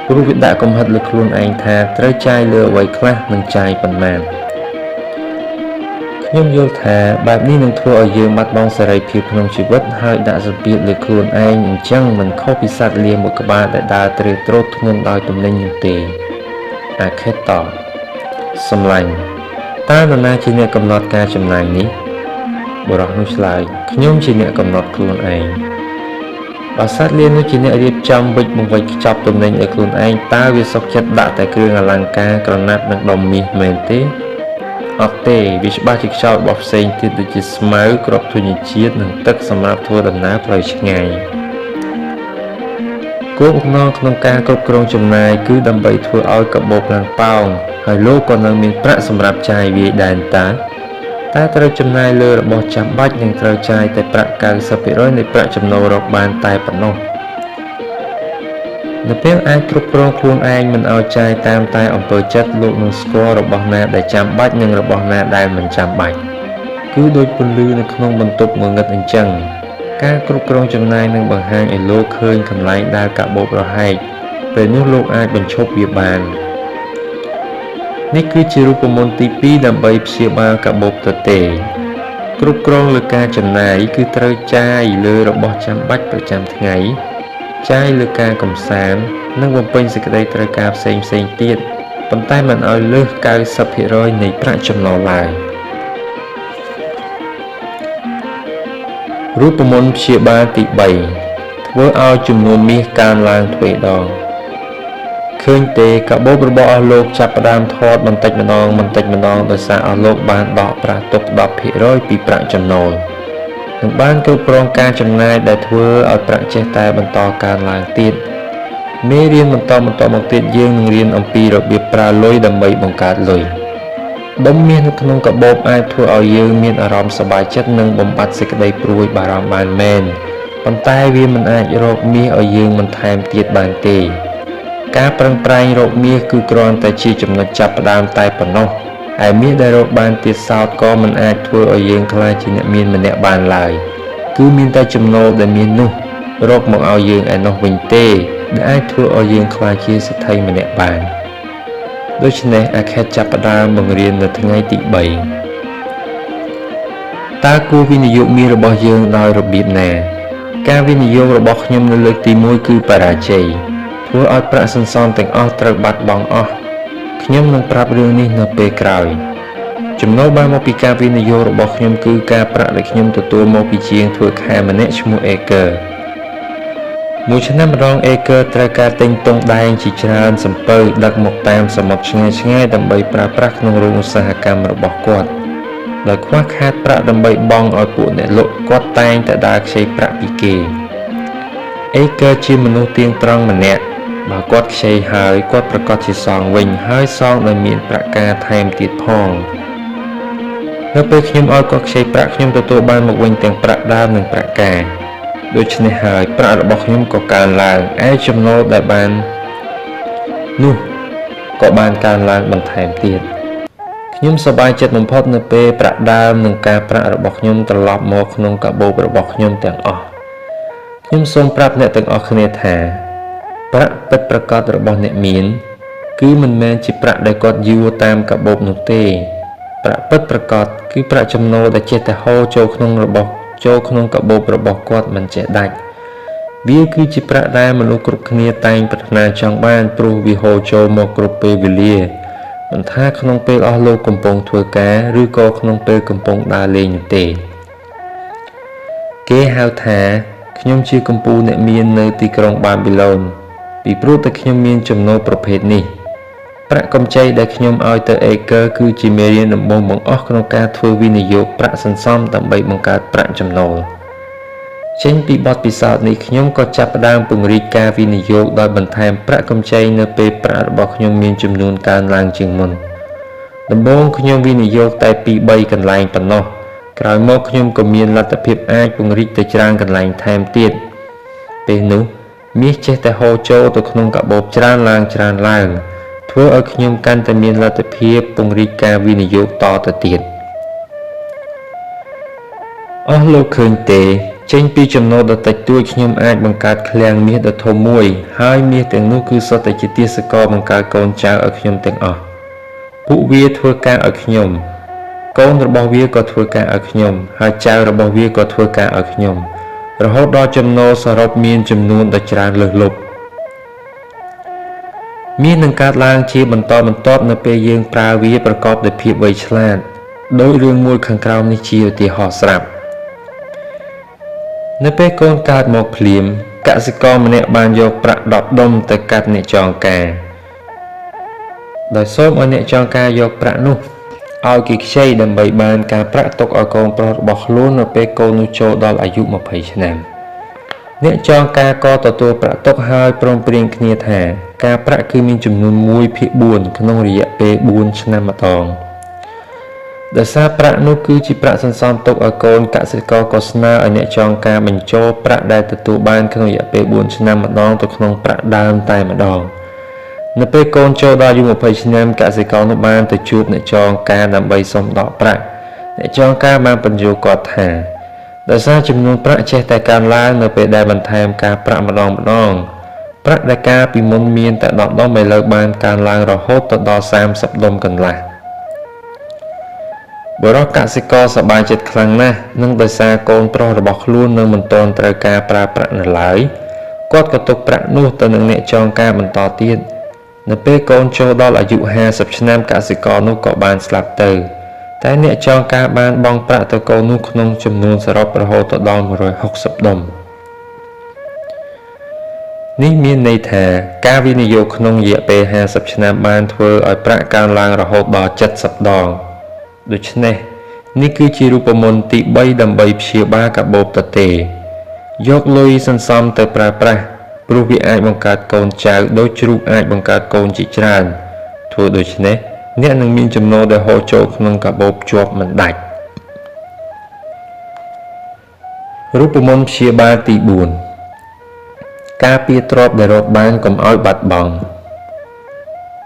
ព្រោះវាដាក់កំហិតលើខ្លួនឯងថាត្រូវចាយលើអ្វីខ្លះនិងចាយប៉ុន្មានខ្ញុំយល់ថាបែបនេះនឹងធ្វើឲ្យយើងបាត់បង់សេរីភាពក្នុងជីវិតហើយដាក់សម្ពាធលើខ្លួនឯងអញ្ចឹងមិនខុសពីសត្វលាមួយក្បាលដែលដើរត្រៀតត្រោតធ្ងន់ដោយទំនិញនោះទេអាខេតតសម្លាញ់តើនរណាជាអ្នកកំណត់ការចំណាយនេះបុរសនោះឆ្លើយខ្ញុំជាអ្នកកំណត់ខ្លួនឯងបើសត្វលានោះជាអ្នករៀបចំវិច្ចបង្វិចខ្ចប់ទំនិញឲ្យខ្លួនឯងតើវាសុខចិត្តដាក់តែគ្រឿងអលង្ការក្រណាត់និងដុំមាសមែនទេអត់ទេវាច្បាស់ជាខ្ចប់របស់ផ្សេងទៀតដូចជាស្មៅគ្រាប់ធញ្ញជាតិនិងទឹកសម្រាប់ធ្វើដំណើរផ្លូវឆ្ងាយគោលបំណងក្នុងការគ្រប់គ្រងចំណាយគឺដើម្បីធ្វើឲ្យកាបូបឡើងប៉ោងហើយលោកក៏នៅមានប្រាក់សម្រាប់ចាយវាយដែនតែត្រូវចំណាយលើរបស់ចាំបាច់និងត្រូវចាយតែប្រាក់ 90% នៃប្រាក់ចំណូលរកបានតែប៉ុណ្ណោះនៅពេលអាចគ្រប់គ្រងខ្លួនឯងមិនឲ្យចាយតាមតែអំពើចិត្តលោកនឹងស្គាល់របស់ណាដែលចាំបាច់និងរបស់ណាដែលមិនចាំបាច់គឺដូចពន្លឺនៅក្នុងបន្ទប់ងងឹតអញ្ចឹងការគ្រប់គ្រងចំណាយនឹងបង្ហាញឲ្យលោកឃើញកន្លែងដែលកាបូបរហែកពេលនោះលោកអាចបញ្ឈប់វាបាននេះគឺជារូបមន្តទី2ដើម្បីព្យាបាលកាបូបទទេគ្រប់គ្រងលើការចំណាយគឺត្រូវចាយលើរបស់ចាំបាច់ប្រចាំថ្ងៃចាយលើការកំសាន្តនិងបំពេញសេចក្តីត្រូវការផ្សេងទៀតប៉ុន្តែមិនឲ្យលើស 90% នៃប្រាក់ចំណូលឡើយរូបមន្តព្យាបាលទី3ធ្វើឲ្យចំនួនមាសកើនឡើងទ្វេដងឃើញទេកាបូបរបស់អស់លោកចាប់ផ្ដើមថតបន្តិចម្ដងដោយសារអស់លោកបានដកប្រាក់ទុក 10% ពីប្រាក់ចំណូលនិងបានគ្រប់គ្រងការចំណាយដែលធ្វើឲ្យប្រាក់ចេះតែបន្តកើនឡើងទៀតមេរៀនបន្តមកទៀតយើងនឹងរៀនអំពីរបៀបប្រើលុយដើម្បីបង្កើតលុយដុំមាសនៅក្នុងកាបូបអាចធ្វើឲ្យយើងមានអារម្មណ៍សប្បាយចិត្តនិងបំបត្តិសេចក្តីព្រួយបារម្ភបានមែនប៉ុន្តែវាមិនអាចរកមាសឲ្យយើងបន្ថែមទៀតបានទេការប្រឹងប្រែងរកមាសគឺគ្រាន់តែជាចំណុចចាប់ផ្ដើមតែប៉ុណ្ណោះហើយមាសដែលរកបានទៀតសោតក៏មិនអាចធ្វើឲ្យយើងក្លាយជាអ្នកមានម្នាក់បានឡើយគឺមានតែចំណូលដែលមាននោះរកមកឲ្យយើងឯនោះវិញទេដែលអាចធ្វើឲ្យយើងក្លាយជាសេដ្ឋីម្នាក់បានដូច្នេះអាខេតចាប់ផ្ដើមបង្រៀននៅថ្ងៃទី3តើគួរវិនិយោគមាសរបស់យើងដោយរបៀបណាការវិនិយោគរបស់ខ្ញុំនៅលើកទី1គឺបរាជ័យធ្វើឲ្យប្រាក់សន្សំទាំងអស់ត្រូវបាត់បង់អស់ខ្ញុំនឹងប្រាប់រឿងនេះនៅពេលក្រោយចំណូលបានមកពីការវិនិយោគរបស់ខ្ញុំគឺការប្រាក់ដែលខ្ញុំទទួលមកពីជាងធ្វើខែម្នាក់ឈ្មោះអេកើមួយឆ្នាំម្ដងអេកើត្រូវការទិញទង់ដែងជាច្រើនសំពៅដឹកមកតាមសមុទ្រឆ្ងាយដើម្បីប្រើប្រាស់ក្នុងរោងឧស្សាហកម្មរបស់គាត់ដោយខ្វះខាតប្រាក់ដើម្បីបង់ឲ្យពួកអ្នកលក់គាត់តែងតែដើរខ្ចីប្រាក់ពីគេអេកើជាមនុស្សទៀងត្រង់ម្នាក់បើគាត់ខ្ចីហើយគាត់ប្រកាសជាសងវិញហើយសងដោយមានប្រាក់ការថែមទៀតផងនៅពេលខ្ញុំឲ្យគាត់ខ្ចីប្រាក់ខ្ញុំទទួលបានមកវិញទាំងប្រាក់ដើមនិងប្រាក់ការដូច្នេះហើយប្រាក់របស់ខ្ញុំក៏កើនឡើងឯចំណូលដែលបាននោះក៏បានកើនឡើងបន្ថែមទៀតខ្ញុំសប្បាយចិត្តបំផុតនៅពេលប្រាក់ដើមនិងការប្រាក់របស់ខ្ញុំត្រឡប់មកក្នុងកាបូបរបស់ខ្ញុំទាំងអស់ខ្ញុំសូមប្រាប់អ្នកទាំងអស់គ្នាថាប្រាក់ពិតប្រាកដរបស់អ្នកមានគឺមិនមែនជាប្រាក់ដែលគាត់យួរតាមកាបូបនោះទេប្រាក់ពិតប្រាកដគឺប្រាក់ចំណូលដែលចេះតែហូរចូលក្នុងកាបូបរបស់គាត់មិនចេះដាច់វាគឺជាប្រាក់ដែលមនុស្សគ្រប់គ្នាតែងប្រាថ្នាចង់បានព្រោះវាហូរចូលមកគ្រប់ពេលវេលាមិនថាក្នុងពេលអស់លោកកំពុងធ្វើការឬក៏ក្នុងពេលកំពុងដើរលេងនោះទេគេហៅថាខ្ញុំជាកំពូលអ្នកមាននៅទីក្រុងបាប៊ីឡូនពីព្រោះតែខ្ញុំមានចំណូលប្រភេទនេះប្រាក់កម្ចីដែលខ្ញុំឲ្យទៅអេកើគឺជាមេរៀនដំបូងបង្អស់ក្នុងការធ្វើវិនិយោគប្រាក់សន្សំដើម្បីបង្កើតប្រាក់ចំណូលចេញពីបទពិសោធន៍នេះខ្ញុំក៏ចាប់ផ្ដើមពង្រីកការវិនិយោគដោយបន្ថែមប្រាក់កម្ចីនៅពេលប្រាក់របស់ខ្ញុំមានចំនួនកើនឡើងជាងមុនដំបូងខ្ញុំវិនិយោគតែ 2-3 កន្លែងប៉ុណ្ណោះក្រោយមកខ្ញុំក៏មានលទ្ធភាពអាចពង្រីកទៅច្រើនកន្លែងថែមទៀតពេលនោះមាសចេះតែហូរចូលទៅក្នុងកាបូបច្រើនឡើងធ្វើឲ្យខ្ញុំកាន់តែមានលទ្ធភាពពង្រីកការវិនិយោគតទៅទៀត អស់លោកឃើញទេចេញពីចំណូលដ៏តិចតួចខ្ញុំអាចបង្កើតឃ្លាំងមាសដ៏ធំមួយហើយមាសទាំងនោះគឺសុទ្ធតែជាទាសករបង្កើតកូនចៅឲ្យខ្ញុំទាំងអស់ពួកវាធ្វើការឲ្យខ្ញុំកូនរបស់វាក៏ធ្វើការឲ្យខ្ញុំហើយចៅរបស់វាក៏ធ្វើការឲ្យខ្ញុំរហូតដល់ចំណូលសរុបមានចំនួនដ៏ច្រើនលើសលប់មាសនឹងកើតឡើងជាបន្តបន្ទាប់នៅពេលយើងប្រើវាប្រកបដោយភាពវៃឆ្លាតដោយរឿងមួយខាងក្រោមនេះជាឧទាហរណ៍ស្រាប់នៅពេលកូនកើតមកភ្លាមកសិករម្នាក់បានយកប្រាក់10ដុំទៅកាត់អ្នកចងការដោយសូមឲ្យអ្នកចងការយកប្រាក់នោះឲ្យគេខ្ចីដើម្បីបានការប្រាក់ទុកឲ្យកូនប្រុសរបស់ខ្លួននៅពេលកូននោះចូលដល់អាយុ20ឆ្នាំអ្នកចងការក៏ទទួលប្រាក់ទុកហើយព្រមព្រៀងគ្នាថាការប្រាក់គឺមានចំនួន1/4ក្នុងរយៈពេល4ឆ្នាំម្ដងដោយសារប្រាក់នោះគឺជាប្រាក់សន្សំទុកឲ្យកូនកសិករក៏ស្នើឲ្យអ្នកចងការបញ្ចូលប្រាក់ដែលទទួលបានក្នុងរយៈពេល4ឆ្នាំម្ដងទៅក្នុងប្រាក់ដើមតែម្ដងនៅពេលកូនចូលដល់អាយុ20ឆ្នាំកសិករនោះបានទៅជួបអ្នកចងការដើម្បីសុំដកប្រាក់អ្នកចងការបានបញ្យល់គាត់ថាដោយសារចំនួនប្រាក់ចេះតែកើនឡើងនៅពេលដែលបន្ថែមការប្រាក់ម្ដងប្រាក់ដែលកាលពីមុនមានតែ10ដុំឥឡូវបានកើនឡើងរហូតទៅដល់30ដុំកន្លះបុរសកសិករសប្បាយចិត្តខ្លាំងណាស់នឹងដោយសារកូនប្រុសរបស់ខ្លួននៅមិនទាន់ត្រូវការប្រើប្រាក់នៅឡើយគាត់ក៏ទុកប្រាក់នោះទៅនឹងអ្នកចងការបន្តទៀតនៅពេលកូនចូលដល់អាយុ50ឆ្នាំកសិករនោះក៏បានស្លាប់ទៅតែអ្នកចងការបានបង់ប្រាក់ទៅកូននោះក្នុងចំនួនសរុបរហូតដល់160ដុំនេះមានន័យថាការវិនិយោគក្នុងរយៈពេល50ឆ្នាំបានធ្វើឲ្យប្រាក់កើនឡើងរហូតដល់70ដងដូច្នេះនេះគឺជារូបមន្តទី3ដើម្បីព្យាបាលកាបូបទទេយកលុយសន្សំទៅប្រើប្រាស់ព្រោះវាអាចបង្កើតកូនចៅដូចជ្រូកអាចបង្កើតកូនជាច្រើនធ្វើដូច្នេះអ្នកនឹងមានចំណូលដែលហូរចូលក្នុងកាបូបជាប់មិនដាច់រូបមន្តព្យាបាលទី4ការពារទ្រព្យដែលរកបានកុំឲ្យបាត់បង់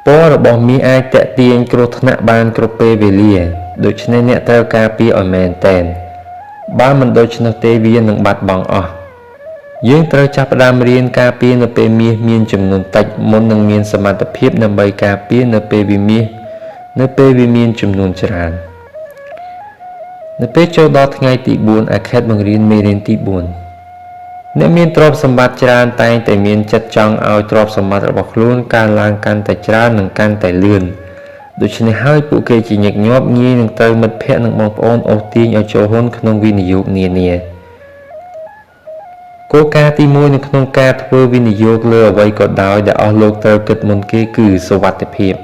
ពណ៌របស់មាសអាចតាក់ទាញគ្រោះថ្នាក់បានគ្រប់ពេលវេលាដូច្នេះអ្នកត្រូវការពារឲ្យមែនទែនបើមិនដូច្នោះទេវានឹងបាត់បង់អស់យើងត្រូវចាប់ផ្ដើមរៀនការពារនៅពេលមាសមានចំនួនតិចមុននឹងមានសមត្ថភាពដើម្បីការពារនៅពេលវាមានចំនួនច្រើននៅពេលចូលដល់ថ្ងៃទី4អាខេតបង្រៀនមេរៀនទី4អ្នកមានទ្រព្យសម្បត្តិច្រើនតែងតែមានចិត្តចង់ឲ្យទ្រព្យសម្បត្តិរបស់ខ្លួនកើនឡើងកាន់តែច្រើននិងកាន់តែលឿនដូច្នេះហើយពួកគេជាញឹកញាប់ងាយនឹងត្រូវមិត្តភ័ក្តិនិងបងប្អូនអូសទាញឲ្យចូលហ៊ុនក្នុងវិនិយោគនានាគោលការណ៍ទី1នៅក្នុងការធ្វើវិនិយោគលើអ្វីក៏ដោយដែលអស់លោកត្រូវគិតមុនគេគឺសុវត្ថិភាព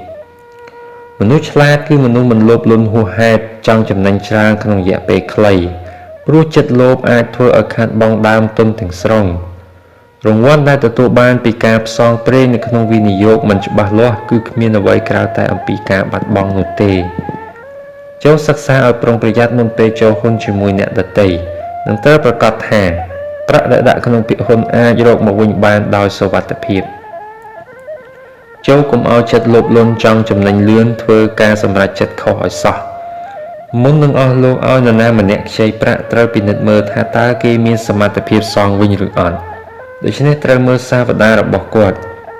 មនុស្សឆ្លាតគឺមនុស្សមិនលោភលន់ហួសហេតុចង់ចំណេញច្រើនក្នុងរយៈពេលខ្លីព្រោះចិត្តលោភអាចធ្វើឲ្យខាតបង់ដើមទុនទាំងស្រុងរង្វាន់ដែលទទួលបានពីការផ្សងព្រេងនៅក្នុងវិនិយោគមិនច្បាស់លាស់គឺគ្មានអ្វីក្រៅតែអំពីការបាត់បង់នោះទេចូលសិក្សាឲ្យប្រុងប្រយ័ត្នមុនពេលចូលហ៊ុនជាមួយអ្នកដទៃនិងត្រូវប្រាកដថាប្រាក់ដែលដាក់ក្នុងពាក្យហ៊ុនអាចរកមកវិញបានដោយសុវត្ថិភាពចូលកុំឲ្យចិត្តលោភលន់ចង់ចំណេញលឿនធ្វើការសម្រេចចិត្តខុសឲ្យសោះមុននឹងអស់លោកឲ្យនរណាម្នាក់ខ្ចីប្រាក់ត្រូវពិនិត្យមើលថាតើគេមានសមត្ថភាពសងវិញឬអត់ដូច្នេះត្រូវមើលសាវតារបស់គាត់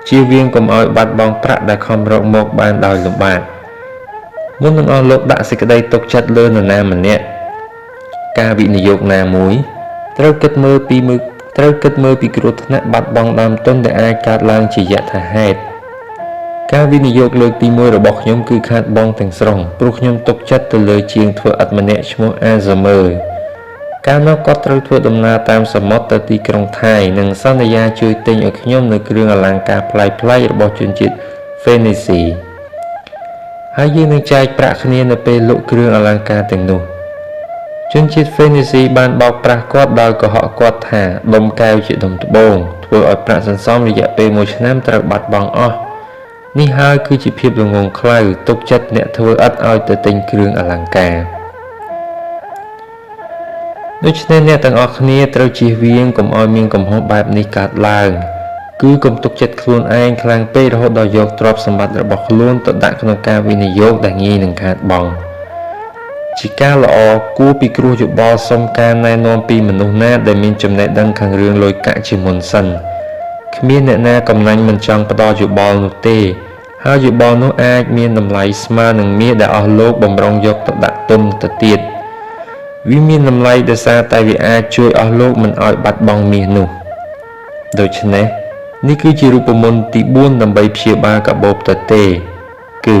ជៀសវាងកុំឲ្យបាត់បង់ប្រាក់ដែលខំរកមកបានដោយលំបាកមុននឹងអស់លោកដាក់សេចក្តីទុកចិត្តលើនរណាម្នាក់ការវិនិយោគណាមួយត្រូវគិតមើលពីគ្រោះថ្នាក់បាត់បង់ដើមទុនដែលអាចកើតឡើងជាយថាហេតុការវិនិយោគលើកទី1របស់ខ្ញុំគឺខាតបង់ទាំងស្រុងព្រោះខ្ញុំទុកចិត្តទៅលើជាងធ្វើឥតម្នាក់ឈ្មោះអាហ្សាមើកាលនោះគាត់ត្រូវធ្វើដំណើរតាមសមុទ្រទៅទីក្រុងថៃនិងសន្យាជួយទិញឲ្យខ្ញុំនៅគ្រឿងអលង្ការប្លែកៗរបស់ជនជាតិហ្វេនីស៊ីហើយយើងនឹងចែកប្រាក់គ្នានៅពេលលក់គ្រឿងអលង្ការទាំងនោះជនជាតិហ្វេនីស៊ីបានបោកប្រាស់គាត់ដោយកុហកគាត់ថាដុំកែវជាដុំត្បូងធ្វើឲ្យប្រាក់សន្សំរយៈពេល1ឆ្នាំត្រូវបាត់បង់អស់នេះហើយគឺជាភាពល្ងងខ្លៅទុកចិត្តអ្នកធ្វើឥតឲ្យទៅទិញគ្រឿងអលង្ការដូច្នេះអ្នកទាំងអស់គ្នាត្រូវជៀសវាងកុំឲ្យមានកំហុសបែបនេះកើតឡើងគឺកុំទុកចិត្តខ្លួនឯងខ្លាំងពេករហូតដល់យកទ្រព្យសម្បត្តិរបស់ខ្លួនទៅដាក់ក្នុងការវិនិយោគដែលងាយនឹងខាតបង់ ជាការល្អគួរពិគ្រោះយោបល់សុំការណែនាំពីមនុស្សណាដែលមានចំណេះដឹងខាងរឿងលុយកាក់ជាមុនសិនគ្មានអ្នកណាកំណាញ់មិនចង់ផ្ដល់យោបល់នោះទេហើយយោបល់នោះអាចមានតម្លៃស្មើនឹងមាសដែលអស់លោកបំរុងយកទៅដាក់ទុនទៅទៀតវាមានតម្លៃដោយសារតែវាអាចជួយអស់លោកមិនឲ្យបាត់បង់មាសនោះដូច្នេះនេះគឺជារូបមន្តទី4ដើម្បីព្យាបាលកាបូបទទេគឺ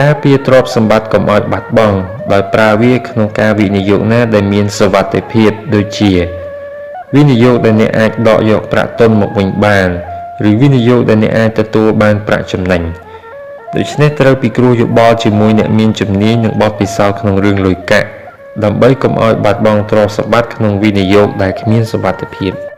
ការពារទ្រព្យសម្បត្តិកុំឲ្យបាត់បង់ដោយប្រើវាក្នុងការវិនិយោគណាដែលមានសុវត្ថិភាពដូចជាវិនិយោគដែលអ្នកអាចដកយកប្រាក់ទុនមកវិញបានឬវិនិយោគដែលអ្នកអាចទទួលបានប្រាក់ចំណេញដូច្នេះត្រូវពិគ្រោះយោបល់ជាមួយអ្នកមានជំនាញនិងបទពិសោធន៍ក្នុងរឿងលុយកាក់ដើម្បីកុំឲ្យបាត់បង់ទ្រព្យសម្បត្តិក្នុងវិនិយោគដែលគ្មានសុវត្ថិភាព